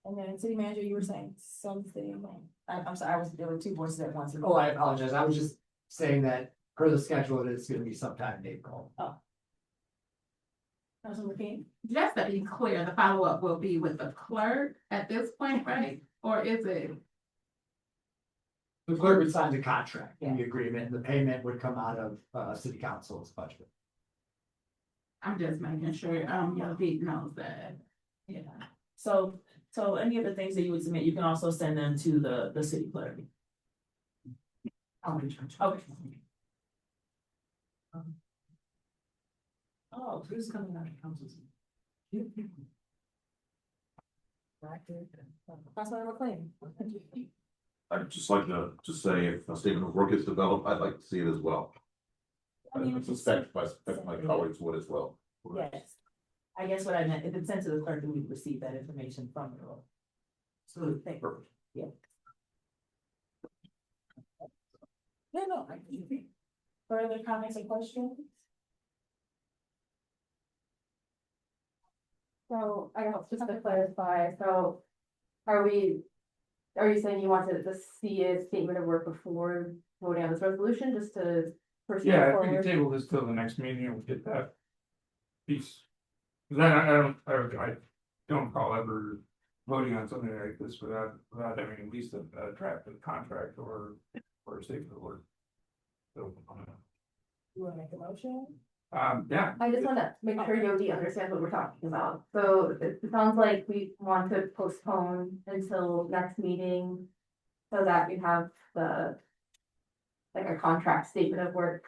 And then city manager, you were saying something, I'm sorry, there were two voices at once. Oh, I apologize. I was just saying that per the schedule, it's gonna be sometime in April. Councilman King? Just to be clear, the follow-up will be with the clerk at this point, right? Or is it? The clerk would sign the contract and the agreement, and the payment would come out of city council's budget. I'm just making sure, your Pete knows that. Yeah, so any of the things that you would submit, you can also send them to the city clerk. Okay. Oh, who's coming out of council? Councilman McLean? I'd just like to say if a statement of work is developed, I'd like to see it as well. I suspect my colleagues would as well. Yes. I guess what I meant, if it's sent to the clerk, then we receive that information from the role. So, thank you. Yeah. Yeah, no, further comments or questions? So I guess just to clarify, so are you saying you wanted to see a statement of work before voting on this resolution, just to proceed Yeah, if we forward? can table this till the next meeting and we'll get that piece Then I don't call ever voting on something like this without having at least a draft of contract or a statement of work. So, You wanna make a motion? yeah. I just wanna make sure Yogi understands what we're talking about. So it sounds like we want to postpone until next meeting so that we have like a contract statement of work,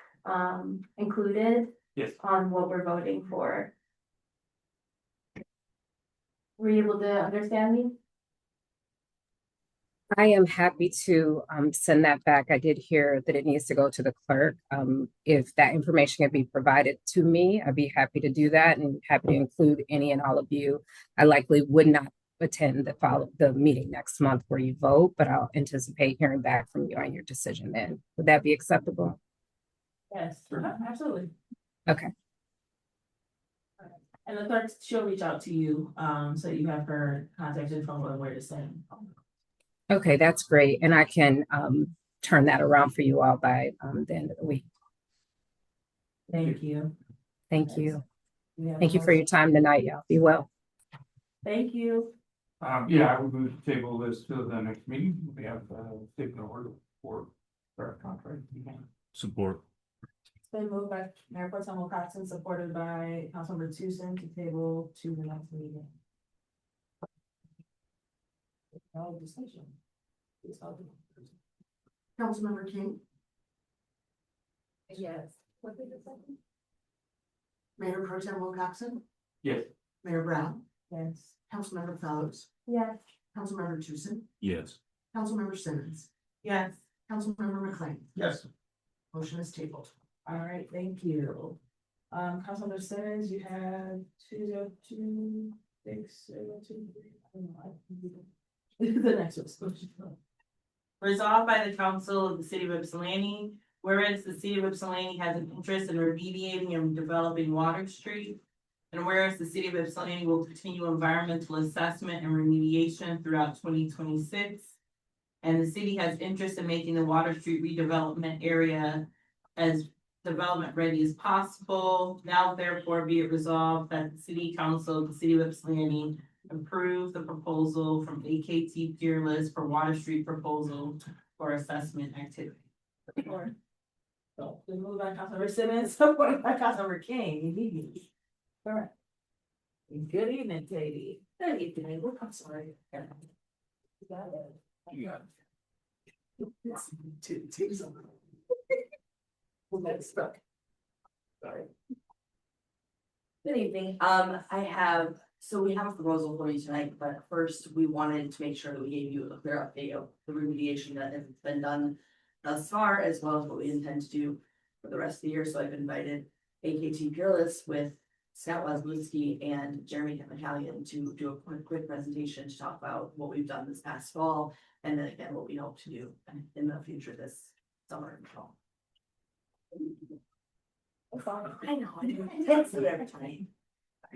included Yes. on what we're voting for. Were you able to understand me? I am happy to send that back. I did hear that it needs to go to the clerk. If that information can be provided to me, I'd be happy to do that and happy to include any and all of you. I likely would not attend the meeting next month where you vote, but I'll anticipate hearing back from you on your decision then. Would that be acceptable? Yes, absolutely. Okay. And the clerk, she'll reach out to you, so you have her contact info on where to send. Okay, that's great. And I can turn that around for you all by the end of the week. Thank you. Thank you. Yeah, Thank you for your time tonight, y'all. Be well. Thank you. Yeah, I would move to table this to the next meeting. We have statement of work for our contract. Support. It's been moved by Mayor Pro Tem Wilcoxen, supported by Councilmember Tucson to table to the next meeting. No decision. Please call the roll. Councilmember King, Yes. What did it say? Mayor Pro Tem Wilcoxen, Yes. Mayor Brown, Yes. Councilmember Fellows, Yes. Councilmember Tucson, Yes. Councilmember Simmons, Yes. Councilmember McLean. Yes. Motion is tabled. All right, thank you. Councilmember Simmons, you have 202-602. I don't know, I can do that. The next one. Resolved by the council of the city of Ypsilanti, whereas the city of Ypsilanti has an interest in remediating and developing Water Street. And whereas the city of Ypsilanti will continue environmental assessment and remediation throughout 2026. And the city has interest in making the Water Street redevelopment area as development ready as possible. Now therefore be it resolved that the city council of the city of Ypsilanti approve the proposal from AKT Peerless for Water Street proposal for assessment activity. So, we move by Councilmember Simmons, supported by Councilmember King, immediately. All right. Good evening, Katie. Good evening, I'm sorry. You got it. You got Take some. We'll get stuck. Sorry. Good evening. So we have a proposal for you tonight, but first we wanted to make sure that we gave you a clear update of the remediation that has been done thus far, as well as what we intend to do for the rest of the year. So I've invited AKT Peerless with Scott Wazlewski and Jeremy McCallion to do a quick presentation to talk about what we've done this past fall, and then again, what we hope to do in the future this summer and fall. I know, I do. It's every time.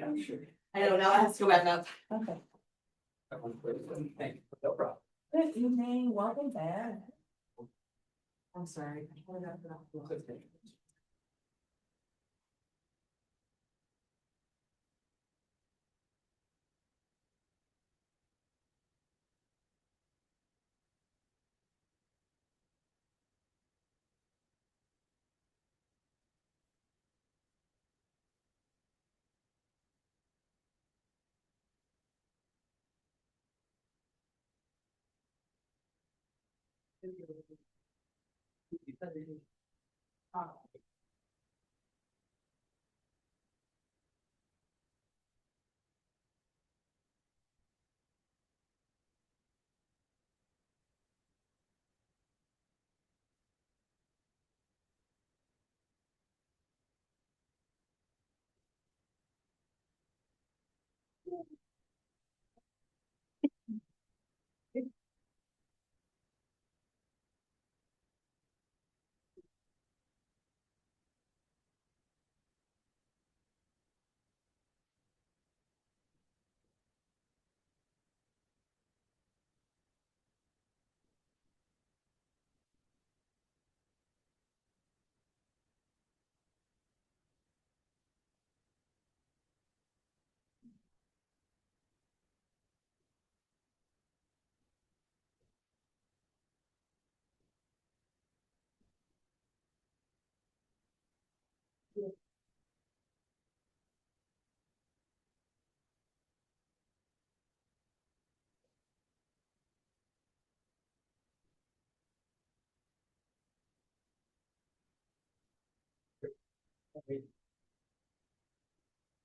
I'm sure. I know, now I have to go back up. Okay. Thank you. No problem. Good evening, welcome back. I'm sorry.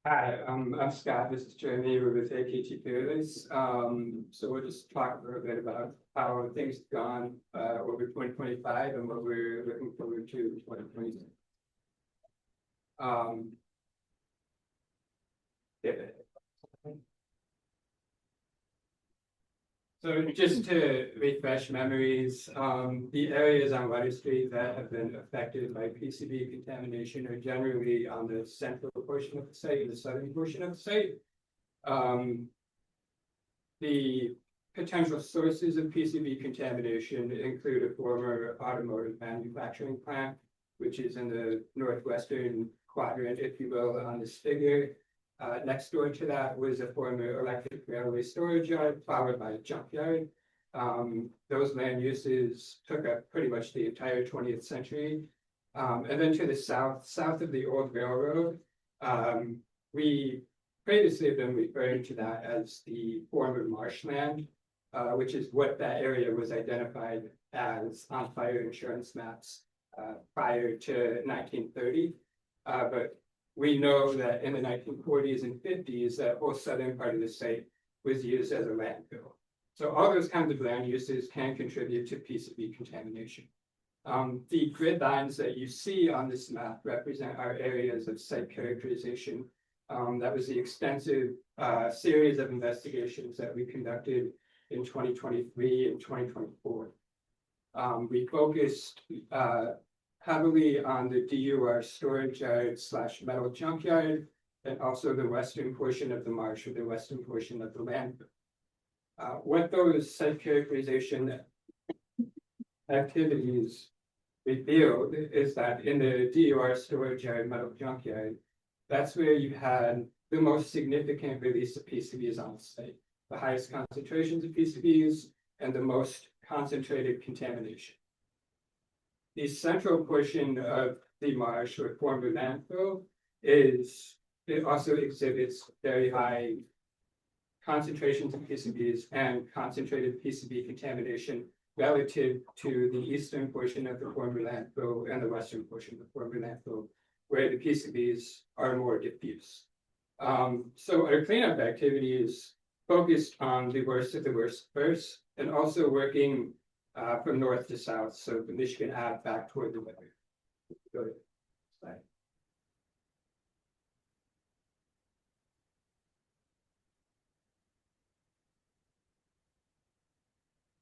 Hi, I'm Scott, this is Jeremy, we're with AKT Fearless. So we'll just talk a little bit about how things have gone over 2025 and what we're looking forward to in 2026. Yeah. So just to refresh memories, the areas on Water Street that have been affected by PCB contamination are generally on the central portion of the site and the southern portion of the site. The potential sources of PCB contamination include a former automotive manufacturing plant, which is in the northwestern quadrant, if you will, on this figure. Next door to that was a former electric railway storage yard, followed by a junkyard. Those land uses took up pretty much the entire 20th century. And then to the south of the old railroad, we previously have been referring to that as the former marshland, which is what that area was identified as on fire insurance maps prior to 1930. But we know that in the 1940s and 50s, that whole southern part of the site was used as a landfill. So all those kinds of land uses can contribute to PCB contamination. The grid lines that you see on this map represent our areas of site characterization. That was the extensive series of investigations that we conducted in 2023 and 2024. We focused heavily on the DUR storage yard / metal junkyard, and also the western portion of the marsh or the western portion of the landfill. What those site characterization activities revealed is that in the DUR storage yard, metal junkyard, that's where you had the most significant release of PCBs on the site, the highest concentrations of PCBs and the most concentrated contamination. The central portion of the marsh or former landfill it also exhibits very high concentrations of PCBs and concentrated PCB contamination relative to the eastern portion of the former landfill and the western portion of the former landfill, where the PCBs are more diffuse. So our cleanup activities focused on the worst of the worst first, and also working from north to south, so the Michigan Ave back toward the river. Go ahead. Slide.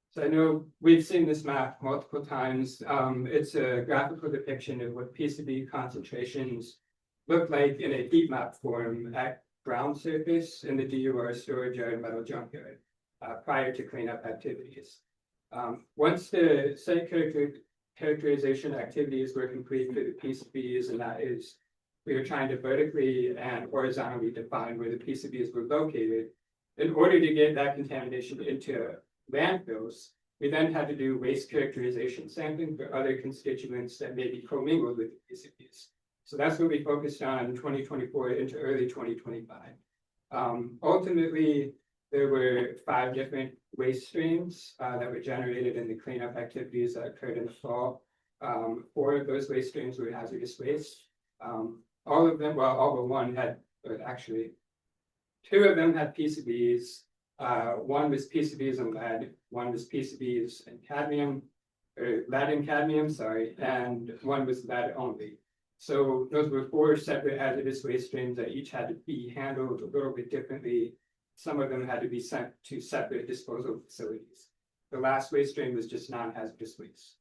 So I know we've seen this map multiple times. It's a graphical depiction of what PCB concentrations look like in a heat map form at ground surface in the DUR storage yard metal junkyard prior to cleanup activities. Once the site characterization activities were complete for the PCBs, and that is, we were trying to vertically and horizontally define where the PCBs were located. In order to get that contamination into landfills, we then had to do waste characterization sampling for other constituents that may be commingled with the PCBs. So that's what we focused on in 2024 into early 2025. Ultimately, there were 5 different waste streams that were generated in the cleanup activities that occurred in the fall. 4 of those waste streams were hazardous waste. All of them, well, all but one had, or actually, 2 of them had PCBs. One was PCBs and lead, one was PCBs and cadmium, or lead and cadmium, sorry, and one was lead only. So those were 4 separate hazardous waste streams that each had to be handled a little bit differently. Some of them had to be sent to separate disposal facilities. The last waste stream was just non-hazardous waste.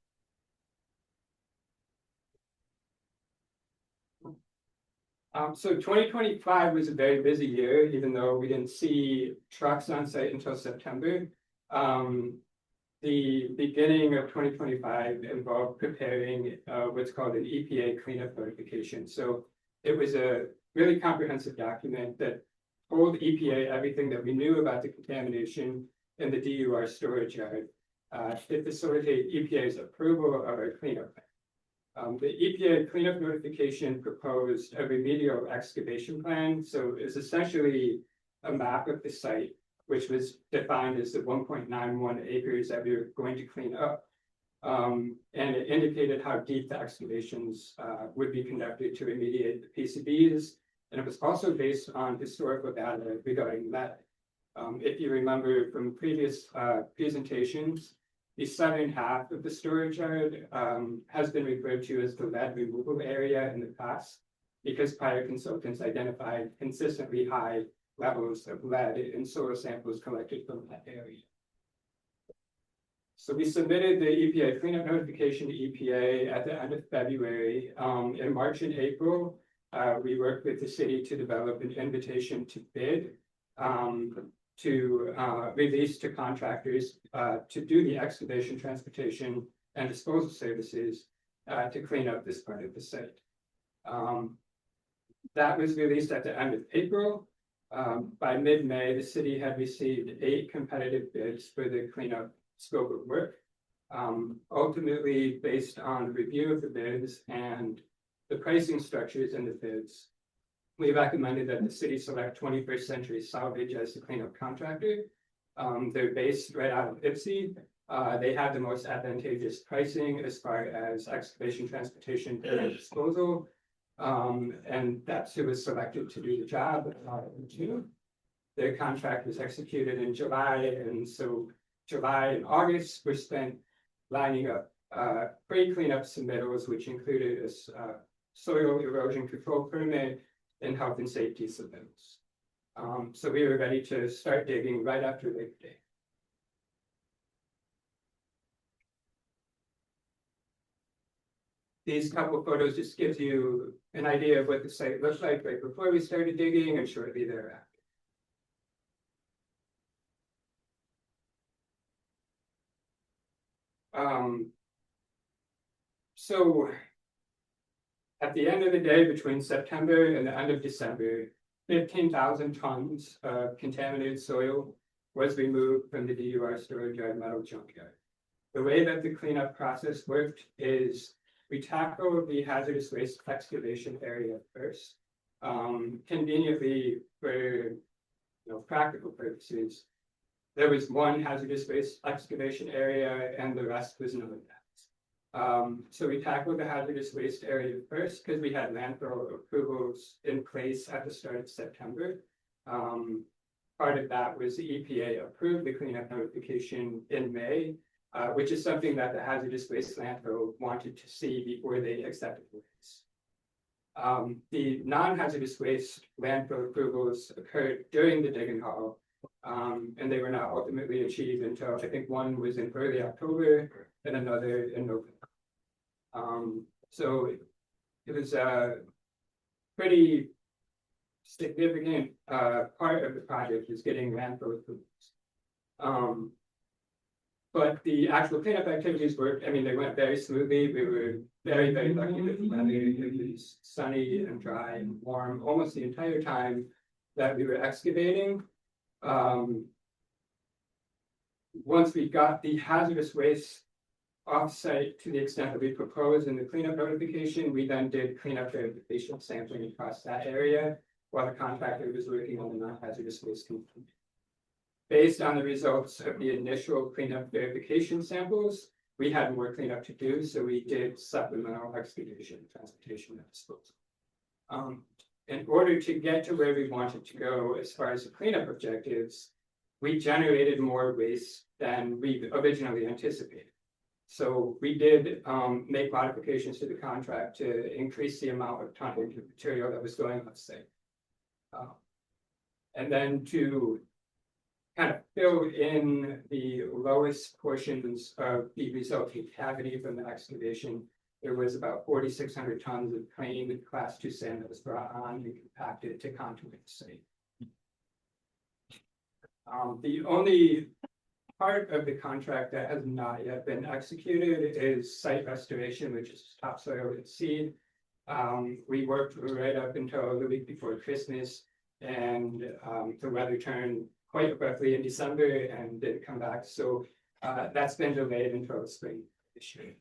So 2025 was a very busy year, even though we didn't see trucks on site until September. The beginning of 2025 involved preparing what's called an EPA cleanup notification. So it was a really comprehensive document that told EPA everything that we knew about the contamination in the DUR storage yard to facilitate EPA's approval of our cleanup plan. The EPA cleanup notification proposed a remedial excavation plan. So it's essentially a map of the site, which was defined as the 1.91 acres that we were going to clean up. And it indicated how deep the excavations would be conducted to remediate the PCBs. And it was also based on historical data regarding lead. If you remember from previous presentations, the southern half of the storage yard has been referred to as the lead removal area in the past, because prior consultants identified consistently high levels of lead in soil samples collected from that area. So we submitted the EPA cleanup notification to EPA at the end of February. In March and April, we worked with the city to develop an invitation to bid to release to contractors to do the excavation, transportation, and disposal services to clean up this part of the site. That was released at the end of April. By mid-May, the city had received 8 competitive bids for the cleanup scope of work. Ultimately, based on review of the bids and the pricing structures in the bids, we recommended that the city select 21st Century Salvage as the cleanup contractor. They're based right out of Ipsy. They have the most advantageous pricing as far as excavation, transportation, and disposal. And that's who was selected to do the job in June. Their contract was executed in July, and so July and August were spent lining up pre-cleanup submittals, which included a soil erosion control permit and health and safety submittals. So we were ready to start digging right after Labor Day. These couple photos just gives you an idea of what the site looked like right before we started digging and shortly thereafter. So at the end of the day, between September and the end of December, 15,000 tons of contaminated soil was removed from the DUR storage yard metal junkyard. The way that the cleanup process worked is we tackle the hazardous waste excavation area first. Conveniently, for practical purposes, there was one hazardous waste excavation area and the rest was non-hazardous. So we tackled the hazardous waste area first because we had landfill approvals in place at the start of September. Part of that was the EPA approved the cleanup notification in May, which is something that the hazardous waste landfill wanted to see before they accepted the waste. The non-hazardous waste landfill approvals occurred during the dig and haul, and they were not ultimately achieved until I think one was in early October and another in November. So it was a pretty significant part of the project is getting landfill approvals. But the actual cleanup activities were, they went very smoothly. We were very, very lucky with the weather. It was sunny and dry and warm almost the entire time that we were excavating. Once we got the hazardous waste off-site to the extent that we proposed in the cleanup notification, we then did cleanup verification sampling across that area while the contractor was working on the non-hazardous waste component. Based on the results of the initial cleanup verification samples, we had more cleanup to do, so we did supplemental excavation, transportation, and disposal. In order to get to where we wanted to go as far as the cleanup objectives, we generated more waste than we originally anticipated. So we did make modifications to the contract to increase the amount of tonnage of material that was going off site. And then to kind of fill in the lowest portions of the resulting cavity from the excavation, there was about 4,600 tons of clean class 2 sand that was brought on and compacted to contour the site. The only part of the contract that has not yet been executed is site restoration, which is topsoil and seed. We worked right up until the week before Christmas, and the weather turned quite abruptly in December and didn't come back. So that's been delayed until the spring this year.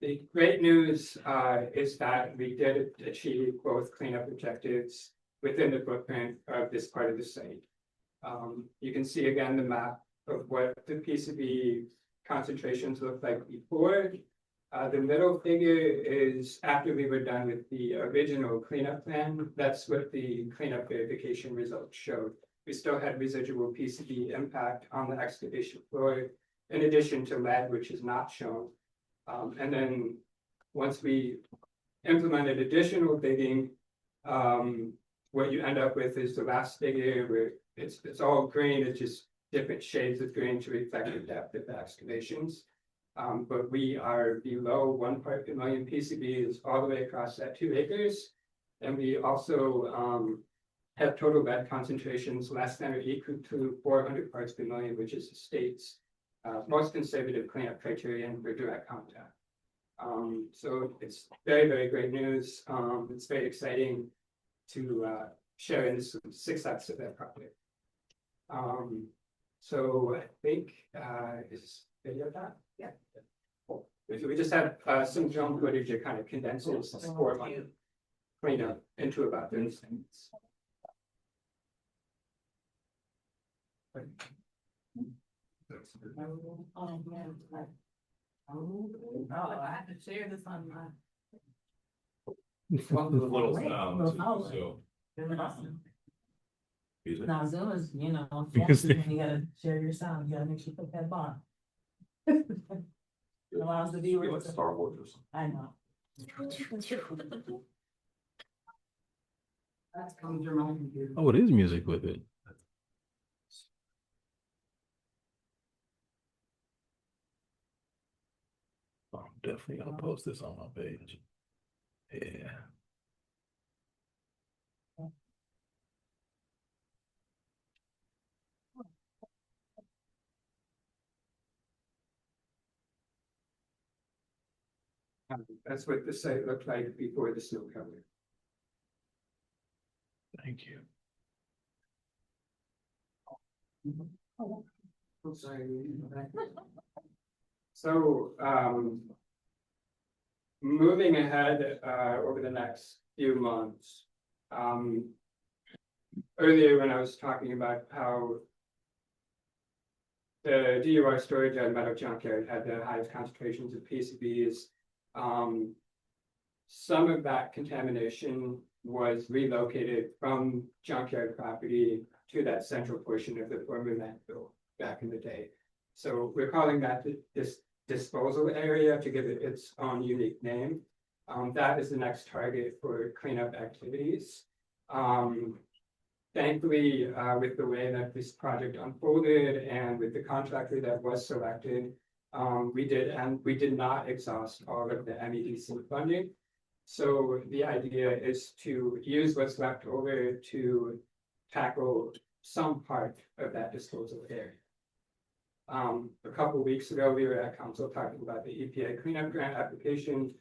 The great news is that we did achieve both cleanup objectives within the footprint of this part of the site. You can see again the map of what the PCB concentrations looked like before. The middle figure is after we were done with the original cleanup plan. That's what the cleanup verification results showed. We still had residual PCB impact on the excavation floor, in addition to lead, which is not shown. And then once we implemented additional digging, what you end up with is the last figure where it's all green, it's just different shades of green to reflect the depth of the excavations. But we are below 1 part per million PCBs all the way across that 2 acres. And we also have total lead concentrations less than or equal to 400 parts per million, which is the state's most conservative cleanup criterion for direct contact. So it's very, very great news. It's very exciting to share in the success of that project. So I think is video that? Yeah. Cool. We just have some drone footage that kind of condenses the sport cleanup into about 30 seconds. Oh, I have to share this on my. Now Zoom is, you know, Because when you gotta share your sound, you gotta make sure you put that on. It allows the viewers. Star Wars or something. I know. That's coming through my computer. Oh, it is music with it. I'm definitely gonna post this on my page. Yeah. That's what the site looked like before the snow cover. Thank you. So, moving ahead, over the next few months, earlier when I was talking about how the DUR storage at Meadow Junkyard had the highest concentrations of PCBs, some of that contamination was relocated from junkyard property to that central portion of the former landfill back in the day. So we're calling that this disposal area to give it its own unique name. That is the next target for cleanup activities. Thankfully, with the way that this project unfolded and with the contractor that was selected, we did not exhaust all of the MEDC funding. So the idea is to use what's left over to tackle some part of that disposal area. A couple of weeks ago, we were at council talking about the EPA cleanup grant application.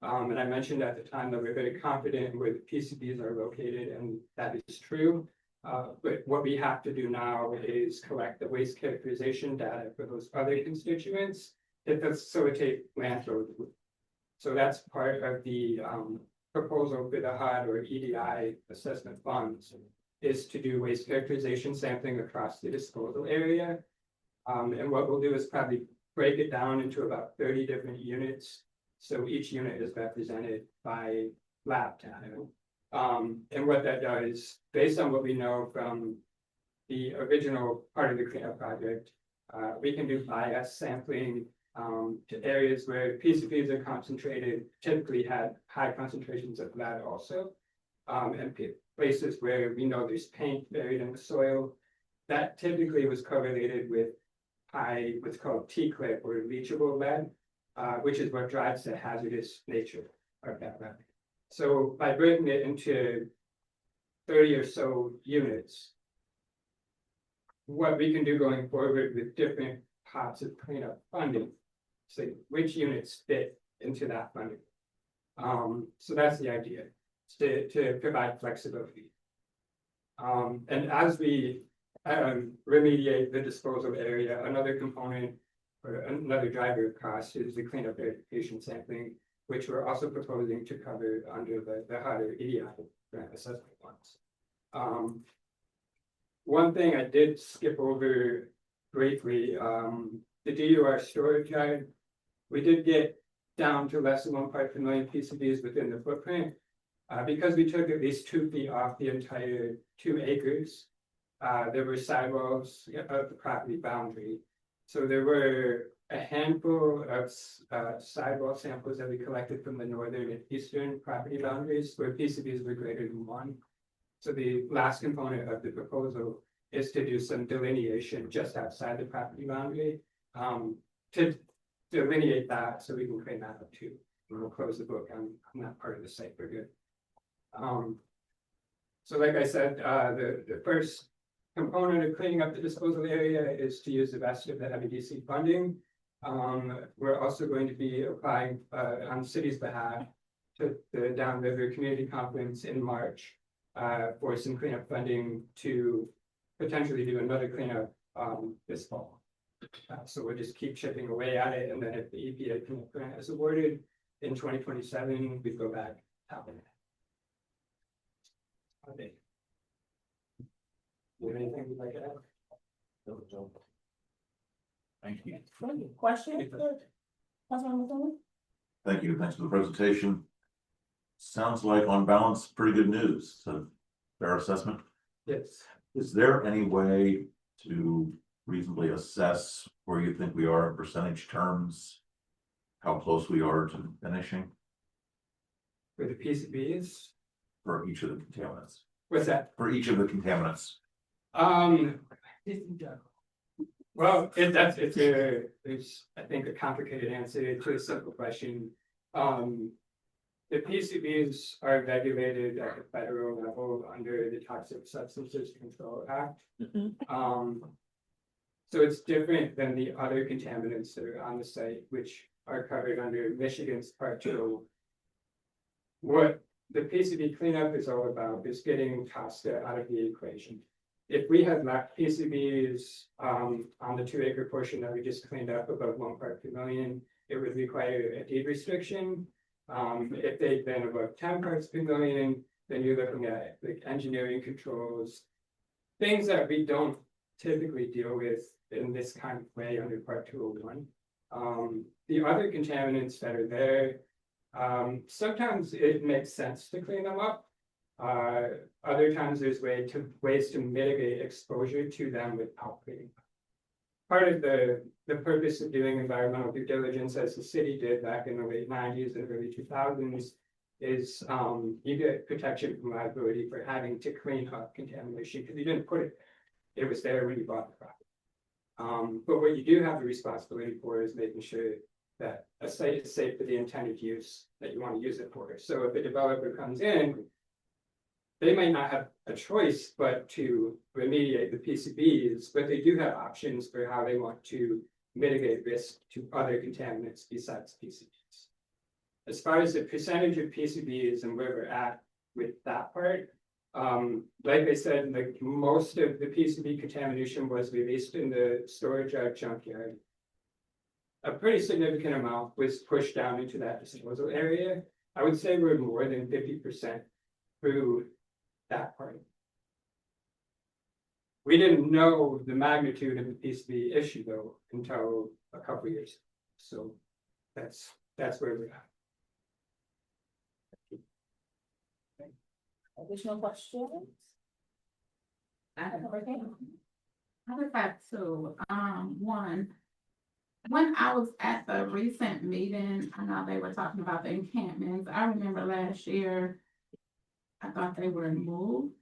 And I mentioned at the time that we're very confident where the PCBs are located, and that is true. But what we have to do now is collect the waste characterization data for those other constituents to facilitate landfill. So that's part of the proposal for the HUD or EDI assessment funds, is to do waste characterization sampling across the disposal area. And what we'll do is probably break it down into about 30 different units. So each unit is represented by lab data. And what that does, based on what we know from the original part of the cleanup project, we can do bias sampling to areas where PCBs are concentrated, typically had high concentrations of lead also, and places where we know there's paint buried in the soil. That typically was correlated with high, what's called T-clip or leachable lead, which is what drives the hazardous nature of that lead. So by breaking it into 30 or so units, what we can do going forward with different pots of cleanup funding, so which units fit into that funding. So that's the idea, to provide flexibility. And as we remediate the disposal area, another component or another driver of cost is the cleanup verification sampling, which we're also proposing to cover under the HUD or EDI grant assessment funds. One thing I did skip over briefly, the DUR storage yard. We did get down to less than 1 part per million PCBs within the footprint. Because we took at least 2 feet off the entire 2 acres. There were sidewalls of the property boundary. So there were a handful of sidewall samples that we collected from the northern and eastern property boundaries where PCBs were greater than 1. So the last component of the proposal is to do some delineation just outside the property boundary. To delineate that so we can clean that up too. We'll close the book on that part of the site. We're good. So like I said, the first component of cleaning up the disposal area is to use the rest of the MEDC funding. We're also going to be applying on the city's behalf to the Downriver Community Conference in March for some cleanup funding to potentially do another cleanup this fall. So we'll just keep chipping away at it, and then if the EPA cleanup grant is awarded in 2027, we go back tapping it. Okay. You have anything you'd like to add? Thank you. Question? Councilmember Bowman? Thank you. Thanks for the presentation. Sounds like on balance, pretty good news. So fair assessment. Yes. Is there any way to reasonably assess where you think we are in percentage terms? How close we are to finishing For the PCBs? for each of the contaminants? What's that? For each of the contaminants. Well, it's I think a complicated answer to a simple question. The PCBs are regulated at the federal level under the Toxic Substances Control Act. So it's different than the other contaminants that are on the site, which are covered under Michigan's Part 2. What the PCB cleanup is all about is getting TSCA out of the equation. If we had left PCBs on the 2 acre portion that we just cleaned up above 1 part per million, it would require a deed restriction. If they'd been above 10 parts per million, then you're looking at like engineering controls, things that we don't typically deal with in this kind of way under Part 201. The other contaminants that are there, sometimes it makes sense to clean them up. Other times there's ways to mitigate exposure to them without cleaning up. Part of the purpose of doing environmental due diligence, as the city did back in the late 90s and early 2000s, is you get protection from liability for having to clean up contamination because you didn't put it there. It was there when you bought the property. But what you do have the responsibility for is making sure that a site is safe for the intended use that you want to use it for. So if a developer comes in, they might not have a choice but to remediate the PCBs, but they do have options for how they want to mitigate risk to other contaminants besides PCBs. As far as the percentage of PCBs and where we're at with that part, like I said, like most of the PCB contamination was released in the storage yard junkyard. A pretty significant amount was pushed down into that disposal area. I would say we're more than 50% through that part. We didn't know the magnitude of the PCB issue though until a couple of years ago. So that's where we're at. Additional questions? I just have two. One, when I was at the recent meeting, I know they were talking about the encampments. I remember last year, I thought they were moved.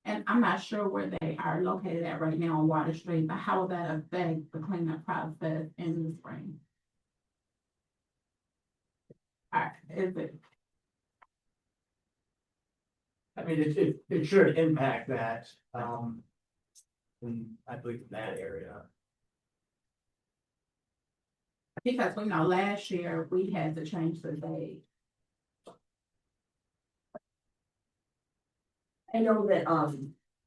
And I'm not sure where they are located at right now on Water Street, but how will that affect the cleanup process in the spring? Is it? I mean, it should impact that, I believe in that area. Because we know last year we had to change the date. I know that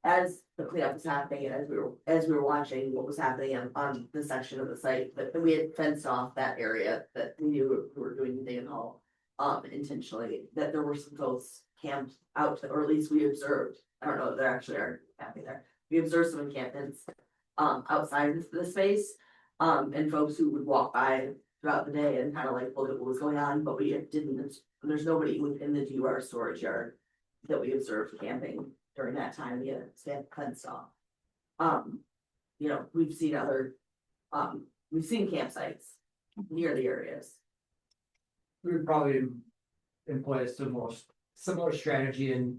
as the cleanup was happening and as we were watching what was happening on the section of the site, that we had fenced off that area that we knew we were doing the day and all intentionally, that there were some folks camped out, or at least we observed. I don't know if there actually are camping there. We observed some encampments. outside of the space. And folks who would walk by throughout the day and kind of like look at what was going on, but we didn't, there's nobody within the DUR storage yard that we observed camping during that time, we had stand fenced off. You know, we've seen campsites near the areas. We would probably employ a similar strategy in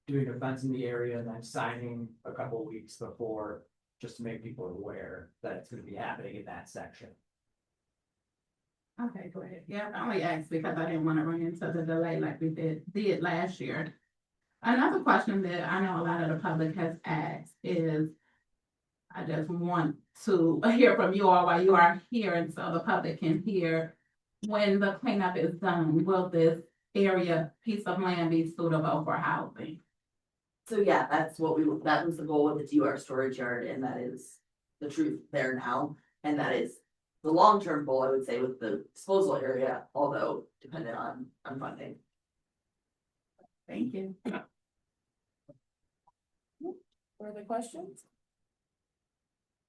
doing events in the area and then signing a couple of weeks before, just to make people aware that it's gonna be happening in that section. Okay, go ahead. Yeah, I only asked because I didn't want to run into the delay like we did last year. Another question that I know a lot of the public has asked is, I just want to hear from you all while you are here and so the public can hear, when the cleanup is done, will this piece of land be suitable for housing? So yeah, that was the goal with the DUR storage yard, and that is the truth there now. And that is the long-term goal, I would say, with the disposal area, although dependent on funding. Thank you. Further questions?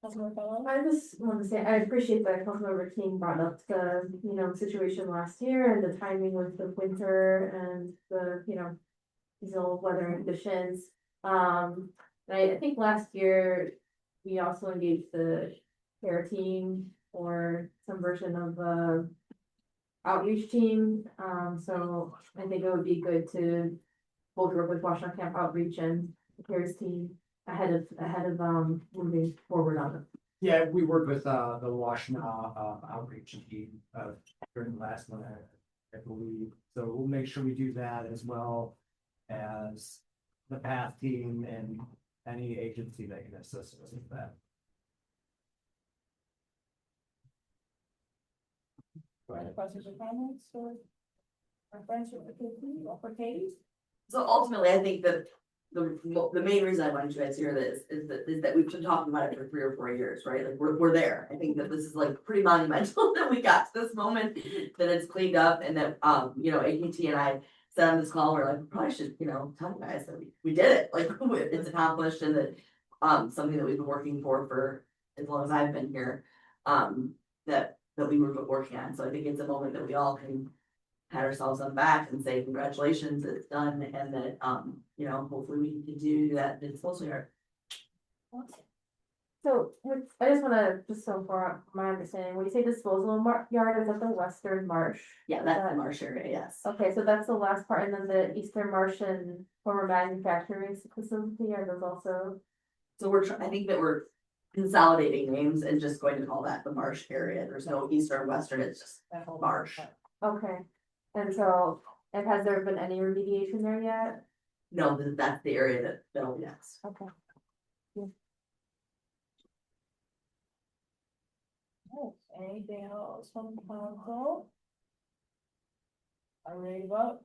Councilmember Fallon? I just want to say, I appreciate that Councilmember King brought up the, situation last year and the timing with the winter and the, seasonal weather conditions. I think last year, we also engaged the care team or some version of the outreach team. So I think it would be good to both work with Washington Camp Outreach and the CARES team ahead of moving forward on it. Yeah, we worked with the Washtenaw outreach team during the last one, I believe. So we'll make sure we do that as well as the PATH team and any agency that can assist us with that. Any questions or comments for our friends for Katie? So ultimately, I think that the main reason I wanted you guys to hear this is that we've been talking about it for 3 or 4 years, right? Like we're there. I think that this is like pretty monumental that we got to this moment, that it's cleaned up, and that AKT and I said on this call, we're like, we probably should, tell you guys that we did it. Like it's accomplished, and that something that we've been working for as long as I've been here, that we were working on. So I think it's a moment that we all can pat ourselves on the back and say congratulations, it's done, and that hopefully we can continue that in disposal yard. So I just want to, just so for my understanding, when you say disposal yard, is that the western marsh? Yeah, that's the marsh area, yes. Okay, so that's the last part, and then the eastern marsh and former manufacturing facility are those also? So I think that we're consolidating names and just going to call that the marsh area. There's no eastern, western, it's just marsh. Okay, and has there been any remediation there yet? No, that's the area that'll be next. Okay. Anything else from the council? Are we ready to vote?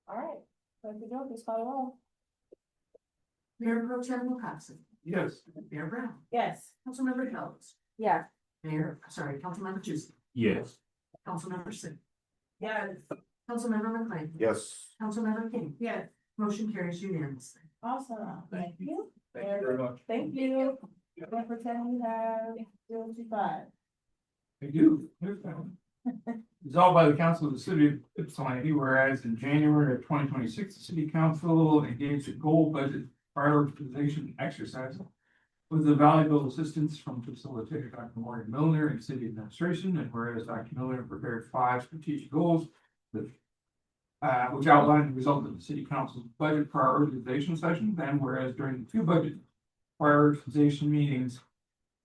All right, let's go, let's call it roll. Mayor Pro Tem Wilcoxen. Yes. Mayor Brown. Yes. Councilmember Helms. Yeah. Councilmember Tuesday. Yes. Councilmember Singh. Yes. Councilmember McLean. Yes. Councilmember King. Yes. Motion carries unanimously. Awesome, thank you. Thank you very much. Thank you. Member 10, you have 025. Thank you. Resolved by the Council of the City of Ypsilanti, whereas in January of 2026, the City Council engaged in goal budget prioritization exercise with the valuable assistance from facilitator Dr. Morgan Milner and City Administration, and whereas Dr. Milner prepared 5 strategic goals with which outlined the result of the City Council's budget prioritization session, and whereas during the 2 budget prioritization meetings,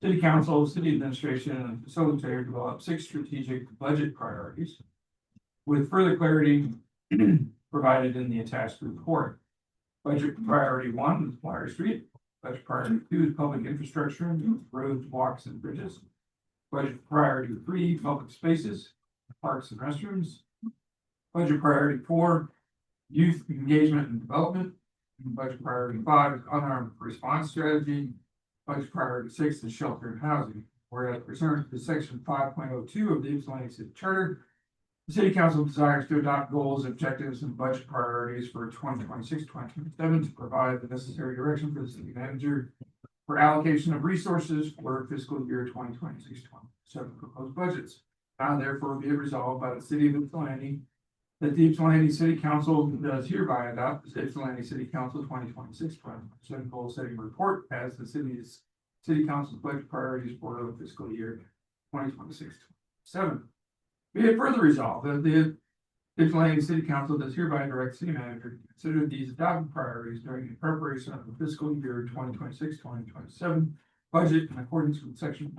City Council, City Administration, and facilitator developed 6 strategic budget priorities with further clarity provided in the attached report. Budget priority 1 is Water Street. Budget priority 2 is public infrastructure, roads, walks, and bridges. Budget priority 3, public spaces, parks and restrooms. Budget priority 4, youth engagement and development. And budget priority 5 is unarmed response strategy. Budget priority 6 is shelter and housing. Whereas pursuant to section 5.02 of the Ypsilanti City Charter, the City Council desires to adopt goals, objectives, and budget priorities for 2026-2027 to provide the necessary direction for the city manager for allocation of resources for fiscal year 2026-27 proposed budgets. Now therefore be it resolved by the city of Ypsilanti that the Ypsilanti City Council does hereby adopt the Ypsilanti City Council 2026-27 goal setting report as the city council's budget priorities for the fiscal year 2026-27. Be it further resolved that the Ypsilanti City Council does hereby direct city manager to consider these adopted priorities during the preparation of the fiscal year 2026-2027 budget in accordance with section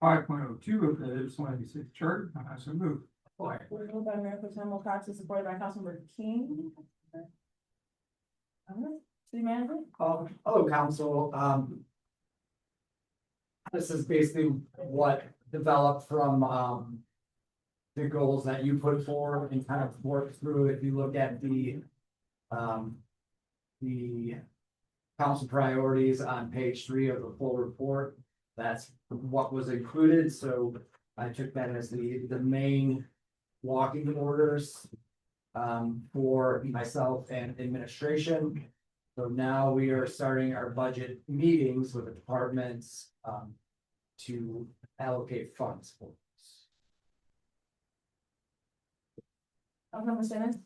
5.02 of the Ypsilanti City Charter. I so move. Moved by Mayor Pro Tem Wilcox, supported by Councilmember King. City Manager? Hello, council. This is basically what developed from, the goals that you put forward and kind of work through. If you look at the council priorities on page 3 of the full report, that's what was included. So I took that as the main walking orders for myself and administration. So now we are starting our budget meetings with the departments to allocate funds for this. Councilmember Simmons?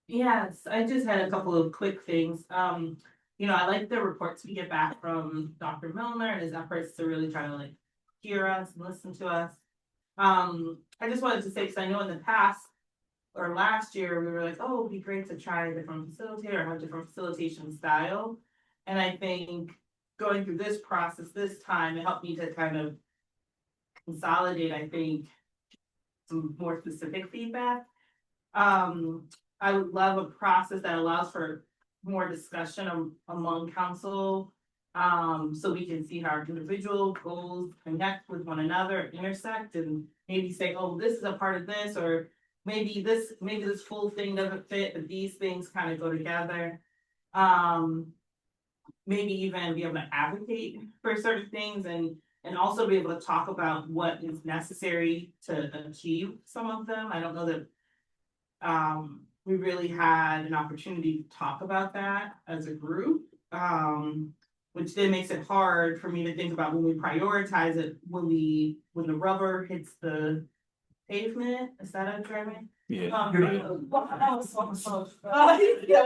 Yes, I just had a couple of quick things. I like the reports we get back from Dr. Milner and his efforts to really try to like hear us and listen to us. I just wanted to say, because I know in the past or last year, we were like, oh, it'd be great to try a different facilitator or have different facilitation style. And I think going through this process this time, it helped me to kind of consolidate, I think, some more specific feedback. I would love a process that allows for more discussion among council. So we can see how our individual goals connect with one another, intersect, and maybe say, oh, this is a part of this, or maybe this full thing doesn't fit, but these things kind of go together. Maybe even be able to advocate for certain things and also be able to talk about what is necessary to achieve some of them. I don't know that we really had an opportunity to talk about that as a group. Which then makes it hard for me to think about when we prioritize it, when the rubber hits the pavement. Is that a driving? Yeah.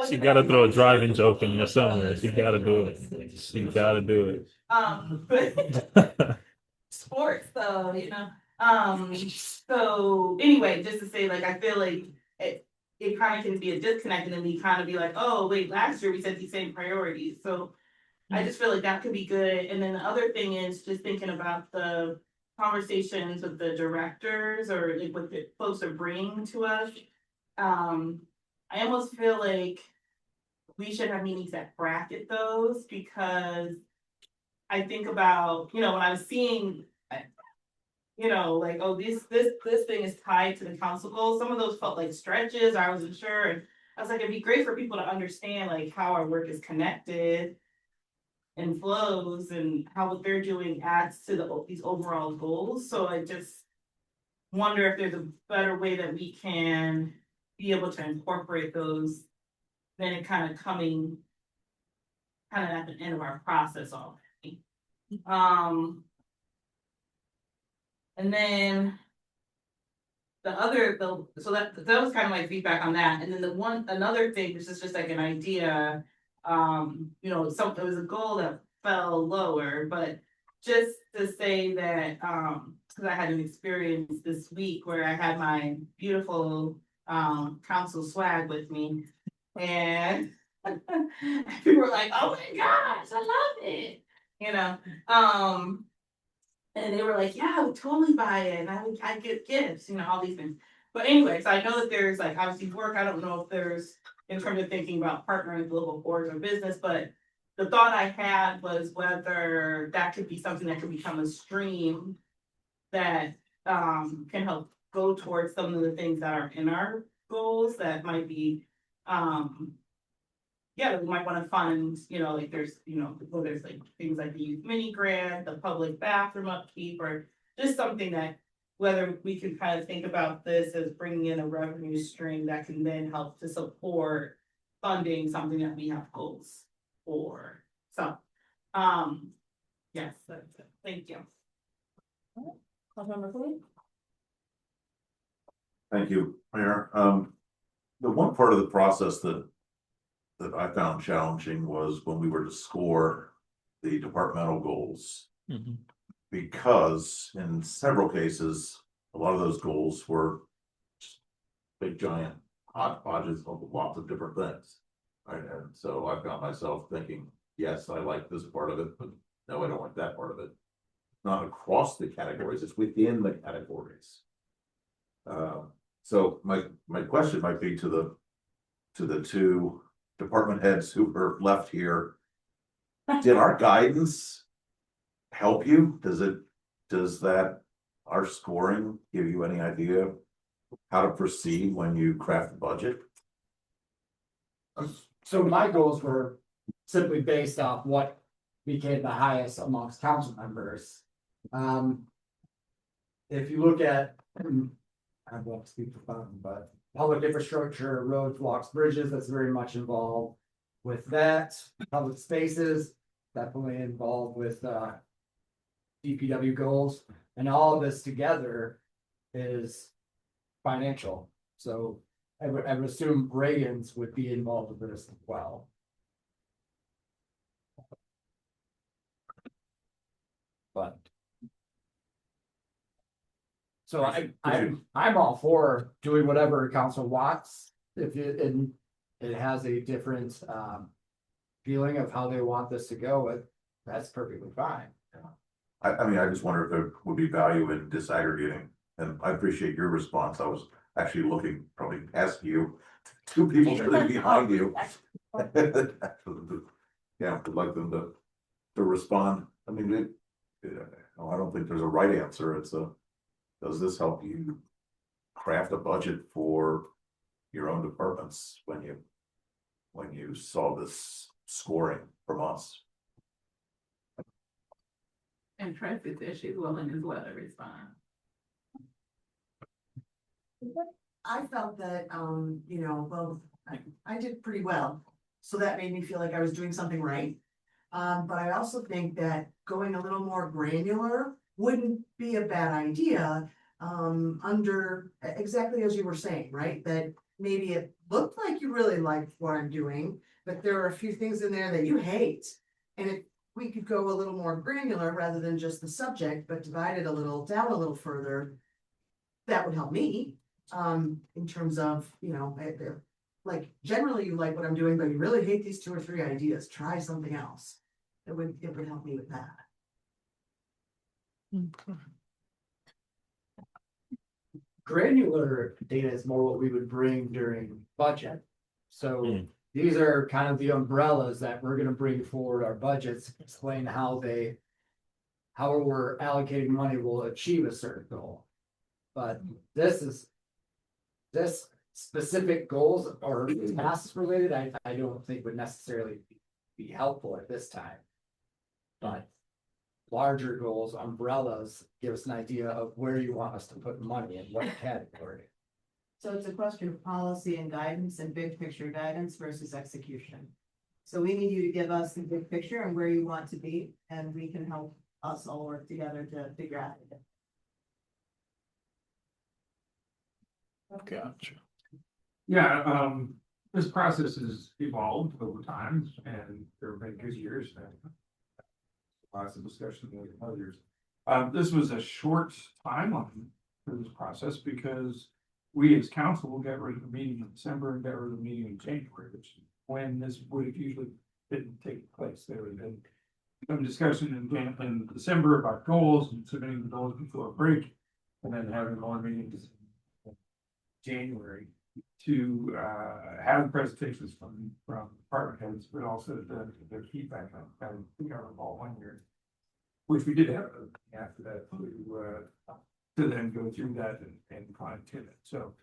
You gotta throw a driving joke in there somewhere. You gotta do it. You gotta do it. But sports though, So anyway, just to say, like, I feel like it kind of can be a disconnect, and then we kind of be like, oh wait, last year we said these same priorities. So I just feel like that could be good. And then the other thing is just thinking about the conversations with the directors or like what the folks are bringing to us. I almost feel like we should have meetings that bracket those, because I think about, when I was seeing, like, oh, this thing is tied to the council goals. Some of those felt like stretches. I wasn't sure. And I was like, it'd be great for people to understand like how our work is connected and flows and how what they're doing adds to these overall goals. So I just wonder if there's a better way that we can be able to incorporate those than it kind of coming at the end of our process already. And then so that was kind of my feedback on that. And then another thing, which is just like an idea, it was a goal that fell lower, but just to say that, because I had an experience this week where I had my beautiful council swag with me, and people were like, "Oh my gosh, I love it," and they were like, "Yeah, I would totally buy it, and I get gifts, all these things." But anyway, so I know that there's like obviously work. I don't know if there's in terms of thinking about partnering with local boards or business, but the thought I had was whether that could be something that could become a stream that can help go towards some of the things that are in our goals that might be, that we might want to fund, like there's, there's like things like the youth mini grant, the public bathroom upkeep, or just something that whether we can kind of think about this as bringing in a revenue stream that can then help to support funding something that we have goals for. So, Yes, that's it. Thank you. Councilmember Clooney? Thank you, Mayor. The one part of the process that I found challenging was when we were to score the departmental goals. Because in several cases, a lot of those goals were just big giant hodgepodges of lots of different things. Right, and so I found myself thinking, yes, I like this part of it, but no, I don't like that part of it. Not across the categories, it's within the categories. So my question might be to the two department heads who are left here. Did our guidance help you? Does that, our scoring give you any idea how to proceed when you craft the budget? So my goals were simply based off what became the highest amongst council members. If you look at, I won't speak for fun, but public infrastructure, roads, walks, bridges, that's very much involved with that. Public spaces, definitely involved with DPW goals, and all of this together is financial. So I would assume Reagan's would be involved with this as well. But so I'm all for doing whatever council wants. If it has a different feeling of how they want this to go, that's perfectly fine. I mean, I just wonder if there would be value in disaggregating, and I appreciate your response. I was actually looking probably past you, two people sitting behind you. Yeah, would like them to respond. I mean, I don't think there's a right answer. It's does this help you craft a budget for your own departments when you saw this scoring from us? And Tracy said she's willing as well to respond. I felt that, well, I did pretty well. So that made me feel like I was doing something right. But I also think that going a little more granular wouldn't be a bad idea. Under exactly as you were saying, right? That maybe it looked like you really liked what I'm doing, but there are a few things in there that you hate. And if we could go a little more granular rather than just the subject, but divide it a little down a little further, that would help me. In terms of, like generally you like what I'm doing, but you really hate these 2 or 3 ideas, try something else. It would help me with that. Granular data is more what we would bring during budget. So these are kind of the umbrellas that we're gonna bring forward our budgets, explain how we're allocating money will achieve a certain goal. But this specific goals or tasks related, I don't think would necessarily be helpful at this time. But larger goals, umbrellas, give us an idea of where you want us to put money in what category. So it's a question of policy and guidance and big picture guidance versus execution. So we need you to give us the big picture and where you want to be, and we can help us all work together to figure out. Gotcha. Yeah, this process has evolved over time and there have been good years and lots of discussion with others. This was a short timeline for this process because we as council will get rid of the meeting in December and get rid of the meeting in January, which is when this would have usually didn't take place. There would have been some discussion in December about goals and submitting the goals before a break, and then having more meetings in January to have presentations from department heads, but also the feedback on all 1 year, which we did have after that to then go through that and fine tune it. So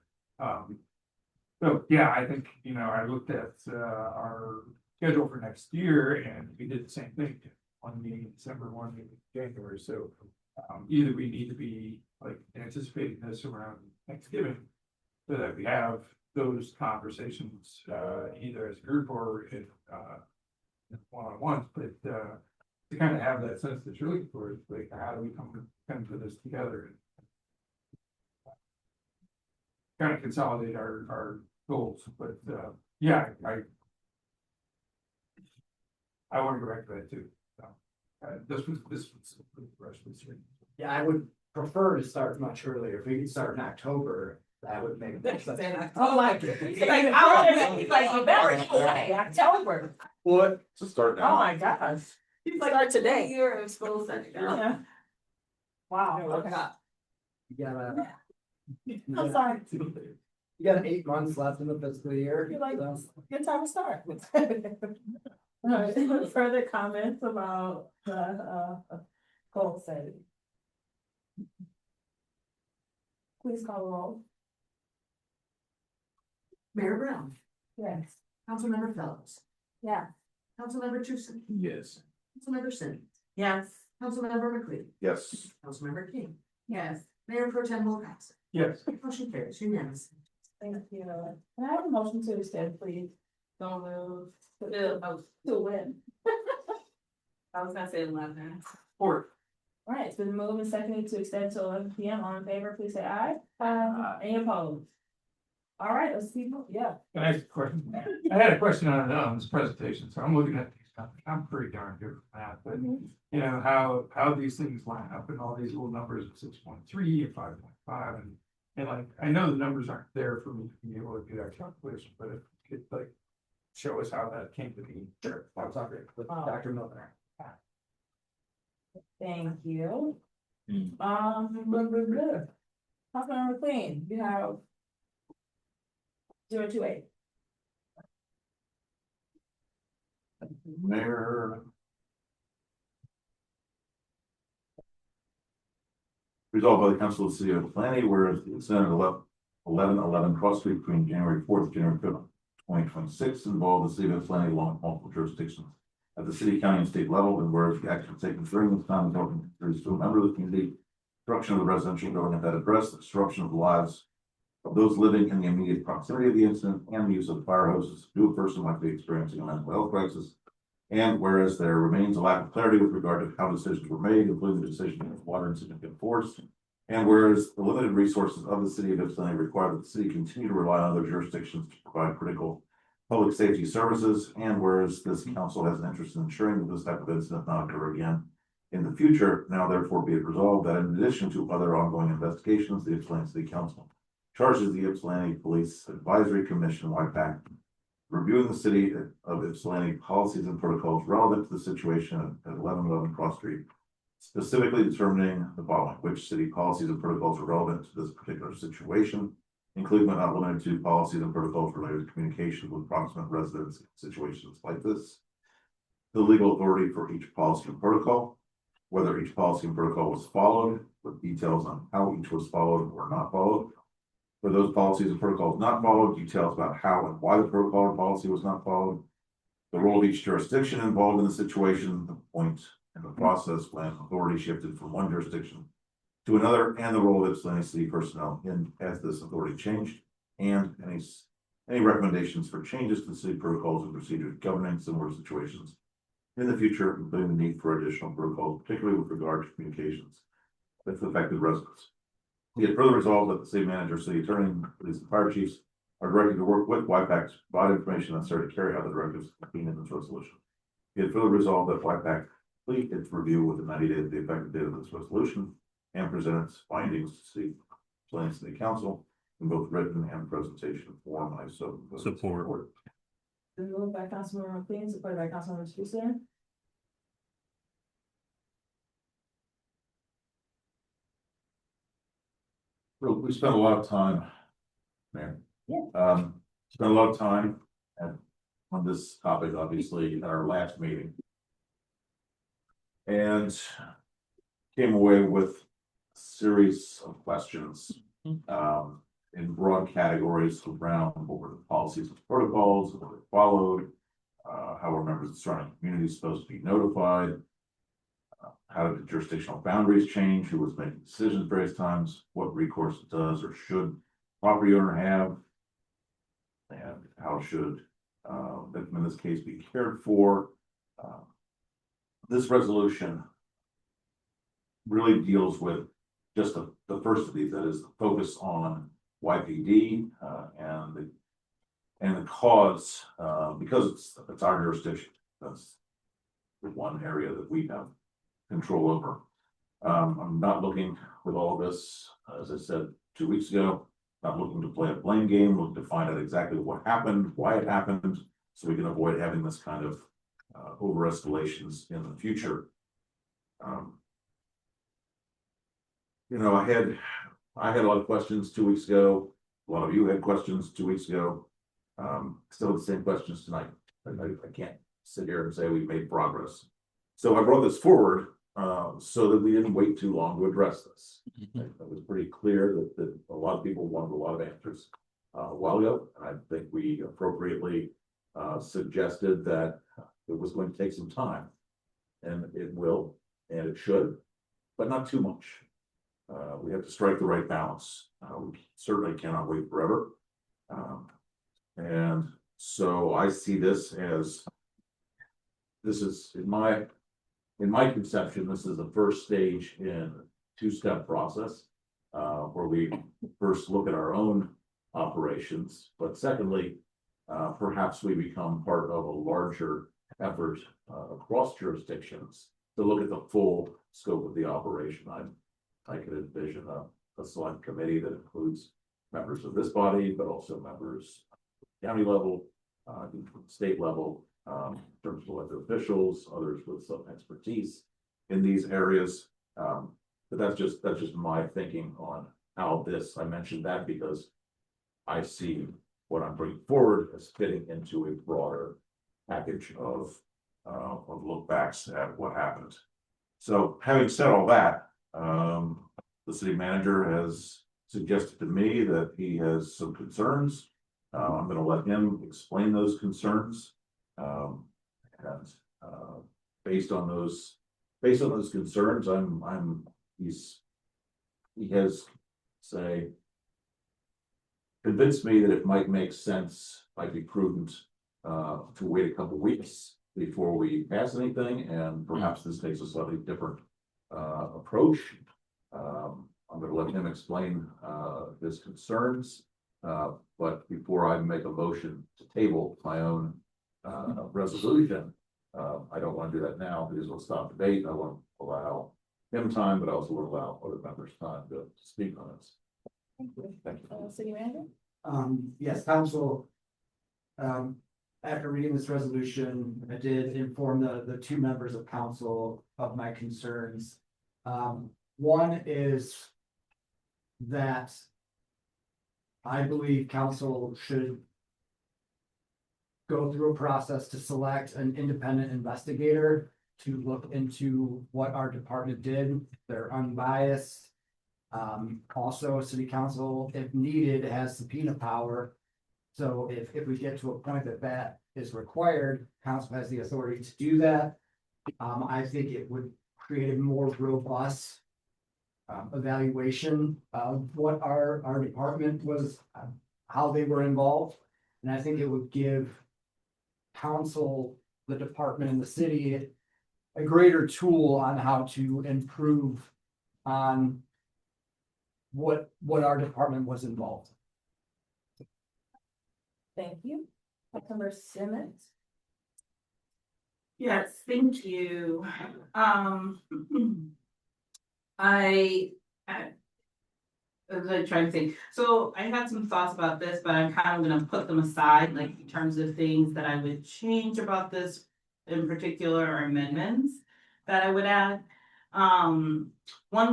yeah, I think, I looked at our schedule for next year and we did the same thing. 1 meeting in December, 1 meeting in January. So either we need to be like anticipating this around Thanksgiving so that we have those conversations either as a group or in one-on-ones, but to kind of have that sense that you're looking for, is like, how do we come to this together? Kind of consolidate our goals, but, yeah, I want to go back to that too. So, this was the rest of the series. Yeah, I would prefer to start much earlier. If we could start in October, that would make sense. Oh, like, he's like, you better, October. What? To start Oh, now. my gosh. He's like, start today. Year of school setting. Yeah. Wow, Okay. You gotta. I'm sorry. You got 8 months left in the fiscal year. You're like, so. good time to start. All right, any further comments about the goal setting? Please call the roll. Mayor Brown, Yes. Councilmember Phillips, Yeah. Councilmember Tucson, Yes. Councilmember Simmons, Yes. Councilmember McCready, Yes. Councilmember King, Yes. Mayor Pro Tem Wilcox. Yes. Motion carries unanimous. Thank you. Can I have a motion to extend, please? Don't move. To win. I was gonna say 11. Or, All right, it's been moved and seconded to extend to 11 p.m. All in favor, please say aye. Any opposed? All right, let's see, yeah. can I ask a question? I had a question on this presentation, so I'm looking at these numbers. I'm pretty darn good for that, but you know, how these things line up and all these little numbers of 6.3 and 5.5 and like, I know the numbers aren't there for me to be able to do that calculation, but if you could like show us how that came to be. Sure, I'll talk with Dr. Miller. Thank you. Hmm. Councilmember McLean, you have 028. Mayor. Resolved by the Council of the City of Atlanta, whereas the incident of 1111 Cross Street between January 4th and January 5th, 2026 involved the City of Atlanta along with multiple jurisdictions at the city, county, and state level, and whereas the action taken during this time involving to a member of the community, destruction of the residential building at that address, the disruption of the lives of those living in the immediate proximity of the incident, and the use of fire hoses to a person might be experiencing a mental health crisis. And whereas there remains a lack of clarity with regard to how decisions were made, including the decision of water and significant force. And whereas the limited resources of the city of Ypsilanti require that the city continue to rely on other jurisdictions to provide critical public safety services. And whereas this council has an interest in ensuring that this type of incident not occur again in the future, now therefore be it resolved that in addition to other ongoing investigations, the Ypsilanti City Council charges the Ypsilanti Police Advisory Commission, YPAC, reviewing the city of Ypsilanti policies and protocols relevant to the situation at 1111 Cross Street, specifically determining the following: which city policies and protocols are relevant to this particular situation, including but not limited to policies and protocols related to communication with proximate residents in situations like this, the legal authority for each policy and protocol, whether each policy and protocol was followed, with details on how each was followed or not followed. For those policies and protocols not followed, details about how and why the protocol or policy was not followed, the role of each jurisdiction involved in the situation, the point in the process when authority shifted from one jurisdiction to another, and the role of Ypsilanti City personnel in as this authority changed, and any recommendations for changes to the city protocols and procedures governing similar situations in the future, including the need for additional protocols, particularly with regard to communications with affected residents. Be it further resolved that the city manager, city attorney, police and fire chiefs are directed to work with YPAC to provide information necessary to carry out the directives contained in this resolution. Be it further resolved that YPAC complete its review within 90 days of the effective date of this resolution and present its findings to City Council in both written and presentation form. I so Support. Been moved by Councilmember McLean, supported by Councilmember Tucson. We spent a lot of time, Mayor. Yeah. Spent a lot of time on this topic, obviously, at our last meeting. And came away with a series of questions, in broad categories around what were the policies and protocols, what were followed, how were members of the surrounding community supposed to be notified, how did the jurisdictional boundaries change, who was making decisions at various times, what recourse does or should property owner have, and how should, victim in this case be cared for. this resolution really deals with just the first of these, that is the focus on YPD, and the cause, because it's our jurisdiction. That's the one area that we have control over. I'm not looking with all this, as I said 2 weeks ago, not looking to play a blame game, looking to find out exactly what happened, why it happened, so we can avoid having this kind of over escalations in the future. You know, I had a lot of questions 2 weeks ago. A lot of you had questions 2 weeks ago. Still the same questions tonight. I can't sit here and say we've made progress. So I brought this forward so that we didn't wait too long to address this. It was pretty clear that a lot of people wanted a lot of answers a while ago. And I think we appropriately suggested that it was going to take some time. And it will, and it should, but not too much. We have to strike the right balance. We certainly cannot wait forever. And so I see this as, this is in my conception, this is the first stage in a two-step process, where we first look at our own operations, but secondly, perhaps we become part of a larger effort across jurisdictions to look at the full scope of the operation. I could envision a select committee that includes members of this body, but also members county level, state level, in terms of elected officials, others with some expertise in these areas. But that's just my thinking on how this, I mentioned that because I see what I'm bringing forward as fitting into a broader package of look backs at what happened. So having said all that, the city manager has suggested to me that he has some concerns. I'm going to let him explain those concerns. And based on those concerns, he has convinced me that it might make sense, might be prudent, to wait a couple weeks before we pass anything, and perhaps this takes a slightly different approach. I'm going to let him explain his concerns, but before I make a motion to table my own resolution, I don't want to do that now because it'll stop debate. I want to allow him time, but I also want to allow other members time to speak on this. Thank you. Thank you. City manager? Yes, council. After reading this resolution, I did inform the two members of council of my concerns. One is that I believe council should go through a process to select an independent investigator to look into what our department did. They're unbiased. Also, city council, if needed, has subpoena power. So if we get to a point that is required, council has the authority to do that. I think it would create a more robust evaluation of what our department was, how they were involved. And I think it would give council, the department, and the city a greater tool on how to improve on what our department was involved. Thank you. Councilmember Simmons? Yes, thank you. I was like trying to think. So I had some thoughts about this, but I'm kind of gonna put them aside, like in terms of things that I would change about this in particular, or amendments that I would add. One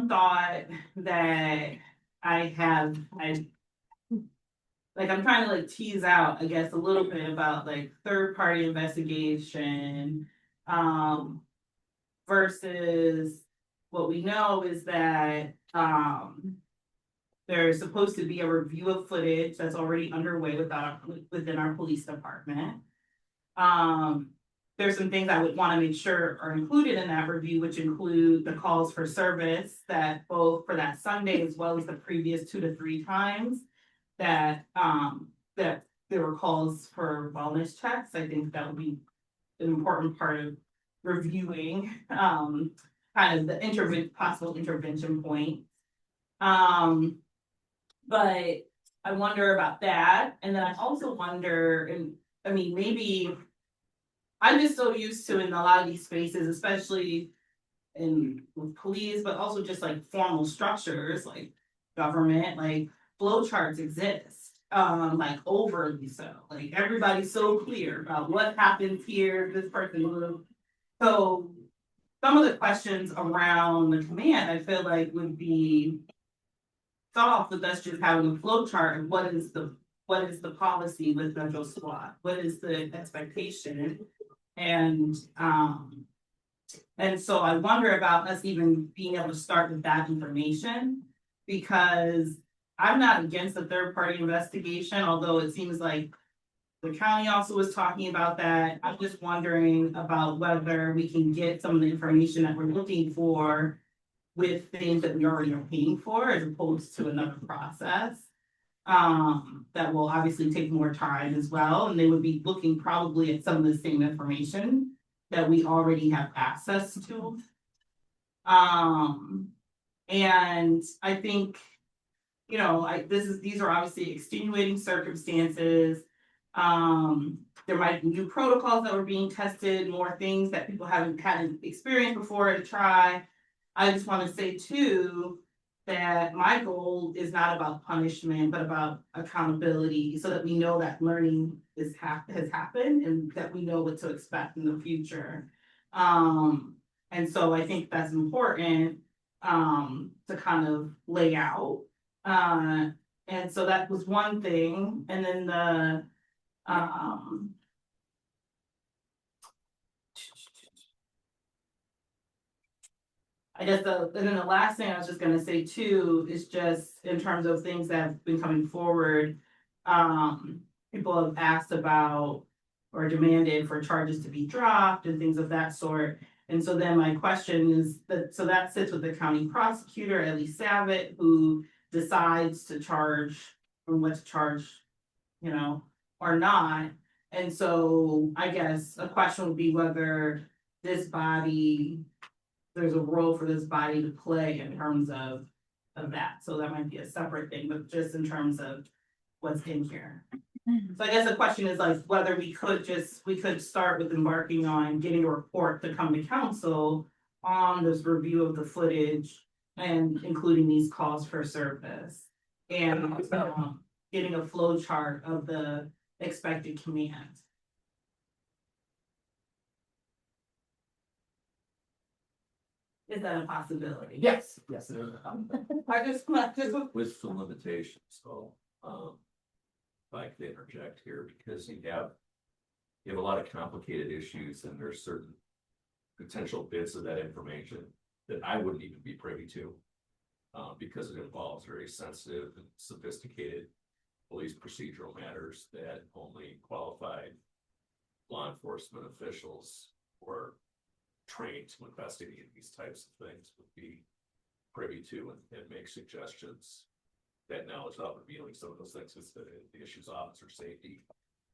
thought that I'm trying to tease out, I guess, a little bit about third-party investigation versus what we know is that there's supposed to be a review of footage that's already underway within our police department. There's some things I would want to make sure are included in that review, which include the calls for service that both for that Sunday as well as the previous 2 to 3 times that there were calls for wellness checks. I think that would be an important part of reviewing, kind of the possible intervention point. But I wonder about that, and then I also wonder, and I mean, maybe I'm just so used to in a lot of these spaces, especially in with police, but also just like formal structures like government, like flow charts exist, like overly so. Like everybody's so clear about what happens here, this person moved. So some of the questions around the command, I feel like would be solved with us just having a flow chart and what is the policy with Metro Squad? What is the expectation? And so I wonder about us even being able to start with that information, because I'm not against the third party investigation, although it seems like the county also was talking about that. I'm just wondering about whether we can get some of the information that we're looking for with things that we already are paying for, as opposed to another process. That will obviously take more time as well, and they would be looking probably at some of the same information that we already have access to. And I think, you know, these are obviously extenuating circumstances. There might be new protocols that were being tested, more things that people haven't had experience before to try. I just want to say too, that my goal is not about punishment, but about accountability, so that we know that learning has happened and that we know what to expect in the future. And so I think that's important to kind of lay out. And so that was one thing. And then I guess and then the last thing I was just gonna say too is just in terms of things that have been coming forward. People have asked about or demanded for charges to be dropped and things of that sort. And so then my question is that sits with the county prosecutor, Ellie Savitt, who decides to charge or what to charge, you know, or not. And so I guess a question would be whether there's a role for this body to play in terms of that. So that might be a separate thing, but just in terms of what's in here. So I guess the question is like whether we could start with embarking on getting a report to come to council on this review of the footage and including these calls for service and getting a flow chart of the expected command. Is that a possibility? Yes, yes, it is. I just with some limitations, so, if I could interject here, because you have a lot of complicated issues and there's certain potential bits of that information that I wouldn't even be privy to, because it involves very sensitive and sophisticated police procedural matters that only qualified law enforcement officials or trained to investigate these types of things would be privy to and make suggestions. That knowledge of revealing some of those things is the issues of officer safety,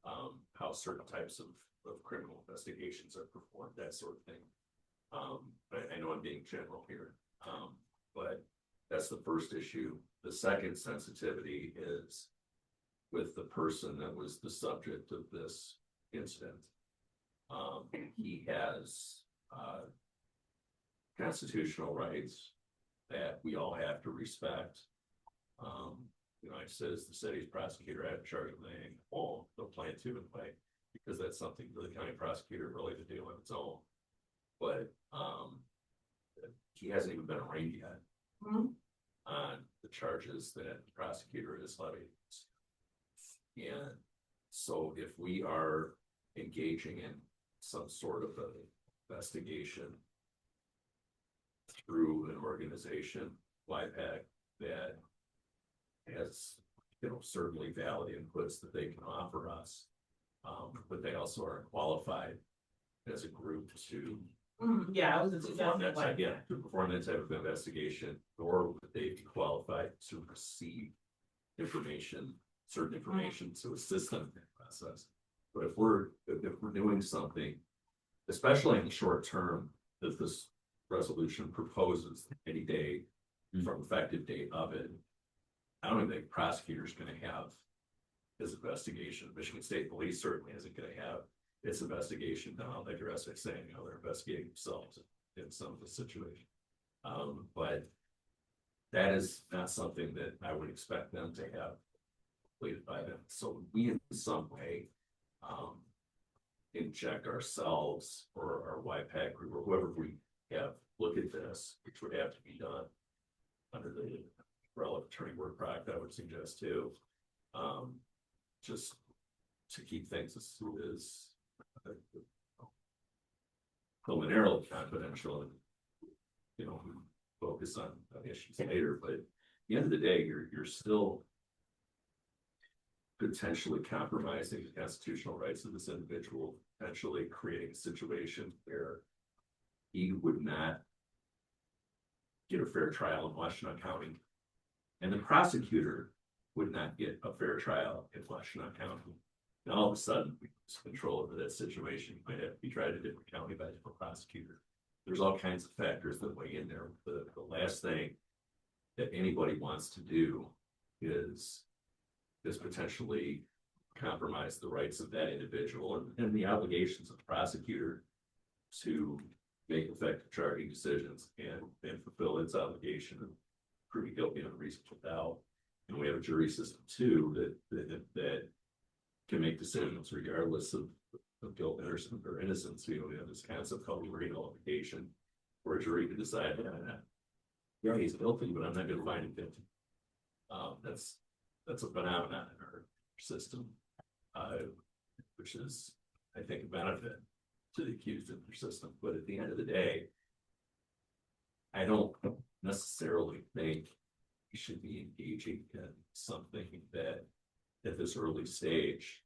how certain types of criminal investigations are performed, that sort of thing. I know I'm being general here, but that's the first issue. The second sensitivity is with the person that was the subject of this incident. He has constitutional rights that we all have to respect. I says the city's prosecutor had charge of the whole, the plan to in a way, because that's something for the county prosecutor really to do on its own. But he hasn't even been arraigned yet on the charges that the prosecutor has levied. And so if we are engaging in some sort of an investigation through an organization, YPAC, that has, certainly valid inputs that they can offer us, but they also are qualified as a group to I was perform that type, to perform that type of investigation, or would they be qualified to receive information, certain information to assist them in that process. But if we're doing something especially in the short term, if this resolution proposes any day from effective date of it, I don't even think prosecutor's gonna have his investigation. Michigan State Police certainly isn't gonna have its investigation done, like the rest are saying, you know, they're investigating themselves in some of the situation. But that is not something that I would expect them to have completed by them. So we in some way, inject ourselves or our YPAC group or whoever we have look at this, which would have to be done under the relevant attorney work product, I would suggest too. Just to keep things as preliminarily confidential and, you know, focus on issues later, but at the end of the day, you're still potentially compromising the constitutional rights of this individual, potentially creating a situation where he would not get a fair trial in Washtenaw County, and the prosecutor would not get a fair trial in Washtenaw County. And all of a sudden, we lose control over that situation. You might have to be tried in a different county by a different prosecutor. There's all kinds of factors that weigh in there. The last thing that anybody wants to do is potentially compromise the rights of that individual and the obligations of the prosecutor to make effective charging decisions and fulfill its obligation of proving guilty on reasonable doubt. And we have a jury system too that can make decisions regardless of guilt or innocence. We have this concept called rehabilitation, where a jury can decide, yeah, he's guilty, but I'm not going to find him guilty. That's a phenomenon in our system, which is, I think, a benefit to the accused in their system. But at the end of the day, I don't necessarily think we should be engaging in something that at this early stage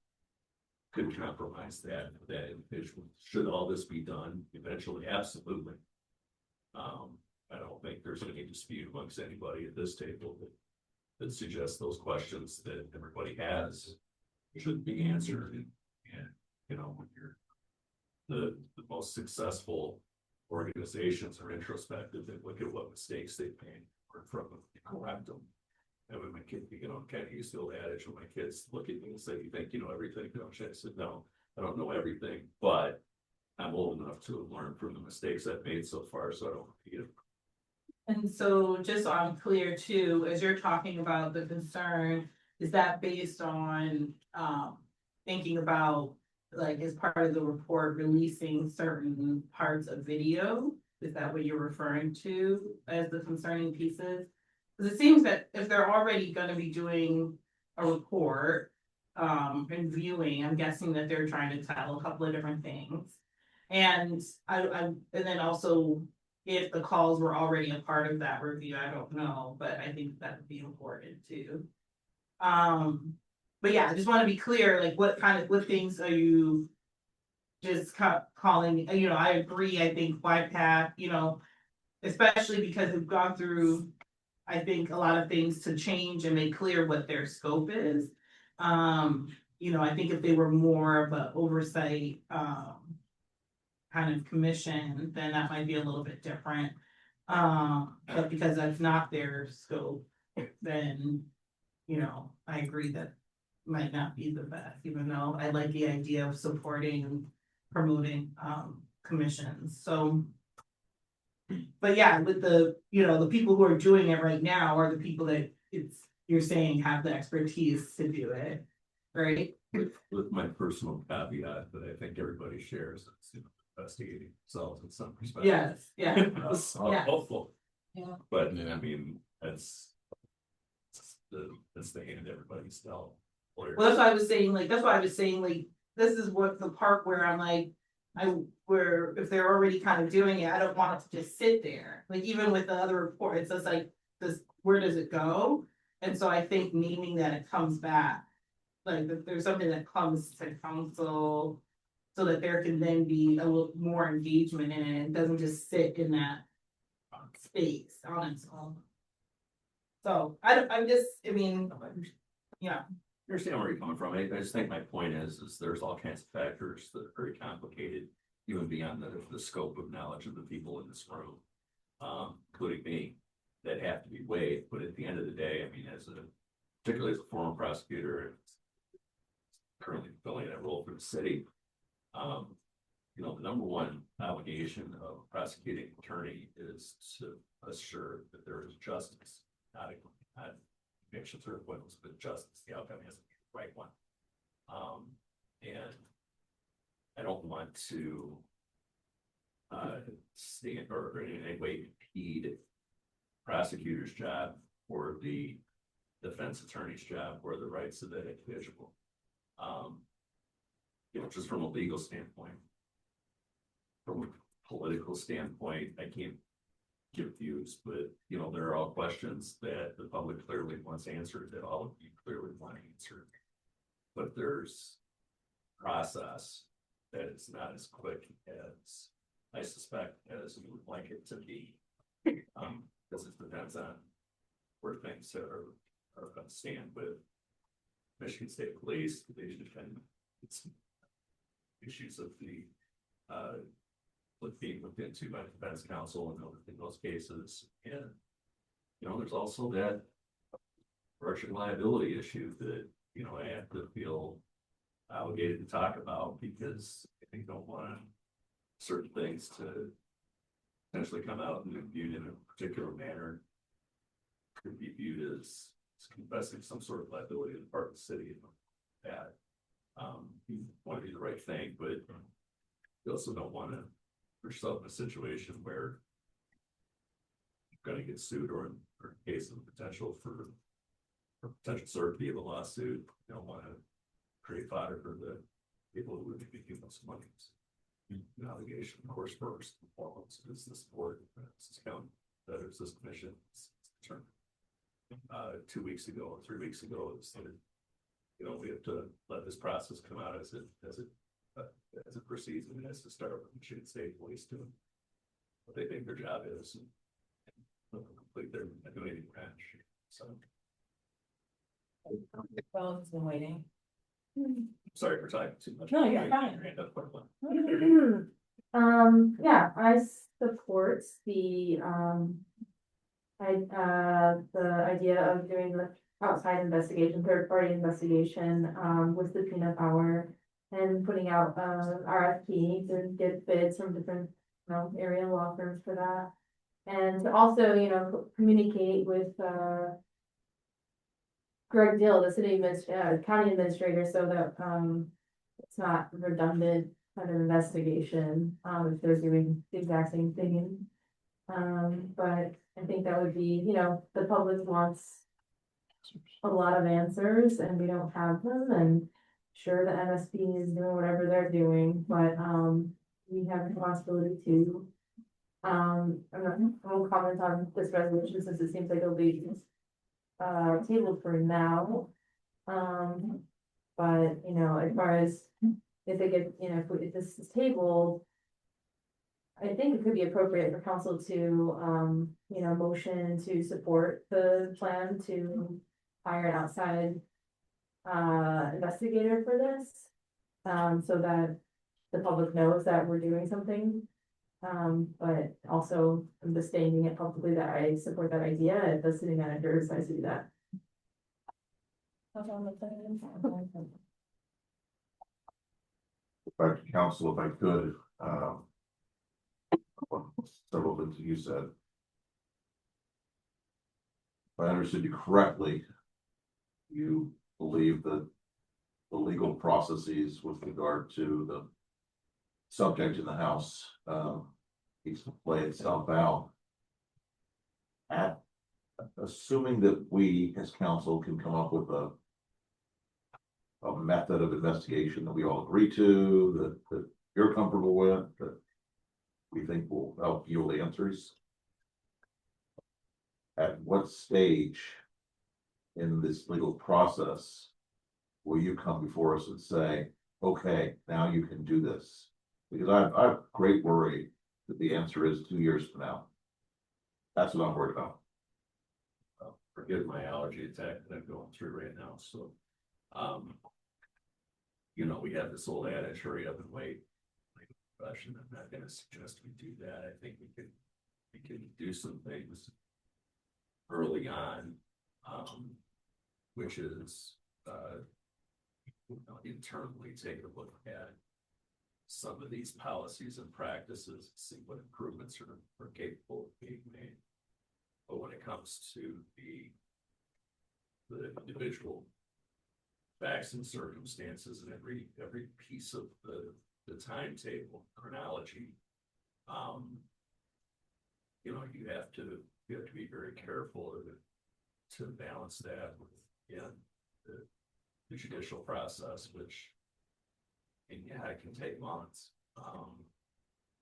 could compromise that individual. Should all this be done eventually? Absolutely. I don't think there's any dispute amongst anybody at this table that suggests those questions that everybody has should be answered. And you know, when you're the most successful organizations are introspective, they look at what mistakes they've made from them, correct them. And when my kid, you know, kind of used the old adage when my kids look at me and say, "You think you know everything, don't you?" I said, "No, I don't know everything, but I'm old enough to learn from the mistakes I've made so far, so I don't repeat them." And so just so I'm clear too, as you're talking about the concern, is that based on thinking about, like, as part of the report, releasing certain parts of video? Is that what you're referring to as the concerning pieces? Because it seems that if they're already gonna be doing a report and viewing, I'm guessing that they're trying to tell a couple of different things. And and then also, if the calls were already a part of that review, I don't know, but I think that would be important too. But yeah, I just want to be clear, like what things are you just calling, you know, I agree, I think YPAC, you know, especially because we've gone through, I think, a lot of things to change and make clear what their scope is. You know, I think if they were more of an oversight kind of commission, then that might be a little bit different. But because that's not their scope, then, you know, I agree that might not be the best, even though I like the idea of supporting and promoting commissions. So, but yeah, with the, you know, the people who are doing it right now are the people that you're saying have the expertise to do it, right? With my personal caveat that I think everybody shares, it's, you know, investigating themselves in some respect. Yes, yeah. Hopeful. Yeah. But I mean, that's the hand everybody's dealt. Well, that's why I was saying, like, this is what the part where I'm like, where if they're already kind of doing it, I don't want it to just sit there. Like, even with the other report, it's just like, where does it go? And so I think naming that it comes back, like, if there's something that comes to council, so that there can then be a little more engagement in it, it doesn't just sit in that space on its own. So I'm just, I mean, yeah. I understand where you're coming from. I just think my point is there's all kinds of factors that are very complicated even beyond the scope of knowledge of the people in this room, including me, that have to be weighed. But at the end of the day, I mean, particularly as a former prosecutor, currently filling that role for the city, you know, the number one obligation of a prosecuting attorney is to assure that there is justice, not convictions or acquittals, but justice. The outcome has to be the right one. And I don't want to stand or in any way impede prosecutor's job or the defense attorney's job or the rights of that individual. You know, just from a legal standpoint. From a political standpoint, I can't give views, but you know, there are all questions that the public clearly wants answered, that all of you clearly want answered. But there's process that is not as quick as I suspect as you would like it to be. Because it depends on where things are going to stand with Michigan State Police, the defend issues of the being looked into by the defense counsel and in those cases. And you know, there's also that Russian liability issue that, you know, I have to feel obligated to talk about because I don't want certain things to potentially come out and be viewed in a particular manner. Could be viewed as confessing some sort of liability on the part of the city that you want to do the right thing, but you also don't want to put yourself in a situation where you're going to get sued or in case of potential for potential certainty of a lawsuit. You don't want to create fodder for the people who would be giving us money. An allegation, of course, first and foremost is this board, this county, that is this commission. 2 weeks ago or 3 weeks ago, it's that, you know, we have to let this process come out as it proceeds, and it has to start with Michigan State Police doing what they think their job is and complete their doing branch. So, Well, it's been waiting. sorry for talking too much. No, you're fine. Yeah, I support the idea of doing the outside investigation, third party investigation, with subpoena power and putting out, RFP to get bids from different, you know, area law firms for that. And to also, you know, communicate with, Greg Dill, the county administrator, so that, it's not redundant kind of investigation, if they're doing the exact same thing. But I think that would be, you know, the public wants a lot of answers and we don't have them, and sure, the MSP is doing whatever they're doing, but, we have a responsibility to. I won't comment on this resolution since it seems like it'll be tabled for now. But, you know, as far as if it gets, you know, if this is tabled, I think it could be appropriate for council to, you know, motion to support the plan to hire an outside investigator for this, so that the public knows that we're doing something. But also I'm just stating it publicly that I support that idea. If the city manager decides to do that. Back to council, if I could, several things you said. If I understood you correctly, you believe that the legal processes with regard to the subject in the House, needs to play itself out. And assuming that we as council can come up with a method of investigation that we all agree to, that you're comfortable with, that we think will help yield answers. At what stage in this legal process will you come before us and say, okay, now you can do this? Because I have great worry that the answer is 2 years from now. That's what I'm worried about. Forgive my allergy attack that I'm going through right now, so. You know, we have this old adage, hurry up and wait. session. I'm not gonna suggest we do that. I think we can do some things early on, which is, internally take a look at some of these policies and practices, see what improvements are capable of being made. But when it comes to the individual facts and circumstances and every piece of the timetable chronology, you have to be very careful to balance that with, the judicial process, which, and yeah, it can take months.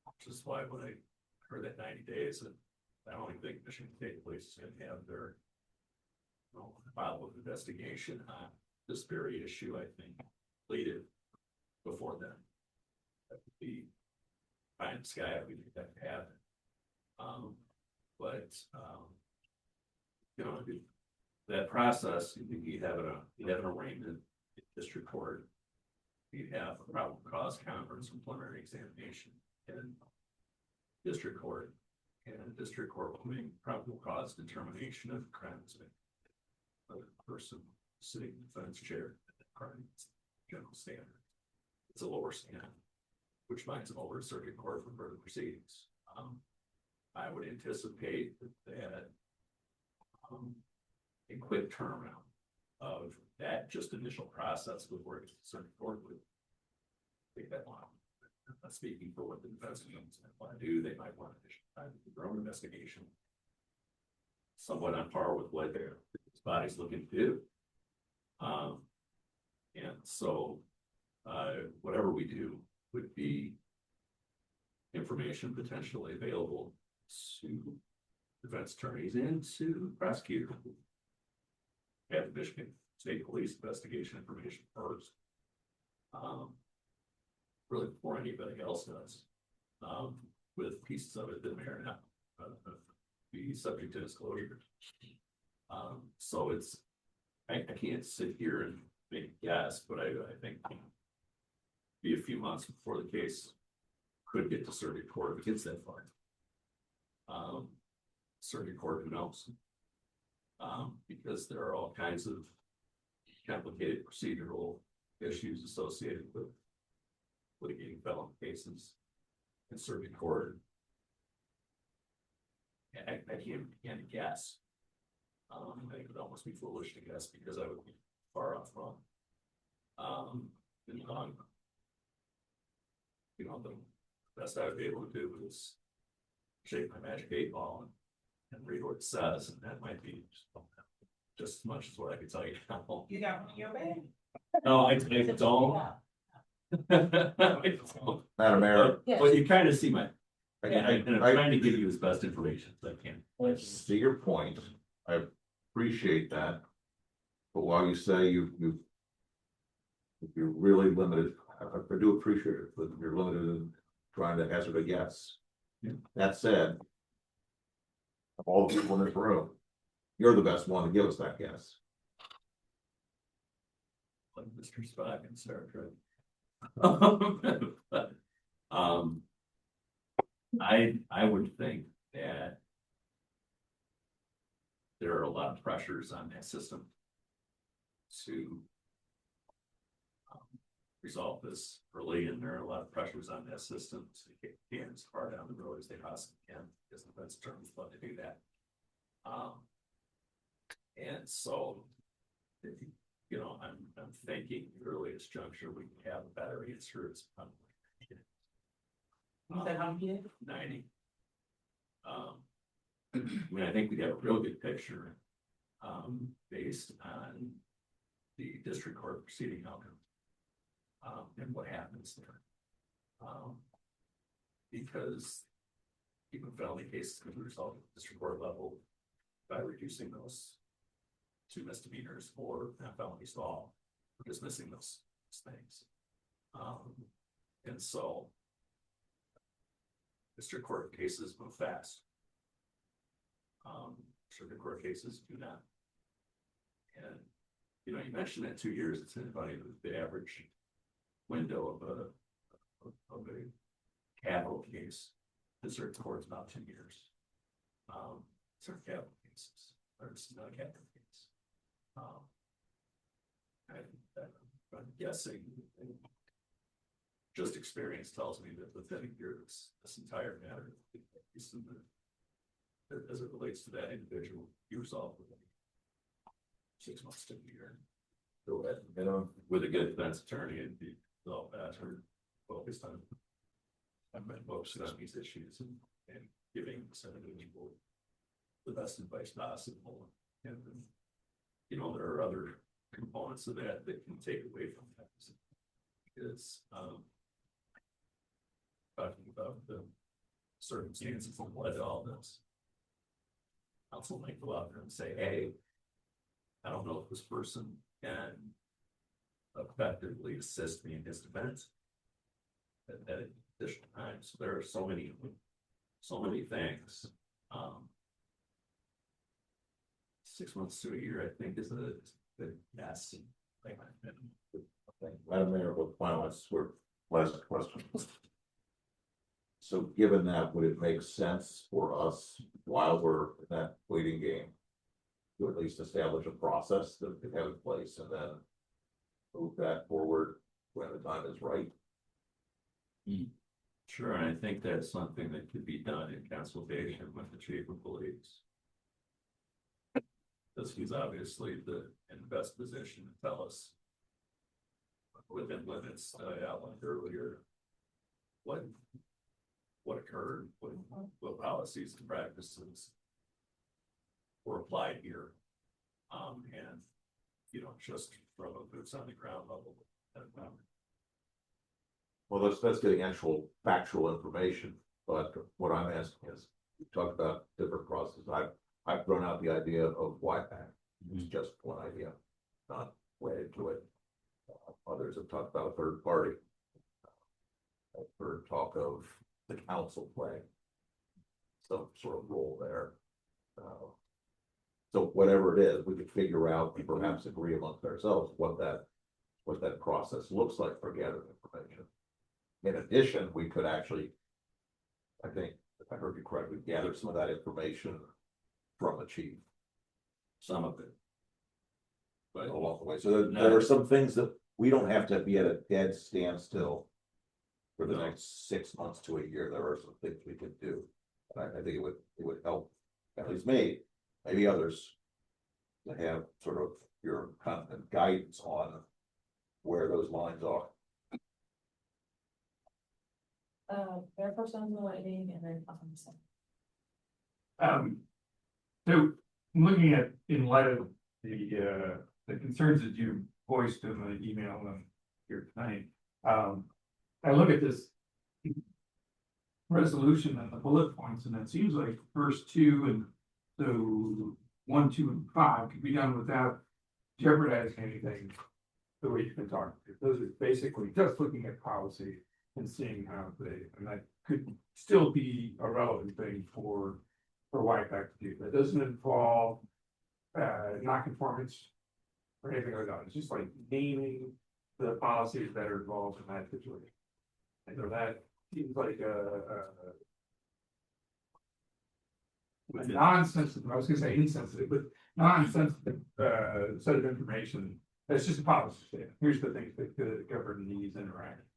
Which is why when I heard that 90 days, and I don't even think Michigan State Police is going to have their follow-up investigation on this very issue, I think, completed before then. That would be pie in the sky. We think that could happen. That process, you have an arraignment in district court. You have a probable cause conference and preliminary examination in district court, and district court will make probable cause determination of crimes. The person sitting in the defense chair, crime general standard. It's a lower standard, which finds an over circuit court for further proceedings. I would anticipate that a quick turnaround of that just initial process before it gets to circuit court would take that long. I'm not speaking for what the investigators might want to do. They might want to do their own investigation, somewhat on par with what their body's looking to do. And so whatever we do would be information potentially available to defense attorneys and to prosecutors. Have the Michigan State Police investigation information first. Really before anybody else does, with pieces of it that may or not be subject to disclosure. So it's, I can't sit here and make a guess, but I think be a few months before the case could get to circuit court if it gets that far. Circuit court, who knows? Because there are all kinds of complicated procedural issues associated with litigating felon cases in circuit court. I can't guess. I think it would almost be foolish to guess because I would be far off wrong. In the long run, the best I would be able to do is shake my magic 8-ball and read what it says, and that might be just as much as what I could tell you now. You got one in your bag? No, I don't. Madam Mayor. Well, you kind of see my, and I'm I trying to give you as best information as I can. see your point. I appreciate that. But while you say you're really limited, I do appreciate it, but you're limited in trying to hazard a guess. That said, of all the people in this room, you're the best one to give us that guess. Like Mr. Spock and Star Trek. But, I would think that there are a lot of pressures on that system to resolve this early, and there are a lot of pressures on that system to get cans as far down the road as they possibly can, because the defense attorneys love to do that. And so, I'm thinking the earliest juncture we can have a better answer is probably You said how many? 90. I think we'd have a real good picture based on the district court proceeding outcome and what happens there. Because even felony cases can be resolved at the district court level by reducing those 2 misdemeanors or not felonies at all, or dismissing those things. And so district court cases move fast. Circuit court cases do not. And you mentioned that 2 years, it's anybody with the average window of a capital case, the circuit court's about 2 years. Certain capital cases, or it's not a capital case. I'm guessing, just experience tells me that within a year, this entire matter, as it relates to that individual, you resolve within 6 months to a year. So at minimum, with a good defense attorney, and be all that, or focused on. I've been focused on these issues and giving this individual the best advice possible. And you know, there are other components of that that can take away from that. Is talking about the circumstances that led to all this. Council might go out there and say, hey, I don't know if this person can effectively assist me in his defense at additional times. So there are so many things. 6 months to a year, I think, is a good guess. Madam Mayor, with finalists, we're last question. So given that, would it make sense for us, while we're in that waiting game, to at least establish a process that we have in place and then move that forward when the time is right? Sure, and I think that's something that could be done in consultation with the chief of police. Because he's obviously in the best position to tell us within limits I outlined earlier what occurred, what policies and practices were applied here. And you know, just from a boots on the ground level. Well, that's getting actual factual information, but what I'm asking is, we talked about different processes. I've thrown out the idea of YPAC. It's just one idea, not wedded to it. Others have talked about a third party. I've heard talk of the council playing some sort of role there. So whatever it is, we could figure out and perhaps agree amongst ourselves what that process looks like for gathering information. In addition, we could actually, I think, if I heard you correctly, gather some of that information from the chief. Some of it. But along the way, so there are some things that we don't have to be at a dead standstill for the next 6 months to a year. There are some things we could do. And I think it would help, at least me, maybe others, to have sort of your constant guidance on where those lines are. Mayor Pro Tem Whiting, and then So looking at, in light of the concerns that you voiced in the email here tonight, I look at this resolution and the bullet points, and it seems like the first two, and so 1, 2, and 5 could be done without jeopardizing anything the way you've been talking. Those are basically just looking at policy and seeing how and that could still be a relevant thing for YPAC to do. That doesn't involve non-conformance or anything like that. It's just like naming the policies that are involved in that situation. And so that seems like a non-sensitive, I was gonna say insensitive, but non-sensitive set of information. That's just a policy statement. Here's the things that could govern these interactions.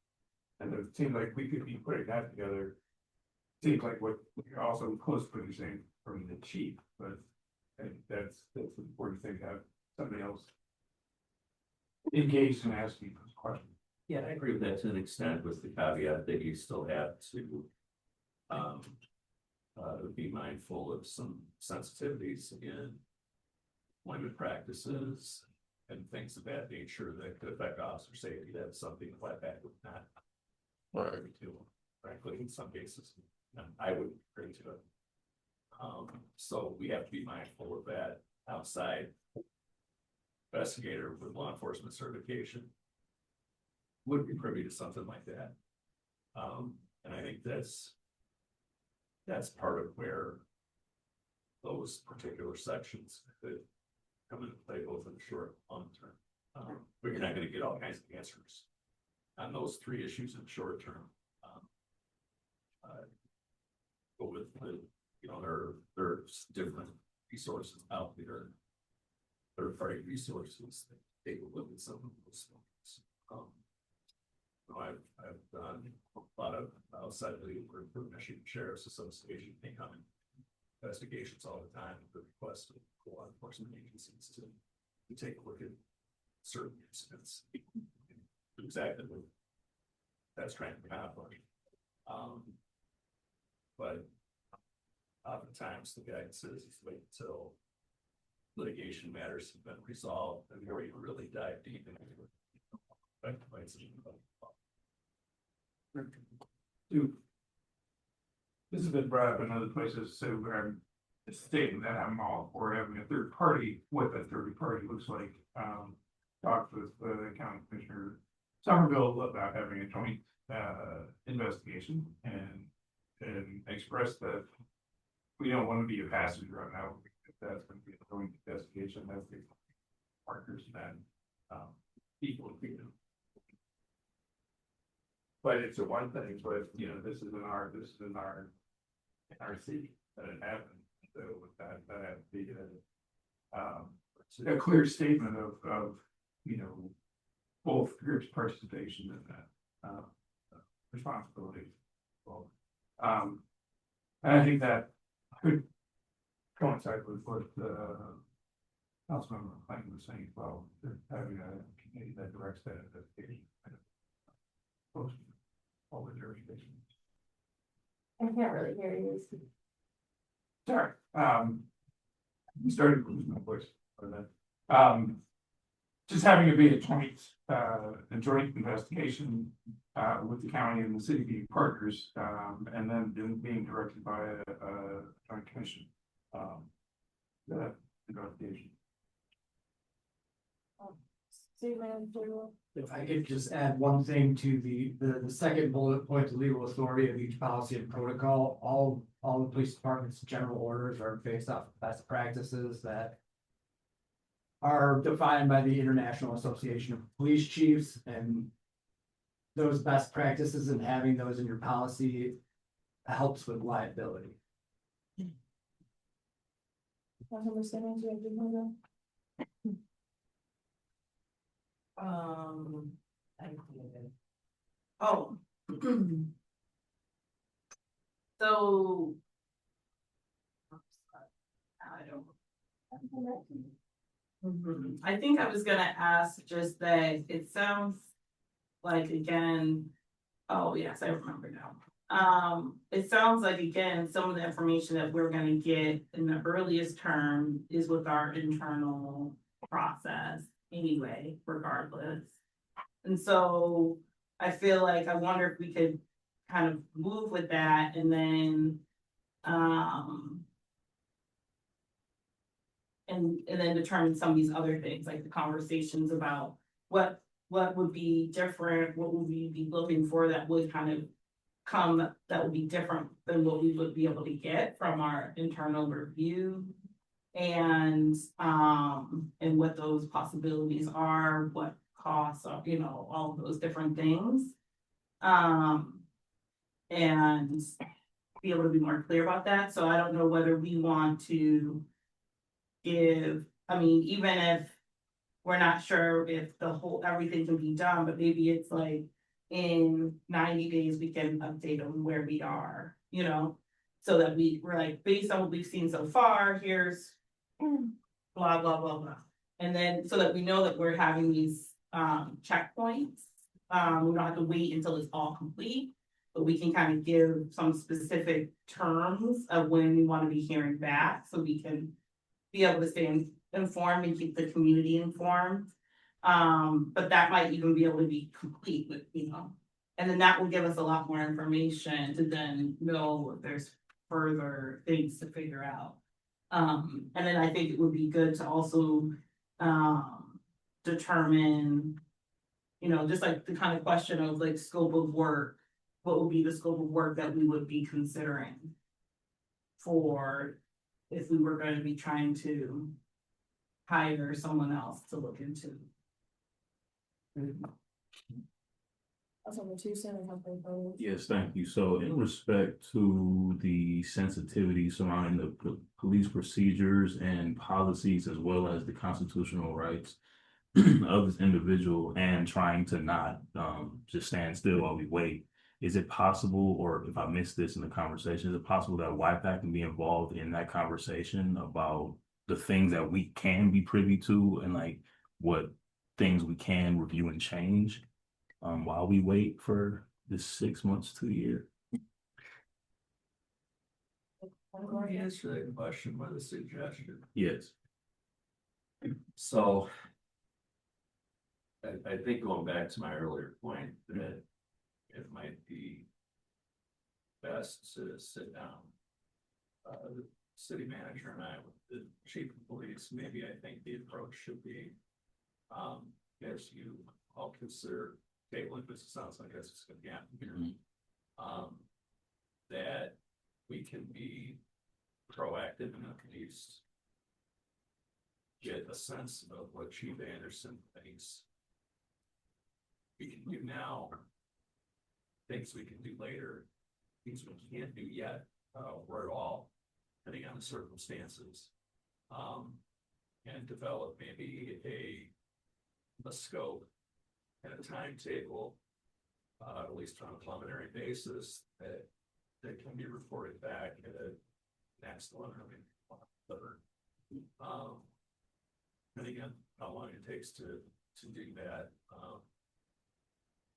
And it seems like we could be putting that together. Seems like what you're also close to what you're saying from the chief, but I think that's an important thing to have somebody else engaged in asking those questions. Yeah, I agree with that to an extent, with the caveat that you still have to be mindful of some sensitivities in employment practices and things of that nature that could affect officer safety. That's something like that would not agree to, frankly, in some cases. I wouldn't agree to it. So we have to be mindful of that. Outside investigator with law enforcement certification would be privy to something like that. And I think that's part of where those particular sections could come into play, both in the short and long term. But you're not going to get all kinds of answers on those 3 issues in the short term. you know, there's different resources out there. Third-party resources that take a look at some of those things. I've done a lot of outside legal work for the Michigan Sheriff's Association. They come in investigations all the time with the request of law enforcement agencies to take a look at certain incidents. Exactly what that's trying to accomplish. But oftentimes the guidance is wait until litigation matters have been resolved before you really dive deep into it. This has been brought up in other places, so I'm stating that I'm all for having a third party. What that third party looks like. Talked with the county commissioner Somerville about having a joint investigation and expressed that we don't want to be a passenger on that. If that's going to be a joint investigation, that's the partners and people. But it's a one thing, but you know, this is in our city that it happened. So that had to be a clear statement of you know, both groups' participation in that responsibility. Well, and I think that could coincide with what Councilmember McLean was saying as well. They're having a committee that directs that investigation. All the jurisdictions. I can't really hear you. Sorry, I'm starting to lose my voice for that. Just having it be a joint investigation with the county and the city being partners, and then being directed by a joint commission. That investigation. If I could just add one thing to the second bullet point, the legal authority of each policy and protocol, all the police department's general orders are based off of best practices that are defined by the International Association of Police Chiefs, and those best practices and having those in your policy helps with liability. Oh. So. I don't. I think I was gonna ask just that it sounds like again, oh yes, I remember now. It sounds like again, some of the information that we're gonna get in the earliest term is with our internal process anyway, regardless. And so I feel like I wonder if we could kind of move with that and then and then determine some of these other things, like the conversations about what would be different, what would we be looking for that would kind of come, that would be different than what we would be able to get from our internal review. And what those possibilities are, what costs are, you know, all of those different things. And be able to be more clear about that. So I don't know whether we want to give, I mean, even if we're not sure if everything can be done, but maybe it's like in 90 days, we can update on where we are, you know, so that we're like, based on what we've seen so far, here's blah, blah, blah, blah. And then so that we know that we're having these checkpoints. We don't have to wait until it's all complete, but we can kind of give some specific terms of when we want to be hearing back so we can be able to stay informed and keep the community informed. But that might even be able to be complete with, you know, and then that will give us a lot more information to then know if there's further things to figure out. And then I think it would be good to also determine, you know, just like the kind of question of like scope of work, what would be the scope of work that we would be considering for if we were going to be trying to hire someone else to look into. Councilmember Tucson and Councilmember Bowles. Yes, thank you. So in respect to the sensitivity surrounding the police procedures and policies, as well as the constitutional rights of this individual, and trying to not just stand still while we wait, is it possible, or if I missed this in the conversation, is it possible that YPAC can be involved in that conversation about the things that we can be privy to, and like what things we can review and change while we wait for this 6 months to a year? Let me answer that question with a suggestion. Yes. So I think going back to my earlier point that it might be best to sit down. The city manager and I with the chief of police, maybe I think the approach should be, as you all consider tabling, this sounds like it's gonna be happening here. That we can be proactive and at least get a sense of what Chief Anderson thinks we can do now, things we can do later, things we can't do yet, or at all, depending on the circumstances. And develop maybe a scope and a timetable, at least on a preliminary basis, that can be reported back at a next one, or maybe third. And again, how long it takes to do that,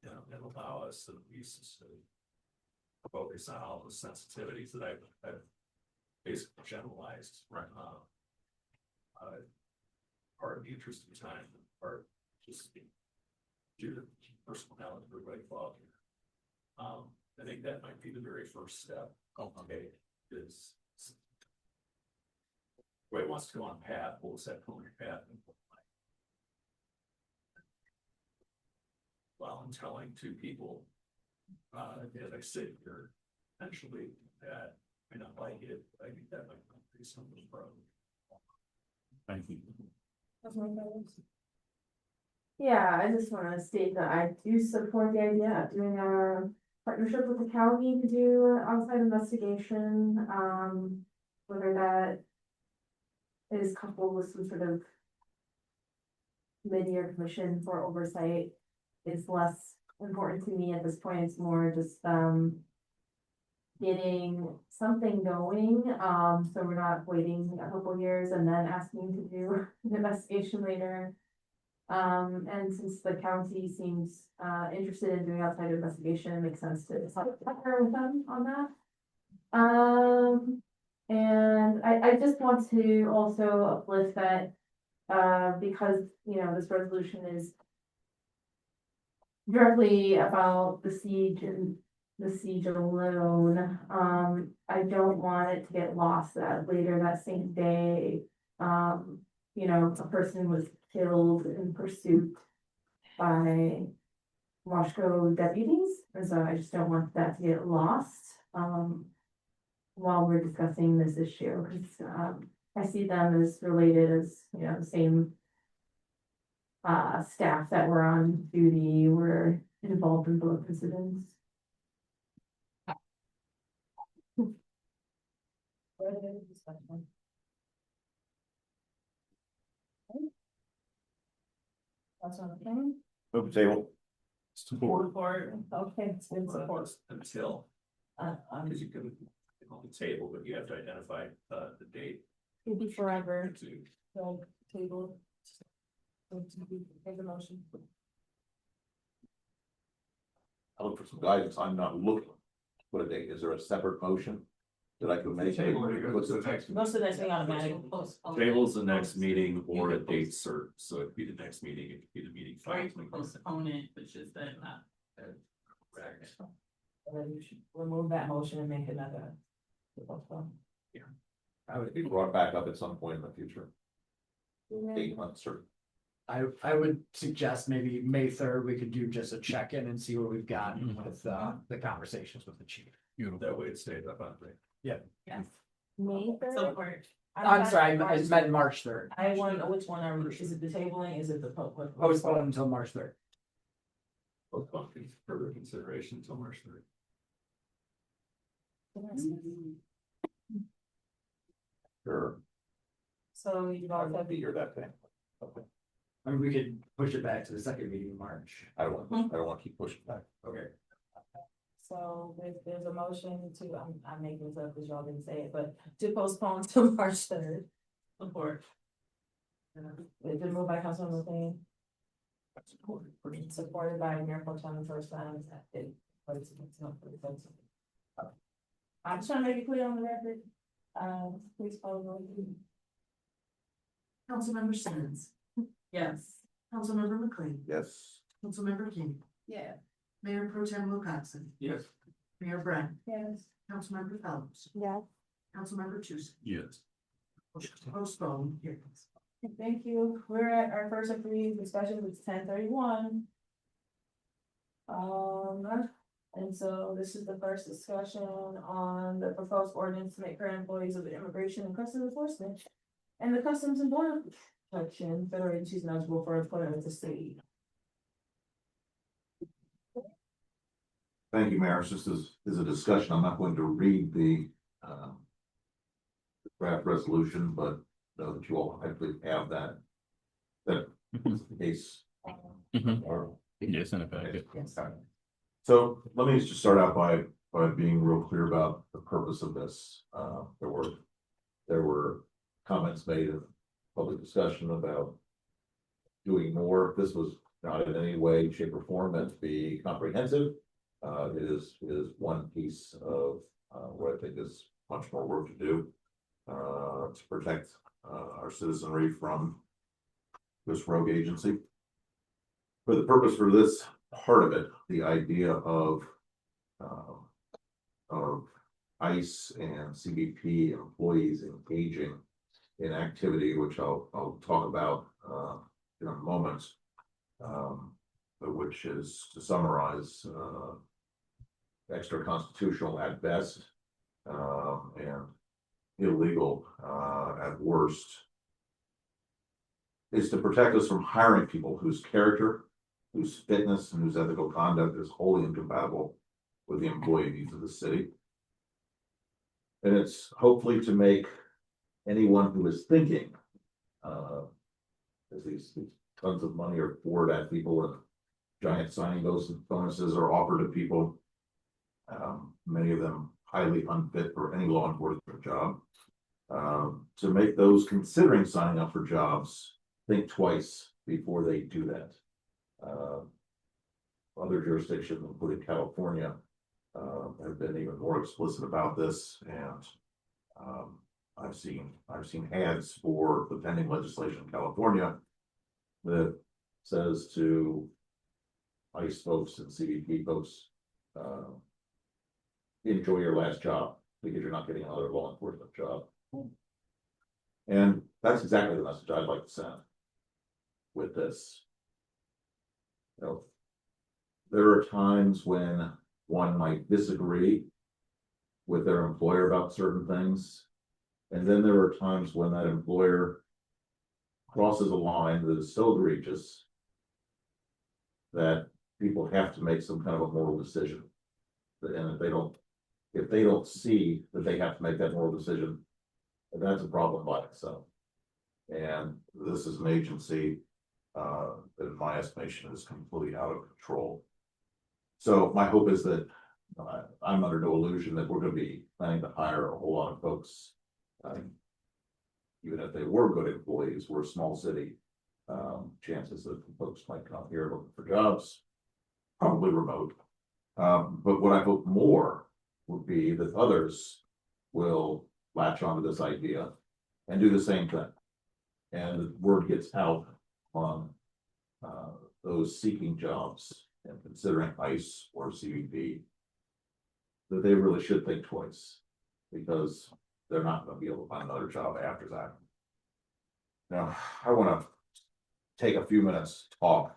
and allow us at least to focus on all the sensitivities that I've basically generalized. Right. Part of the interest of time, part just due to personality of everybody involved here. I think that might be the very first step. Okay, is Wait wants to go on a path, we'll set preliminary path. While I'm telling two people, as I sit here, potentially that may not like it, but I think that might be something problem. Thank you. Yeah, I just wanna state that I do support the idea of doing a partnership with the county to do an outside investigation, whether that is coupled with some sort of committee or commission for oversight is less important to me at this point. It's more just, getting something going, so we're not waiting a couple years and then asking to do an investigation later. And since the county seems, interested in doing outside investigation, it makes sense to partner with them on that. And I just want to also uplift that, because, this resolution is directly about the siege and the siege alone. I don't want it to get lost that later that same day, a person was killed in pursuit by Washco deputies. And so I just don't want that to get lost, while we're discussing this issue, because, I see them as related as, the same staff that were on duty were involved in both incidents. Move the table. Support. Okay, it's been support. Until, because you can on the table, but you have to identify the date. It'll be forever. So table. Take the motion. I look for some guidance. I'm not looking. What a date. Is there a separate motion that I can make? Table it, it goes to the next. Most of the next thing automatic. Table's the next meeting or a date certain, so it'd be the next meeting, it could be the meeting. Or you can postpone it, which is that not. Correct. And then you should remove that motion and make another. I would be brought back up at some point in the future. 8 months or. I would suggest maybe May 3rd, we could do just a check-in and see what we've got with the conversations with the chief. That way it stays up on me. Yeah. Yes. May So 3rd? I'm sorry, I meant March 3rd. I want, which one are we, is it the tabling, is it the public? I was going until March 3rd. postpone further consideration until March 3rd. Sure. So you I guys won't have, be here that day. Okay. I mean, we could push it back to the second meeting in March. I don't want to keep pushing back. Okay. so there's a motion to, I'm making this up because y'all didn't say it, but to postpone to March 3rd. Support. It's been moved by Councilman McLean. Supported by Mayor Pro Tem the first time. I'm just trying to make it clear on the record. Please follow the roll. Councilmember Simmons, Yes. Councilmember McLean, Yes. Councilmember King, Yeah. Mayor Pro Tem Wilcoxen, Yes. Mayor Brown, Yes. Councilmember Phelps, Yes. Councilmember Tucson. Yes. Motion to postpone hearings. Thank you. We're at our first of three discussions. It's 10:31. And so this is the first discussion on the proposed ordinance to make current employees of the Immigration and Customs Enforcement and the Customs and Border Protection federal agencies eligible for employment with the city. Thank you, Mayor. It's just as a discussion, I'm not going to read the draft resolution, but know that you all hopefully have that. That is the case. Or- Yes, in a packet. Yes. So let me just start out by being real clear about the purpose of this. There were comments made in public discussion about doing more. This was not in any way, shape, or form meant to be comprehensive. It is one piece of what I think is much more work to do to protect our citizenry from this rogue agency. For the purpose for this part of it, the idea of ICE and CBP employees engaging in activity, which I'll talk about in a moment, but which is, to summarize, extra constitutional at best and illegal at worst, is to protect us from hiring people whose character, whose fitness, and whose ethical conduct is wholly incompatible with the employee needs of the city. And it's hopefully to make anyone who is thinking, as these tons of money are poured at people and giant signing bonuses are offered to people, many of them highly unfit for any law enforcement job, to make those considering signing up for jobs think twice before they do that. Other jurisdictions, including California, have been even more explicit about this, and I've seen ads for the pending legislation in California that says to ICE folks and CBP folks, enjoy your last job because you're not getting another law enforcement job. And that's exactly the message I'd like to send with this. You know, there are times when one might disagree with their employer about certain things. And then there are times when that employer crosses a line that is so egregious that people have to make some kind of a moral decision. And if they don't see that they have to make that moral decision, that's a problem by itself. And this is an agency that, in my estimation, is completely out of control. So my hope is that I'm under no illusion that we're going to be planning to hire a whole lot of folks. Even if they were good employees, we're a small city. Chances that folks might come here looking for jobs, probably remote. But what I hope more would be that others will latch onto this idea and do the same thing. And the word gets out on those seeking jobs and considering ICE or CBP that they really should think twice, because they're not going to be able to find another job after that. Now, I want to take a few minutes to talk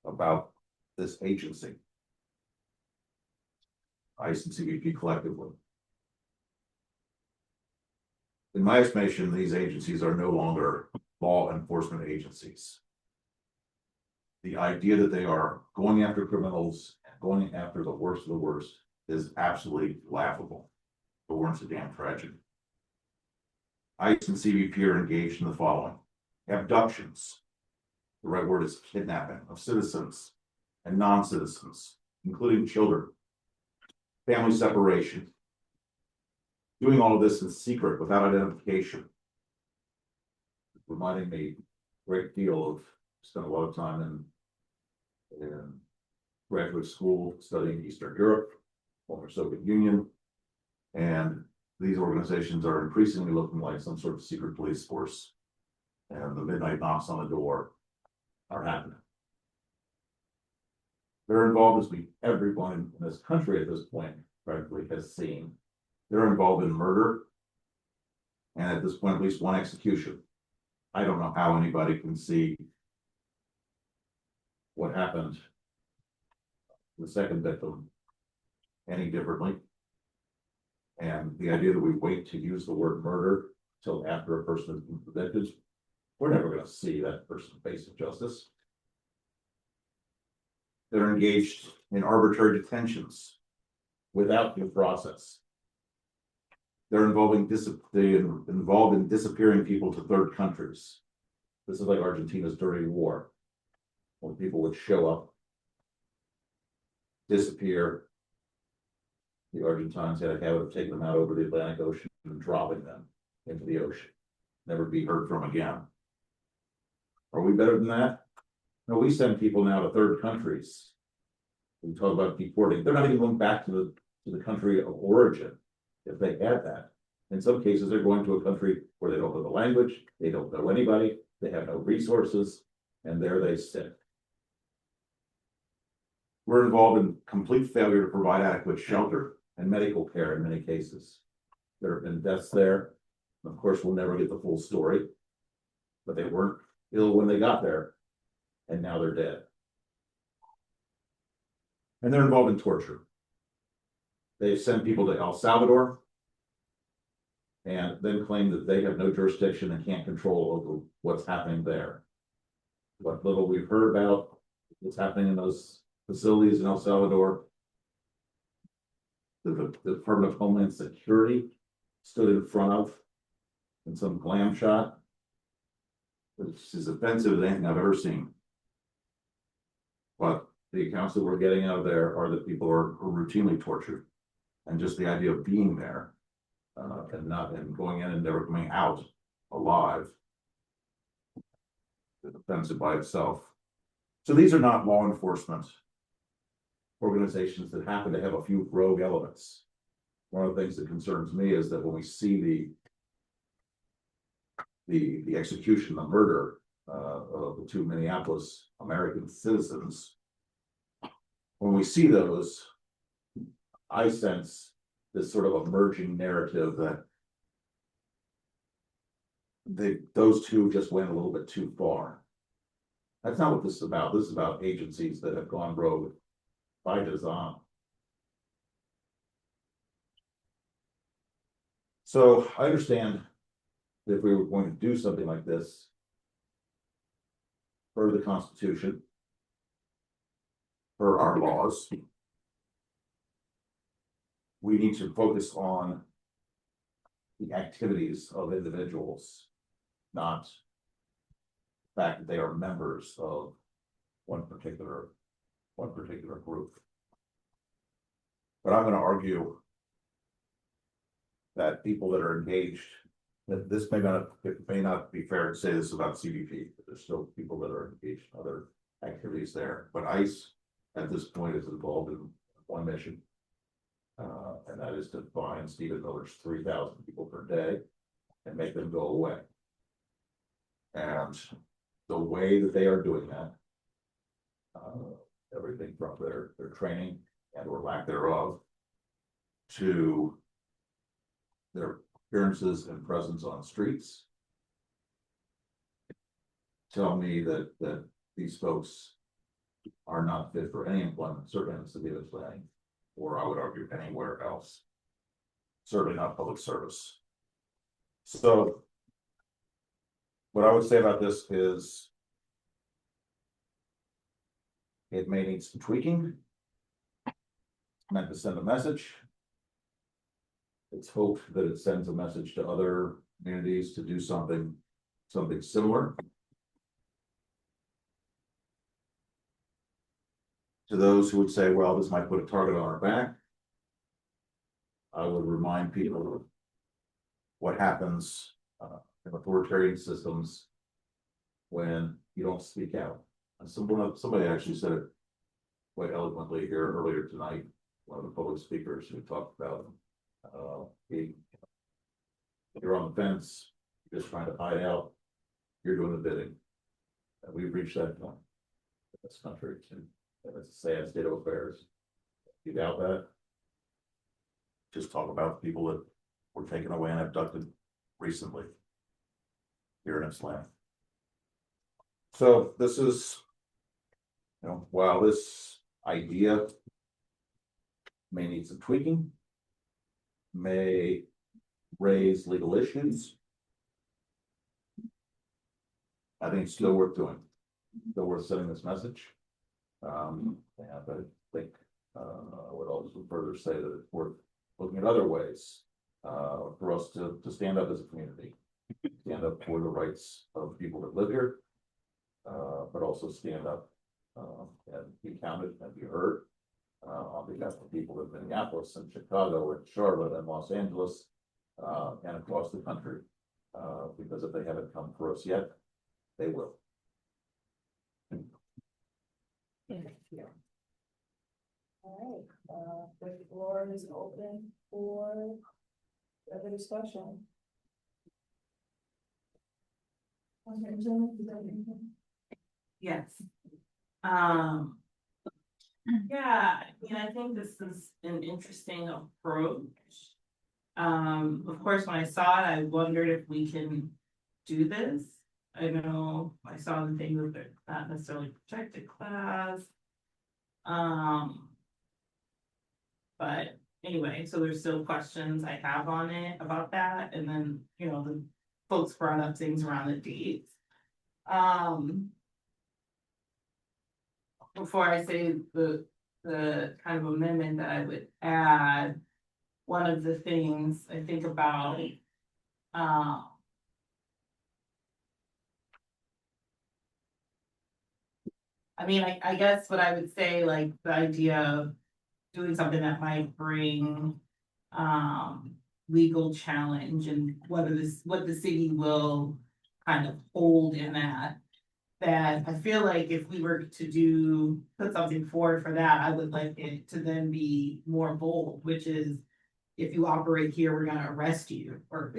about this agency, ICE and CBP collectively. In my estimation, these agencies are no longer law enforcement agencies. The idea that they are going after criminals and going after the worst of the worst is absolutely laughable. But we're a damn tragedy. ICE and CBP are engaged in the following: abductions. The right word is kidnapping of citizens and non-citizens, including children. Family separation. Doing all of this in secret without identification. Reminding me a great deal of, spent a lot of time in graduate school studying Eastern Europe, former Soviet Union. And these organizations are increasingly looking like some sort of secret police force. And the midnight knocks on the door are happening. They're involved, as everyone in this country at this point, frankly, has seen. They're involved in murder. And at this point, at least one execution. I don't know how anybody can see what happened to the second victim any differently. And the idea that we wait to use the word murder till after a person has been convicted, we're never going to see that person facing justice. They're engaged in arbitrary detentions without due process. They're involved in disappearing people to third countries. This is like Argentina's dirty war, when people would show up, disappear. The Argentines had a habit of taking them out over the Atlantic Ocean and dropping them into the ocean, never be heard from again. Are we better than that? No, we send people now to third countries. We talk about deporting. They're not even going back to the country of origin. If they had that, in some cases, they're going to a country where they don't know the language, they don't know anybody, they have no resources, and there they sit. We're involved in complete failure to provide adequate shelter and medical care in many cases. There have been deaths there. Of course, we'll never get the full story, but they weren't ill when they got there, and now they're dead. And they're involved in torture. They send people to El Salvador and then claim that they have no jurisdiction and can't control over what's happening there. What little we've heard about what's happening in those facilities in El Salvador, the Department of Homeland Security stood in front of in some glam shot, which is offensive as anything I've ever seen. But the accounts that we're getting out of there are that people are routinely tortured. And just the idea of being there and going in and never coming out alive is offensive by itself. So these are not law enforcement organizations that happen to have a few rogue elements. One of the things that concerns me is that when we see the execution, the murder of the two Minneapolis American citizens, when we see those, I sense this sort of emerging narrative that those two just went a little bit too far. That's not what this is about. This is about agencies that have gone rogue by design. So I understand that if we were going to do something like this for the Constitution, for our laws, we need to focus on the activities of individuals, not the fact that they are members of one particular group. But I'm going to argue that people that are engaged, that this it may not be fair to say this about CBP, but there's still people that are engaged in other activities there. But ICE at this point is involved in one mission. And that is to find Stephen Miller's 3,000 people per day and make them go away. And the way that they are doing that, everything from their training and or lack thereof to their appearances and presence on streets, tell me that these folks are not fit for any employment, certainly in the city of Atlanta, or I would argue anywhere else. Certainly not public service. So what I would say about this is It may need some tweaking. Meant to send a message. It's hoped that it sends a message to other communities to do something similar. To those who would say, well, this might put a target on our back, I would remind people what happens in authoritarian systems when you don't speak out. And somebody actually said it quite eloquently here earlier tonight. One of the public speakers who talked about being, if you're on the fence, you're just trying to hide out, you're doing the bidding. And we've reached that point in this country, and it's a sad state of affairs. You doubt that? Just talk about the people that were taken away and abducted recently here in this land. So this is, while this idea may need some tweaking, may raise legal issues, I think it's still worth doing, still worth sending this message. Yeah, but I think I would also further say that it's worth looking at other ways for us to stand up as a community, stand up for the rights of people that live here, but also stand up and be counted and be heard on behalf of people in Minneapolis and Chicago and Charlotte and Los Angeles and across the country. Because if they haven't come for us yet, they will. All right, the floor is open for other discussion. Yes. Yeah, I think this is an interesting approach. Of course, when I saw it, I wondered if we can do this. I know I saw the thing with the not necessarily protected class. But anyway, so there's still questions I have on it about that, and then, the folks brought up things around the dates. Before I say the kind of amendment that I would add, one of the things I think about, I guess what I would say, like the idea of doing something that might bring legal challenge and what the city will kind of hold in that I feel like if we were to put something forward for that, I would like it to then be more bold, which is if you operate here, we're gonna arrest you, or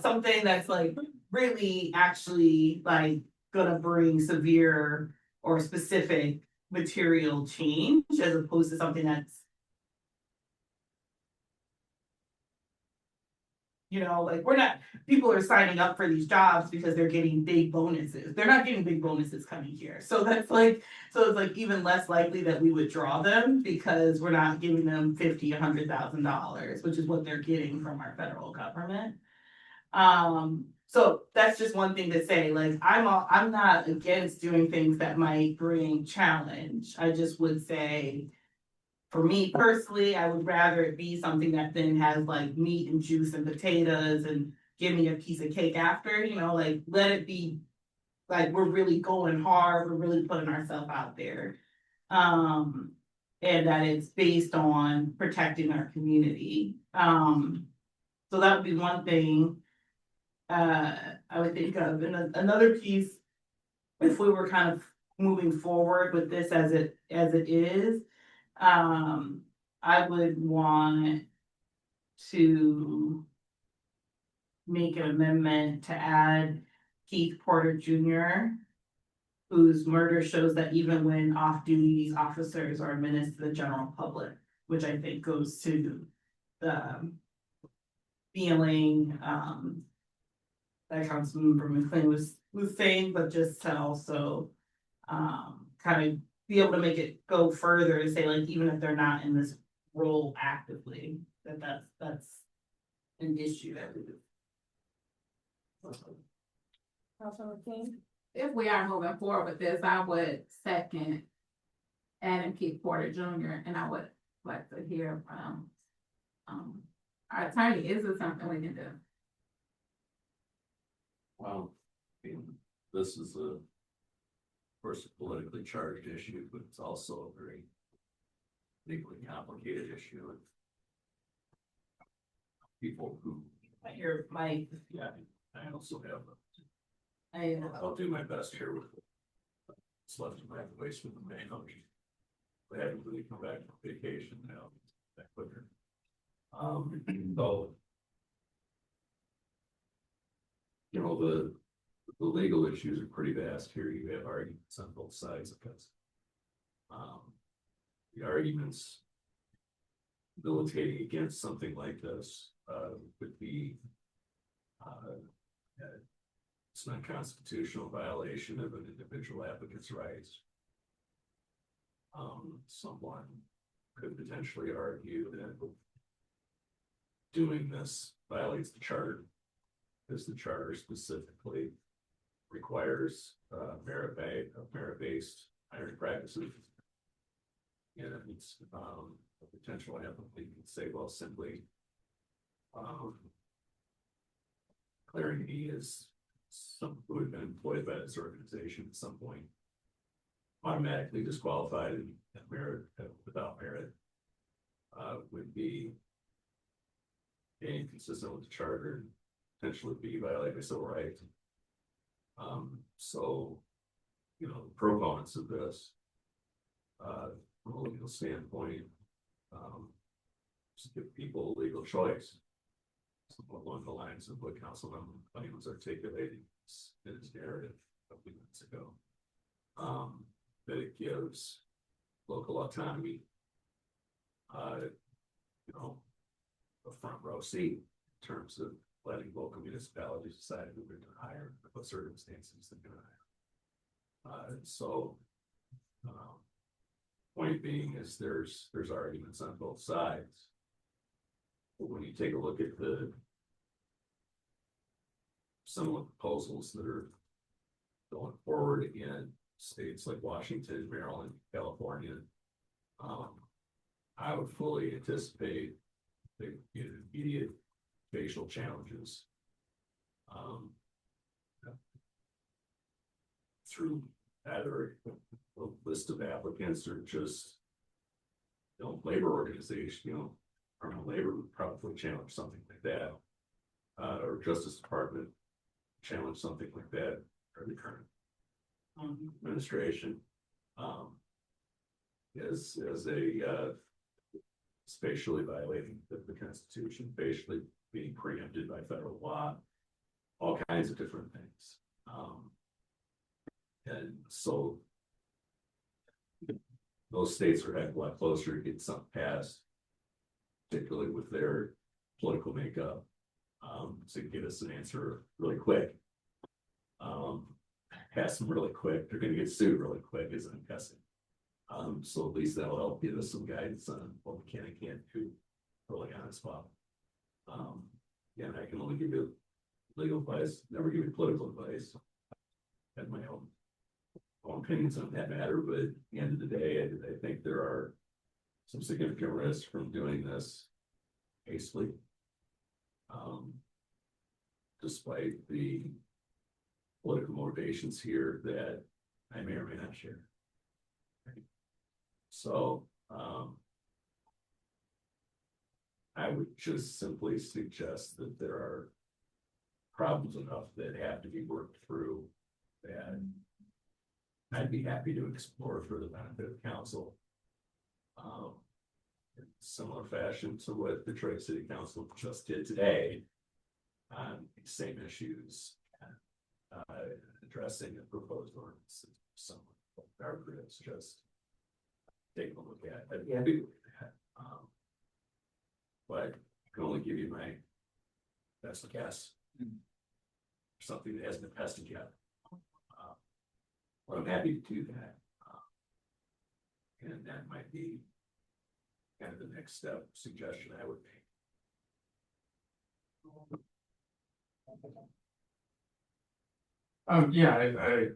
something that's like really actually like gonna bring severe or specific material change, as opposed to something that's people are signing up for these jobs because they're getting big bonuses. They're not getting big bonuses coming here. So it's like even less likely that we would draw them because we're not giving them $50,000, $100,000, which is what they're getting from our federal government. So that's just one thing to say, like, I'm not against doing things that might bring challenge. I just would say, for me personally, I would rather it be something that then has like meat and juice and potatoes and give me a piece of cake after, like let it be like we're really going hard, we're really putting ourselves out there. And that it's based on protecting our community. So that would be one thing I would think of. And another piece, if we were kind of moving forward with this as it is, I would want to make an amendment to add Keith Porter Jr., whose murder shows that even when off-duty, these officers are menaced to the general public, which I think goes to the feeling that Councilmember McLean was saying, but just to also kind of be able to make it go further and say, like, even if they're not in this role actively, that's an issue that we do. If we are moving forward with this, I would second Adam Keith Porter Jr., and I would like to hear from, our attorney, is it something we can do? Well, I mean, this is of course, a politically charged issue, but it's also a very legally complicated issue. And people who, Here, my, yeah, I also have, I, I'll do my best here with what's left of my voice with the main function. I haven't really come back from vacation now, that quicker. So, you know, the legal issues are pretty vast here. You have arguments on both sides of this. The arguments militating against something like this would be it's not constitutional violation of an individual applicant's rights. Someone could potentially argue that doing this violates the charter, because the charter specifically requires merit-based hiring practices. And it's a potential applicant could say, well, simply declaring he is some who had been employed by this organization at some point automatically disqualified and merit without merit would be inconsistent with the charter and potentially be violating civil rights. So, you know, the proponents of this, from a legal standpoint, just give people a legal choice. Somewhat along the lines of what Councilman Blaine was articulating in his narrative a few minutes ago. That it gives local autonomy, you know, a front row seat in terms of letting local municipalities decide who they're going to hire, what circumstances they're going to hire. So, point being is there's arguments on both sides. But when you take a look at some of the proposals that are going forward in states like Washington, Maryland, California, I would fully anticipate the immediate facial challenges through either a list of applicants or just, you know, labor organization, you know, Department of Labor would probably challenge something like that, or Justice Department challenge something like that, or the current administration, as a spatially violating the Constitution, facially being preempted by federal law, all kinds of different things. And so those states are a lot closer to get something passed, particularly with their political makeup, to get us an answer really quick. Pass them really quick. They're going to get sued really quick, as I'm guessing. So at least that'll help give us some guidance on what we can and can't do early on as well. Yeah, I can only give you legal advice, never give you political advice. I have my own opinions on that matter, but at the end of the day, I think there are some significant risks from doing this hastily. Despite the political motivations here that I may or may not share. So I would just simply suggest that there are problems enough that have to be worked through that I'd be happy to explore for the benefit of council. In similar fashion to what the Detroit City Council just did today on these same issues, addressing the proposed ordinance. Some of our groups just taking a look at it. Yeah, but I can only give you my best guess. Something that hasn't been tested yet. But I'm happy to do that. And that might be kind of the next step suggestion I would make. Yeah, I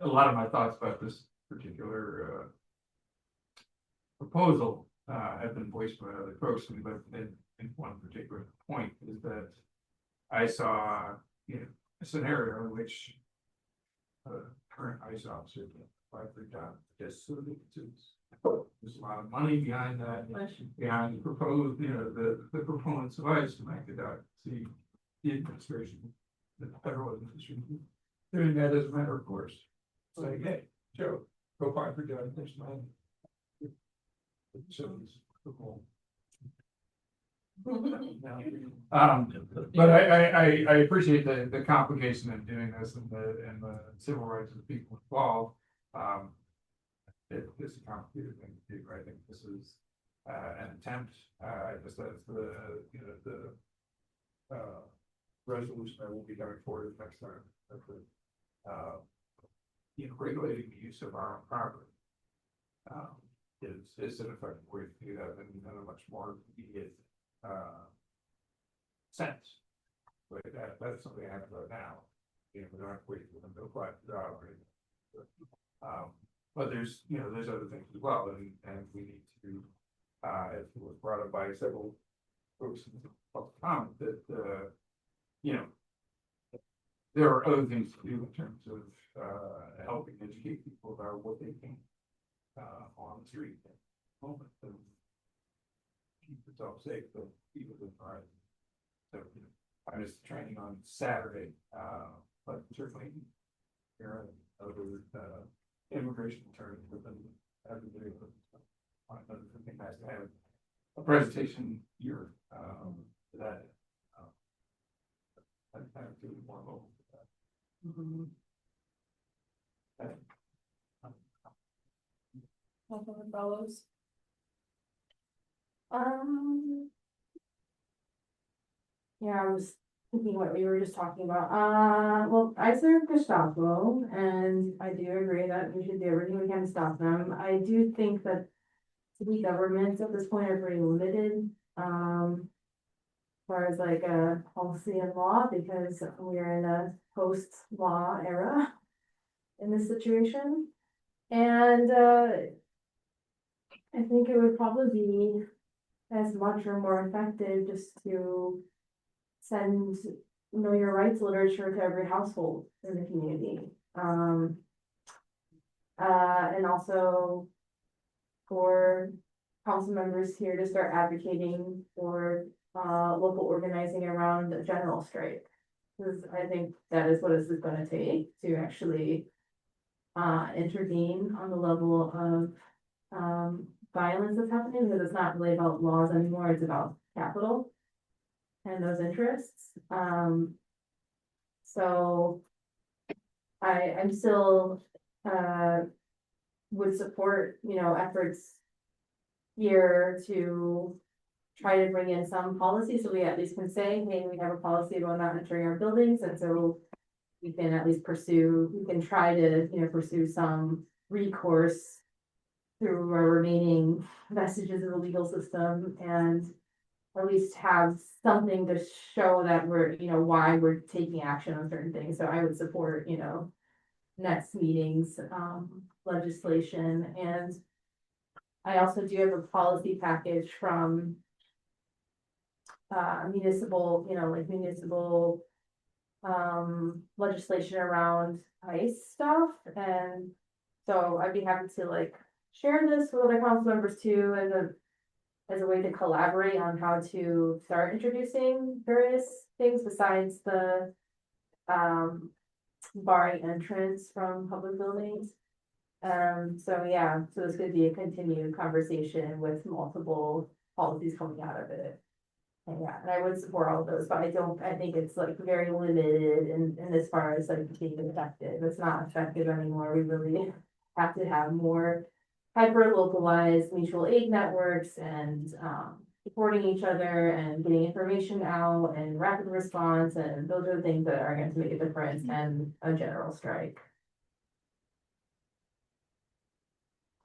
a lot of my thoughts about this particular proposal, has been voiced by other folks, but in one particular point is that I saw, you know, a scenario in which current ICE officer can apply for a job just so that there's a lot of money behind that, behind the proposed, you know, the proponents of ICE to make it out, see the administration, the federal administration doing that as a matter of course. Say, hey, Joe, go apply for a job, there's money. So it's cool. But I appreciate the complication of doing this and the civil rights of the people involved. It's a complicated thing to do. I think this is an attempt, just as the, you know, the resolution that will be going forward next time. You know, regulating the use of our own property. Is an effective way to do that in a much more immediate sense. But that's something I have to do now. You know, we don't have to wait for them to apply for the job or anything. But there's, you know, there's other things as well, and we need to, as was brought up by several folks in the public comment, that you know, there are other things to do in terms of helping educate people about what they can on the street at the moment and keep yourself safe, but people with right. So you know, I missed training on Saturday, but certainly here are other immigration attorneys have been having to do it. Another thing has to have a presentation here for that. I have to do more local for that. Councilman Fellows? Yeah, I was thinking what we were just talking about. Well, I serve Gestapo, and I do agree that we should do everything we can to stop them. I do think that city governments at this point are pretty limited, as far as like a policy and law, because we are in a post-law era in this situation. And I think it would probably be as much or more effective just to send know your rights literature to every household in the community. And also for council members here to start advocating for local organizing around a general strike. Because I think that is what this is going to take to actually intervene on the level of violence that's happening, because it's not really about laws anymore, it's about capital and those interests. So I'm still would support, you know, efforts here to try to bring in some policy, so we at least can say, hey, we have a policy about not entering our buildings, and so we can at least we can try to, you know, pursue some recourse through our remaining vestiges of the legal system, and at least have something to show that we're, you know, why we're taking action on certain things. So I would support, you know, next meeting's legislation. And I also do have a policy package from municipal, you know, like municipal legislation around ICE stuff. And so I'd be happy to like share this with other council members too, as a way to collaborate on how to start introducing various things besides the barring entrance from public buildings. So yeah, so this could be a continued conversation with multiple policies coming out of it. And yeah, and I would support all of those, but I think it's like very limited in as far as like being effective. It's not effective anymore. We really have to have more hyper localized mutual aid networks and supporting each other and getting information out and rapid response, and those are the things that are going to make a difference in a general strike.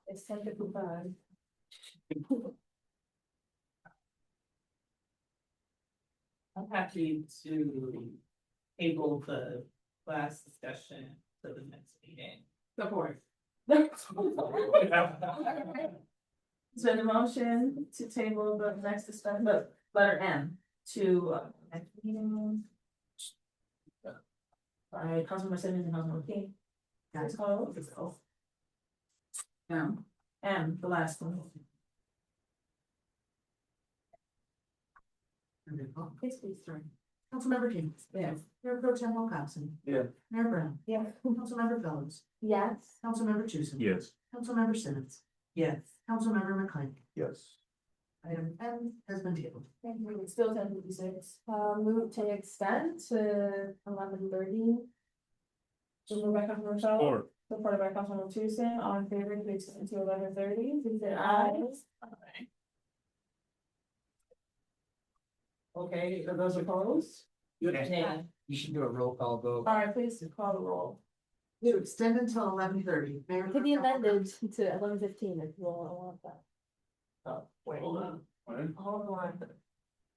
It's time to move on. I'm happy to table the last discussion to the next meeting. Support. It's been a motion to table the next discussion, but letter M to next meeting. Alright, Councilmember Simmons and Councilmember King. Guys, call. M, the last one. Please, sorry. Councilmember King. Yes. Mayor Pro Tem Wilcoxen. Yeah. Mayor Brown. Yeah. Councilmember Phillips. Yes. Councilmember Tucson. Yes. Councilmember Simmons. Yes. Councilmember McLean. Yes. Item M has been tabled. Thank you, it's still 10:56. Move to extend to 11:30. So moved by Councilmember Shaw, Or supported by Councilmember Tucson, all in favor to extend to 11:30, please say aye. Okay, are those opposed? Nay. You should do a roll call vote. Alright, please call the roll. To extend until 11:30. Mayor. It could be amended to 11:15 if you all want that. Oh, wait, Hold on. hold on. Does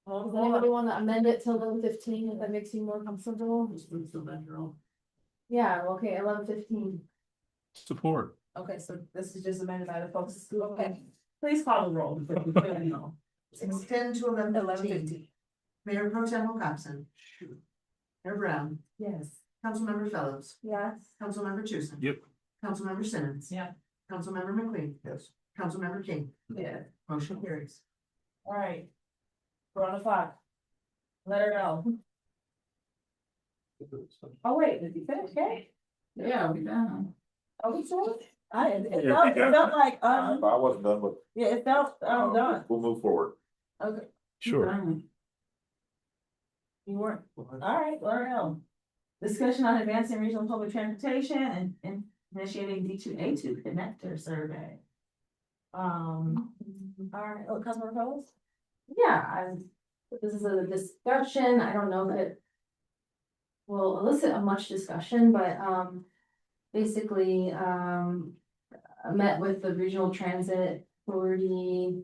Hold anybody on. want to amend it till 11:15 if that makes you more comfortable? Yeah, okay, 11:15. support. Okay, so this is just amended by the folks, okay, please call the roll. Extend to 11:15. 11:15. Mayor Pro Tem Wilcoxen. Mayor Brown. Yes. Councilmember Phillips. Yes. Councilmember Tucson. Yep. Councilmember Simmons. Yeah. Councilmember McQueen. Yes. Councilmember King. Yeah. Motion carries. Alright. We're on the clock. Letter L. Oh, wait, did you finish, okay? Yeah, we done. Are we sure? It felt like, I wasn't done, but yeah, it felt, done. we'll move forward. Okay, Sure. Done. you weren't, alright, letter L. Discussion on advancing regional public transportation and initiating D2A2 connector survey. Alright, Councilmember Phillips? Yeah, this is a discussion. I don't know that it will elicit a much discussion, but basically I met with the Regional Transit Authority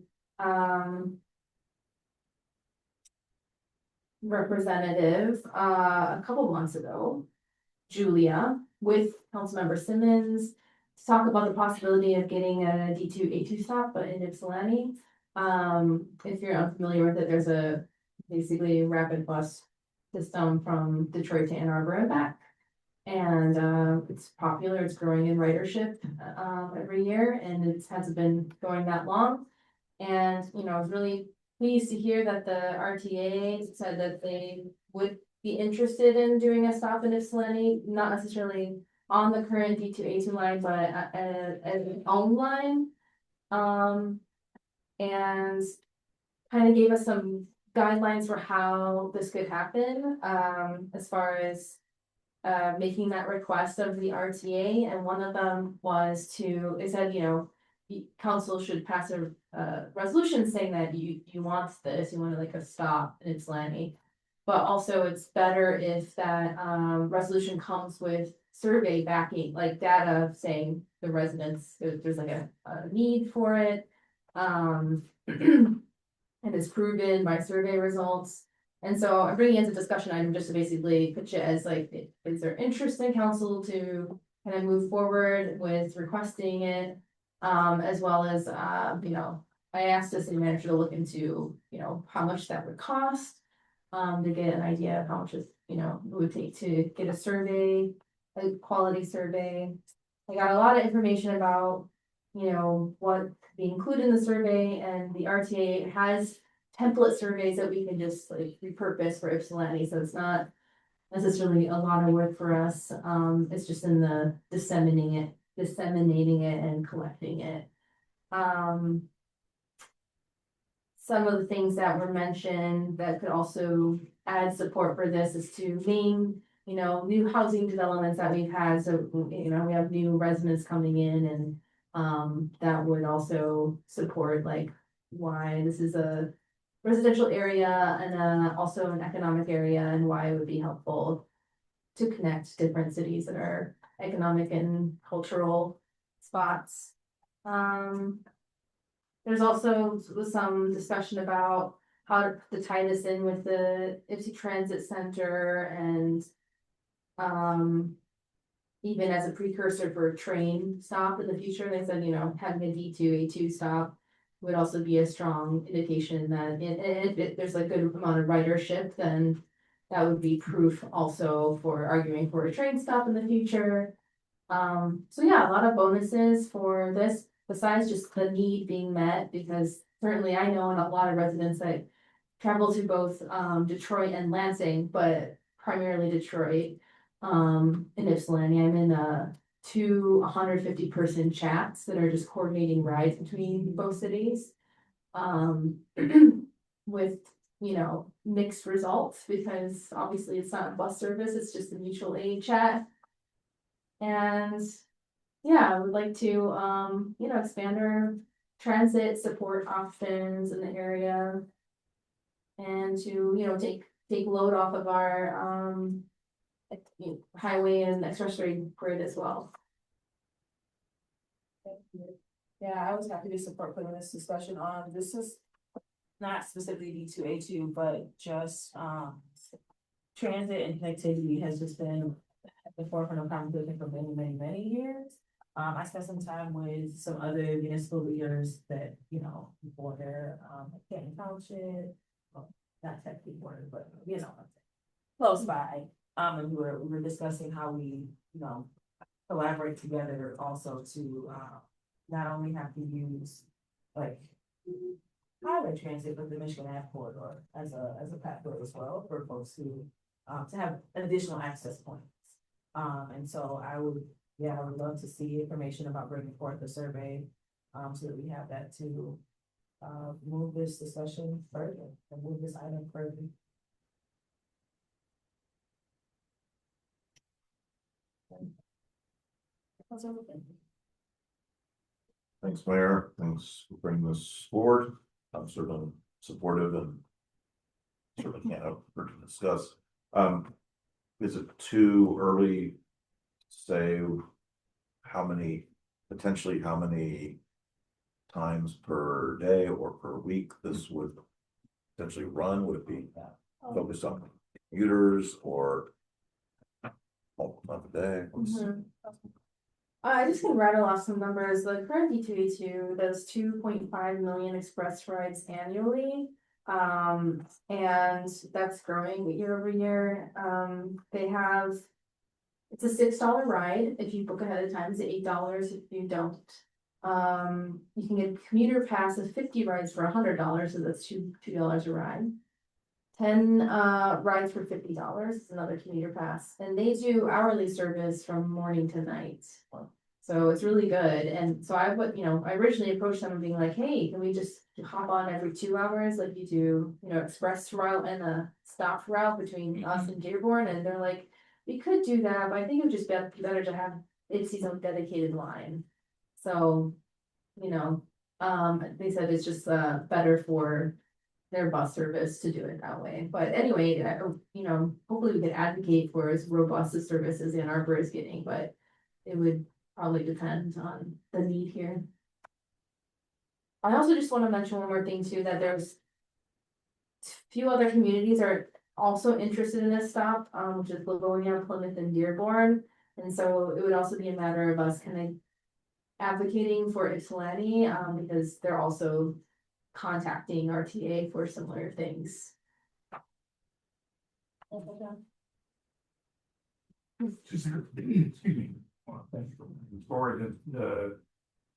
representative a couple months ago, Julia, with Councilmember Simmons, to talk about the possibility of getting a D2A2 stop, but in Ypsilanti. If you're unfamiliar with it, there's a basically rapid bus system from Detroit to Ann Arbor and back. And it's popular, it's growing in ridership every year, and it hasn't been going that long. And, you know, I was really pleased to hear that the RTA said that they would be interested in doing a stop in Ypsilanti, not necessarily on the current D2A2 line, but as an own line. And kind of gave us some guidelines for how this could happen, as far as making that request of the RTA, and one of them was it said, you know, council should pass a resolution saying that you want this, you want like a stop in Ypsilanti. But also it's better if that resolution comes with survey backing, like data saying the residents, there's like a need for it. And is proven by survey results. And so I'm bringing it as a discussion item just to basically pitch it as like, is there interest in council to kind of move forward with requesting it? As well as, you know, I asked the city manager to look into, you know, how much that would cost. To get an idea of how much it would take to get a survey, a quality survey. I got a lot of information about, you know, what could be included in the survey, and the RTA has template surveys that we can just like repurpose for Ypsilanti, so it's not necessarily a lot of work for us. It's just in the disseminating it and collecting it. Some of the things that were mentioned that could also add support for this is to name, you know, new housing developments that we've had. So, you know, we have new residents coming in, and that would also support like why this is a residential area and also an economic area, and why it would be helpful to connect different cities that are economic and cultural spots. There's also some discussion about how to tie this in with the Ypsi Transit Center, and even as a precursor for a train stop in the future. They said, you know, having a D2A2 stop would also be a strong indication that, and if there's a good amount of ridership, then that would be proof also for arguing for a train stop in the future. So yeah, a lot of bonuses for this, besides just the need being met, because certainly I know a lot of residents that travel to both Detroit and Lansing, but primarily Detroit. In Ypsilanti, I'm in two 150-person chats that are just coordinating rides between both cities. With, you know, mixed results, because obviously it's not a bus service, it's just a mutual aid chat. And yeah, I would like to, you know, expand our transit support options in the area. And to, you know, take load off of our, highway and expressway grid as well. Yeah, I was happy to support putting this discussion on. This is not specifically D2A2, but just transit and connectivity has just been at the forefront of conversation for many years. I spent some time with some other municipal leaders that, you know, before their Canton Township, well, not technically border, but you know, close by. And we were discussing how we, you know, collaborate together also to not only have to use like highway transit, but the Michigan Ave corridor as a pathway as well for folks who to have additional access points. And so I would love to see information about bringing forth a survey so that we have that to move this discussion further and move this item further. Thanks, Mayor. Thanks for bringing this forward. I'm certainly supportive and certainly can't have to discuss. Is it too early to say potentially how many times per day or per week this would potentially run? Would it be focused on commuters or multiple times a day? I just can rattle off some numbers. The current D2A2 does 2.5 million express rides annually. And that's growing year over year. It's a $6 ride if you book ahead of time. It's $8 if you don't. You can get a commuter pass of 50 rides for $100, so that's $2 a ride. 10 rides for $50 is another commuter pass, and they do hourly service from morning to night. So it's really good. And so I originally approached them and being like, hey, can we just hop on every 2 hours like you do, you know, express route and a stop route between us and Dearborn? And they're like, we could do that, but I think it would just be better to have its own dedicated line. So, you know, they said it's just better for their bus service to do it that way. But anyway, you know, hopefully we could advocate for as robust a service as Ann Arbor is getting, but it would probably depend on the need here. I also just want to mention one more thing too, that there's a few other communities are also interested in this stop, which is Livonia, Plymouth, and Dearborn. And so it would also be a matter of us kind of advocating for Ypsilanti, because they're also contacting RTA for similar things. Excuse me. Well, thank you. For the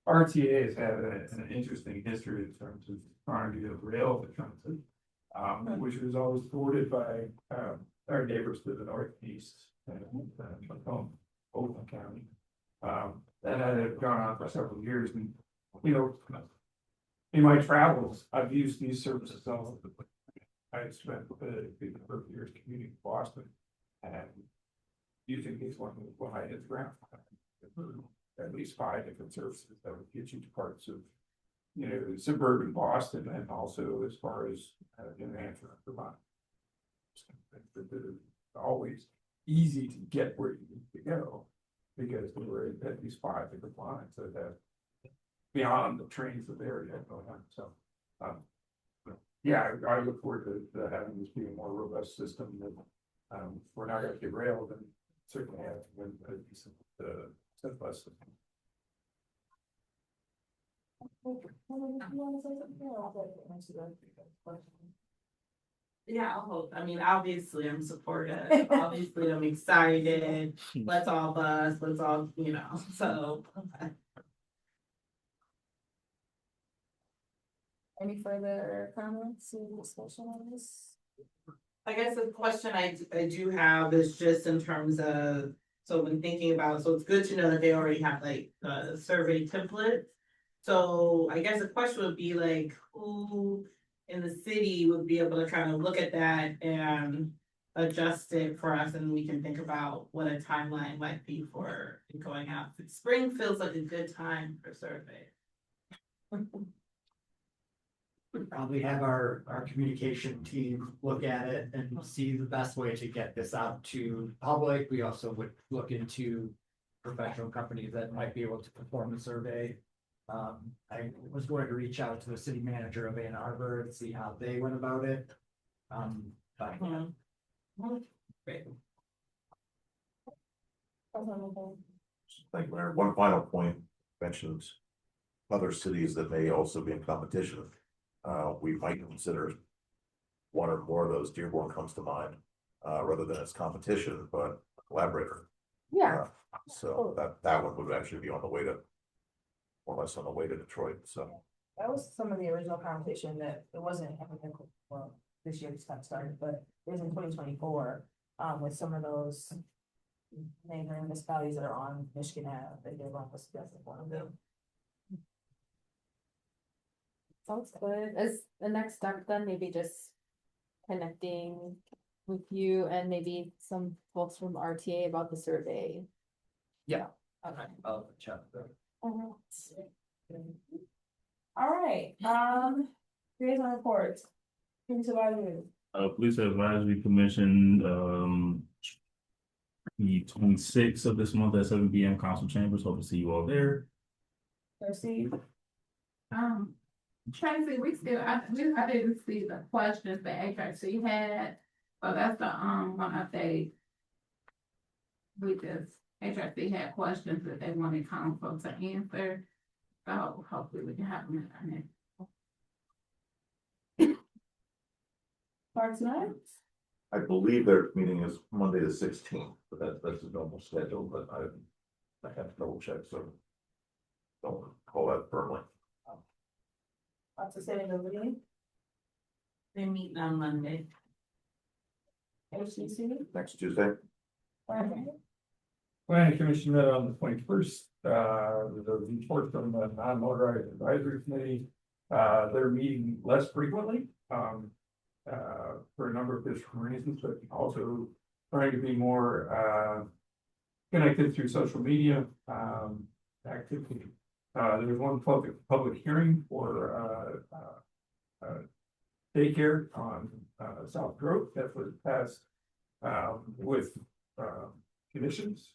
RTA has had an interesting history in terms of trying to get rail to transit, which was always thwarted by our neighbors to the northeast, Oakland County. That had gone on for several years, and you know, in my travels, I've used these services all over the place. I spent the first years commuting to Boston and using these ones when I hit the ground. At least 5 different services that would get you to parts of, you know, suburban Boston and also as far as New Hampshire and Vermont. Always easy to get where you need to go because there were at least 5 different lines that have beyond the trains that they already have going on. So, yeah, I look forward to having this be a more robust system. That we're not going to get rail, then certainly have a decent bus system. Yeah, I'll hope. I mean, obviously I'm supportive. Obviously I'm excited. Let's all buzz, let's all, so. Any further comments or discussion on this? I guess the question I do have is just in terms of, so when thinking about, so it's good to know that they already have like a survey template. So I guess the question would be like, who in the city would be able to kind of look at that and adjust it for us, and we can think about what a timeline might be for it going out. Spring feels like a good time for survey. We'd probably have our communication team look at it and see the best way to get this out to public. We also would look into professional companies that might be able to perform the survey. I was going to reach out to the city manager of Ann Arbor and see how they went about it. But Great. Thank you, Mayor. One final point mentioned other cities that may also be in competition. We might consider one or more of those. Dearborn comes to mind, rather than as competition, but a collaborator. Yeah. So that one would actually be on the way to, more or less on the way to Detroit, so. That was some of the original conversation that it wasn't happening, well, this year just got started, but it was in 2024, with some of those neighboring municipalities that are on Michigan Ave, that they run was definitely one of them. Sounds good. As the next step, then maybe just connecting with you and maybe some folks from RTA about the survey. yeah, Okay. I'll chat with them. All right, liaison reports. Police advisory. Police Advisory Commission, the 26th of this month at 7 p.m. Council Chambers. Hope to see you all there. Proceed. Tracy, I didn't see the questions that HRC had, so that's the, one update. HRC had questions that they wanted council to answer, so hopefully we can have them in there. Parks and Recs? I believe their meeting is Monday the 16th, but that's a normal schedule, but I have to double check, so don't call that firmly. Lots of sustainability. They're meeting on Monday. HCC. Next Tuesday. Planning Commission met on the 21st, the report from the non-motorized advisory committee. They're meeting less frequently, for a number of different reasons, but also trying to be more, connected through social media, activity. There was one public hearing for, daycare on, South Grove that was passed, with, conditions.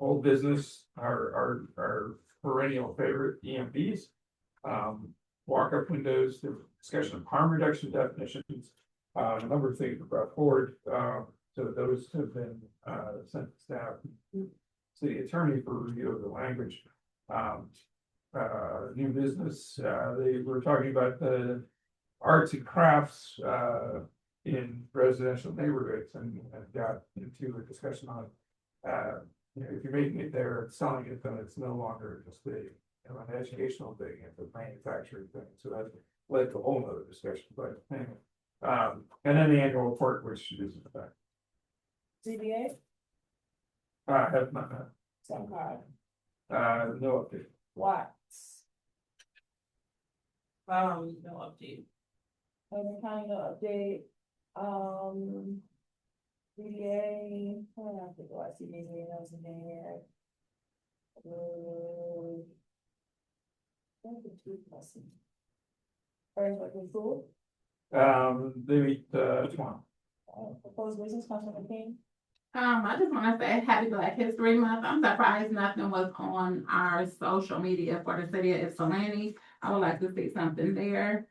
Old business, our perennial favorite EMPs. Walk-up windows, the discussion of harm reduction definitions, a number of things were brought forward. So those have been sent to staff, city attorney for review of the language. New business, they were talking about the arts and crafts in residential neighborhoods and got into a discussion on, if you're making it there and selling it, then it's no longer just an educational thing, it's a manufacturing thing. So that led to a whole nother discussion, but anyway. And then the annual report, which is in fact. CBA. Have not, Same card. no update. Watts. No update. Any kind of update, CBA, I don't have to go, I see CBA, that was in there. Friends with school, They meet tomorrow. proposed business, Councilman King. I just wanna say happy Black History Month. I'm surprised nothing was on our social media for the city of Ypsilanti. I would like to see something there.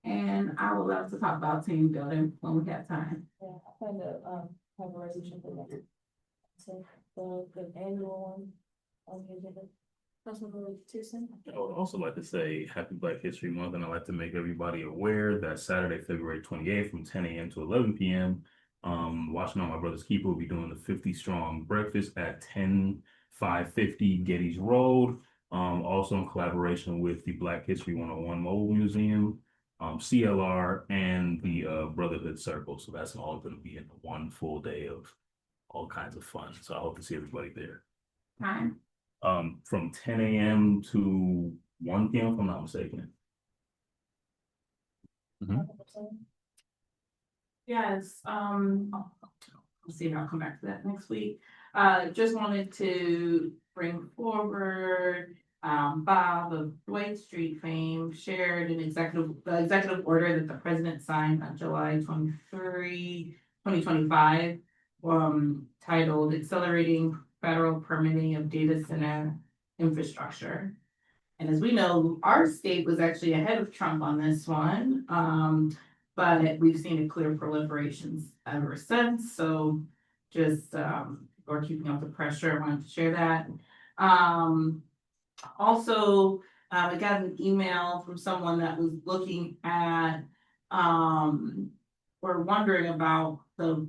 And I would love to talk about team building when we have time. Yeah, I plan to, have a resolution for next. So, the annual one on the agenda. Councilmember Tucson? I would also like to say Happy Black History Month, and I'd like to make everybody aware that Saturday, February 28th, from 10 a.m. to 11 p.m. Watching on My Brother's Keeper will be doing the 50 Strong Breakfast at 10550 Getty's Road. Also in collaboration with the Black History 101 Mobile Museum, CLR, and the Brotherhood Circle. So that's all going to be in one full day of all kinds of fun. So I hope to see everybody there. Time. From 10 a.m. to 1 p.m. if I'm not mistaken. Yes, let's see if I'll come back to that next week. Just wanted to bring forward, Bob of Dwight Street fame shared the executive order that the president signed on July 23, 2025, titled Accelerating Federal Permitting of Data Center Infrastructure. And as we know, our state was actually ahead of Trump on this one. But we've seen a clear proliferations ever since. So just we're keeping up the pressure. I wanted to share that. Also, I got an email from someone that was looking at or wondering about the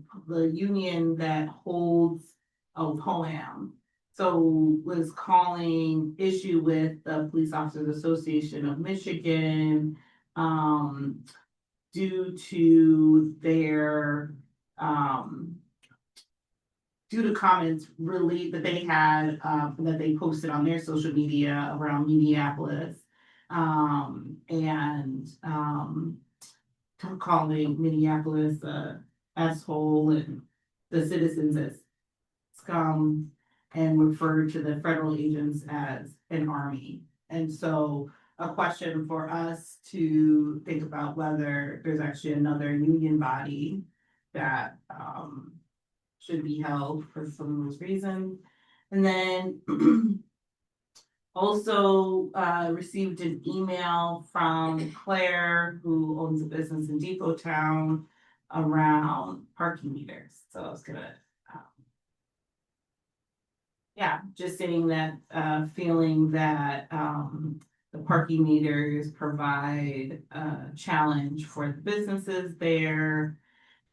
union that holds a poem. So was calling issue with the Police Officers Association of Michigan due to their due to comments really that they had that they posted on their social media around Minneapolis and calling Minneapolis a asshole and the citizens as scum and referred to the federal agents as an army. And so a question for us to think about whether there's actually another union body that should be held for some of those reasons. And then also received an email from Claire, who owns a business in Depot Town, around parking meters. So I was gonna just saying that feeling that the parking meters provide a challenge for the businesses there.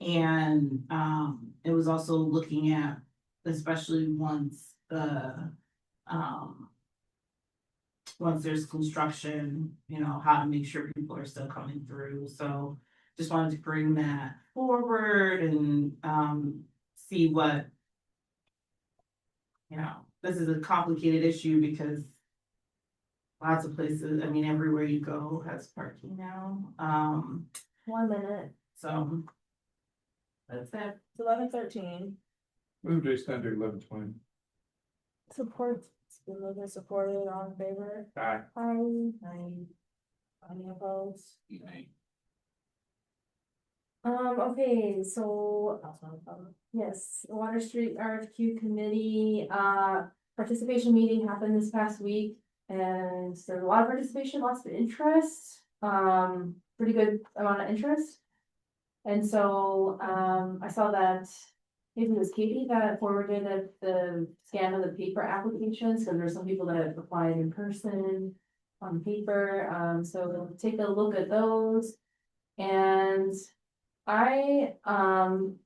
And it was also looking at, especially once there's construction, you know, how to make sure people are still coming through. So just wanted to bring that forward and see what, you know, this is a complicated issue because lots of places, I mean, everywhere you go has parking now. 1 minute. So that's it. It's 11:13. Move to extend to 11:20. Support. It's been moved and supported. All in favor? Aye. Aye. Any opposed? Okay, so. Yes, Water Street RFQ Committee, participation meeting happened this past week. And there's a lot of participation, lots of interest, pretty good amount of interest. And so, I saw that maybe it was Katie that forwarded the scan of the paper applications, because there's some people that have applied in person on paper, so take a look at those. And I'm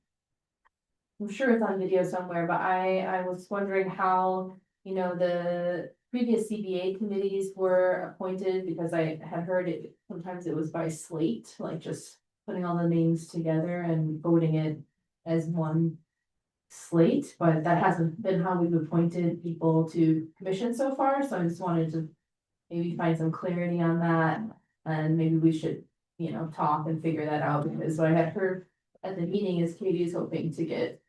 sure it's on video somewhere, but I was wondering how, you know, the previous CBA committees were appointed, because I had heard it, sometimes it was by slate, like just putting all the names together and voting it as one slate, but that hasn't been how we've appointed people to commission so far, so I just wanted to maybe find some clarity on that, and maybe we should, you know, talk and figure that out, because what I had heard at the meeting is Katie's hoping to get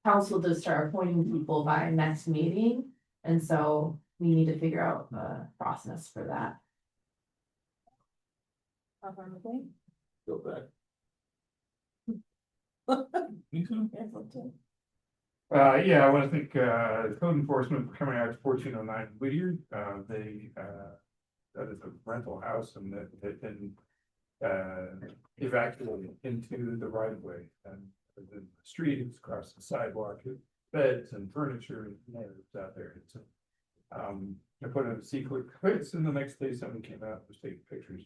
council to start appointing people by next meeting, and so we need to figure out the process for that. Go back. Yeah, I want to thank code enforcement for coming out to 1409 Whittier. They that is a rental house, and that they've been evacuated into the right of way, and the street is across the sidewalk. beds and furniture and matters out there. It's I put in a secret quiz and the next day someone came out and was taking pictures.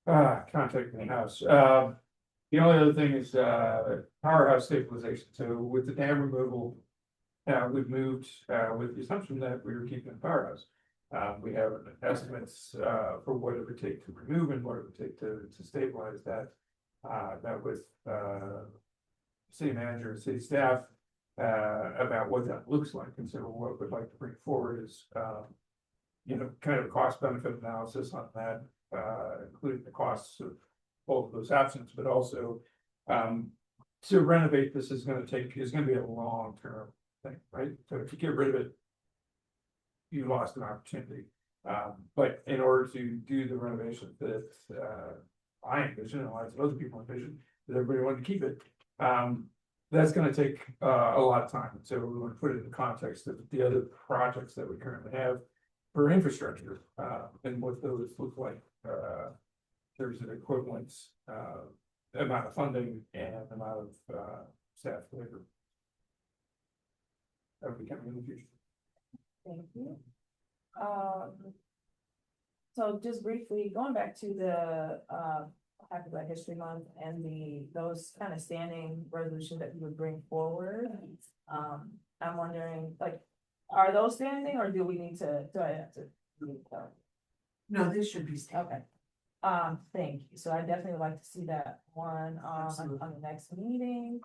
Contacting the house. The only other thing is powerhouse stabilization. So with the dam removal, we've moved with the assumption that we were keeping the powerhouse. We have estimates for what it would take to remove and what it would take to stabilize that. That with city manager and city staff about what that looks like. And so what we'd like to bring forward is kind of a cost benefit analysis on that, including the costs of both of those options, but also to renovate this is going to be a long-term thing, right? So if you get rid of it, you lost an opportunity. But in order to do the renovation that I envision and lots of other people envision, that everybody wanted to keep it, that's going to take a lot of time. So we want to put it in the context of the other projects that we currently have for infrastructure and what those look like. There's an equivalent amount of funding and amount of staff labor that will be coming in the future. Thank you. So just briefly, going back to the Happy Black History Month and those kind of standing resolutions that you would bring forward. I'm wondering, like, are those standing or do we need to, do I have to? No, this should be standing. Okay. Thank you. So I definitely would like to see that one on the next meeting.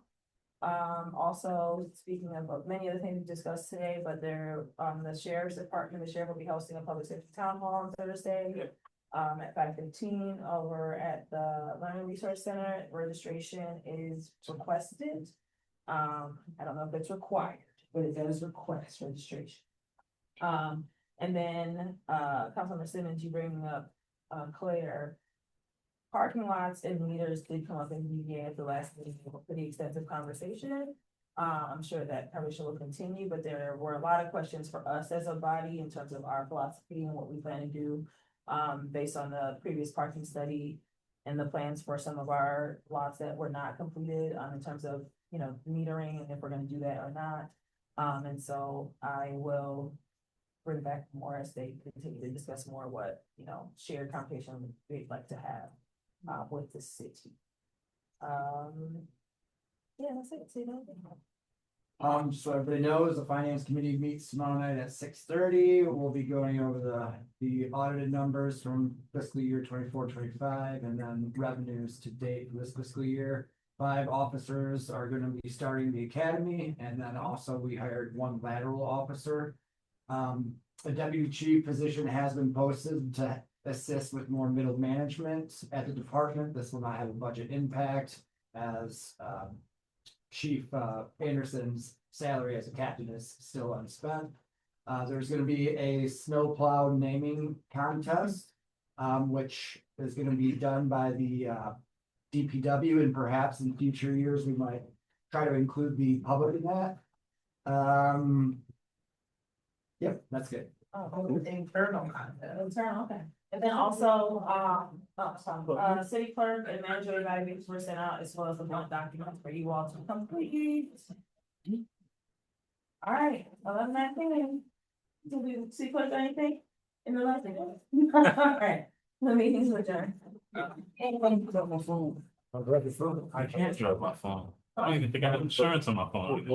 Also, speaking of many of the things we discussed today, but there, the sheriff's department, the sheriff will be hosting a public safety town hall on Thursday. At 5:15 over at the Learning Resource Center. Registration is requested. I don't know if it's required, but it does request registration. And then, Councilmember Simmons, you bringing up, Claire. Parking lots and meters did come up in DDA at the last meeting, a pretty extensive conversation. I'm sure that conversation will continue, but there were a lot of questions for us as a body in terms of our philosophy and what we plan to do. Based on the previous parking study and the plans for some of our lots that were not completed, in terms of, metering and if we're gonna do that or not. And so I will bring back more as they continue to discuss more what, shared conversation we'd like to have, with the city. Yeah, that's it. See that? So everybody knows the finance committee meets tomorrow night at 6:30. We'll be going over the audited numbers from fiscal year 24-25 and then revenues to date for this fiscal year. 5 officers are going to be starting the academy, and then also we hired 1 lateral officer. The deputy chief position has been posted to assist with more middle management at the department. This will not have a budget impact as Chief Anderson's salary as a captain is still unspent. There's going to be a snowplow naming contest, which is going to be done by the DPW, and perhaps in future years we might try to include the public in that. Yep, that's good. Internal content. Internal, okay. And then also, city clerk and manager evaluations were sent out as well as the blunt documents for you all to complete. All right, other than that thing, do we see clerk anything in the last thing? All right, the meeting's adjourned. I can't drive my phone. I don't even think I have insurance on my phone.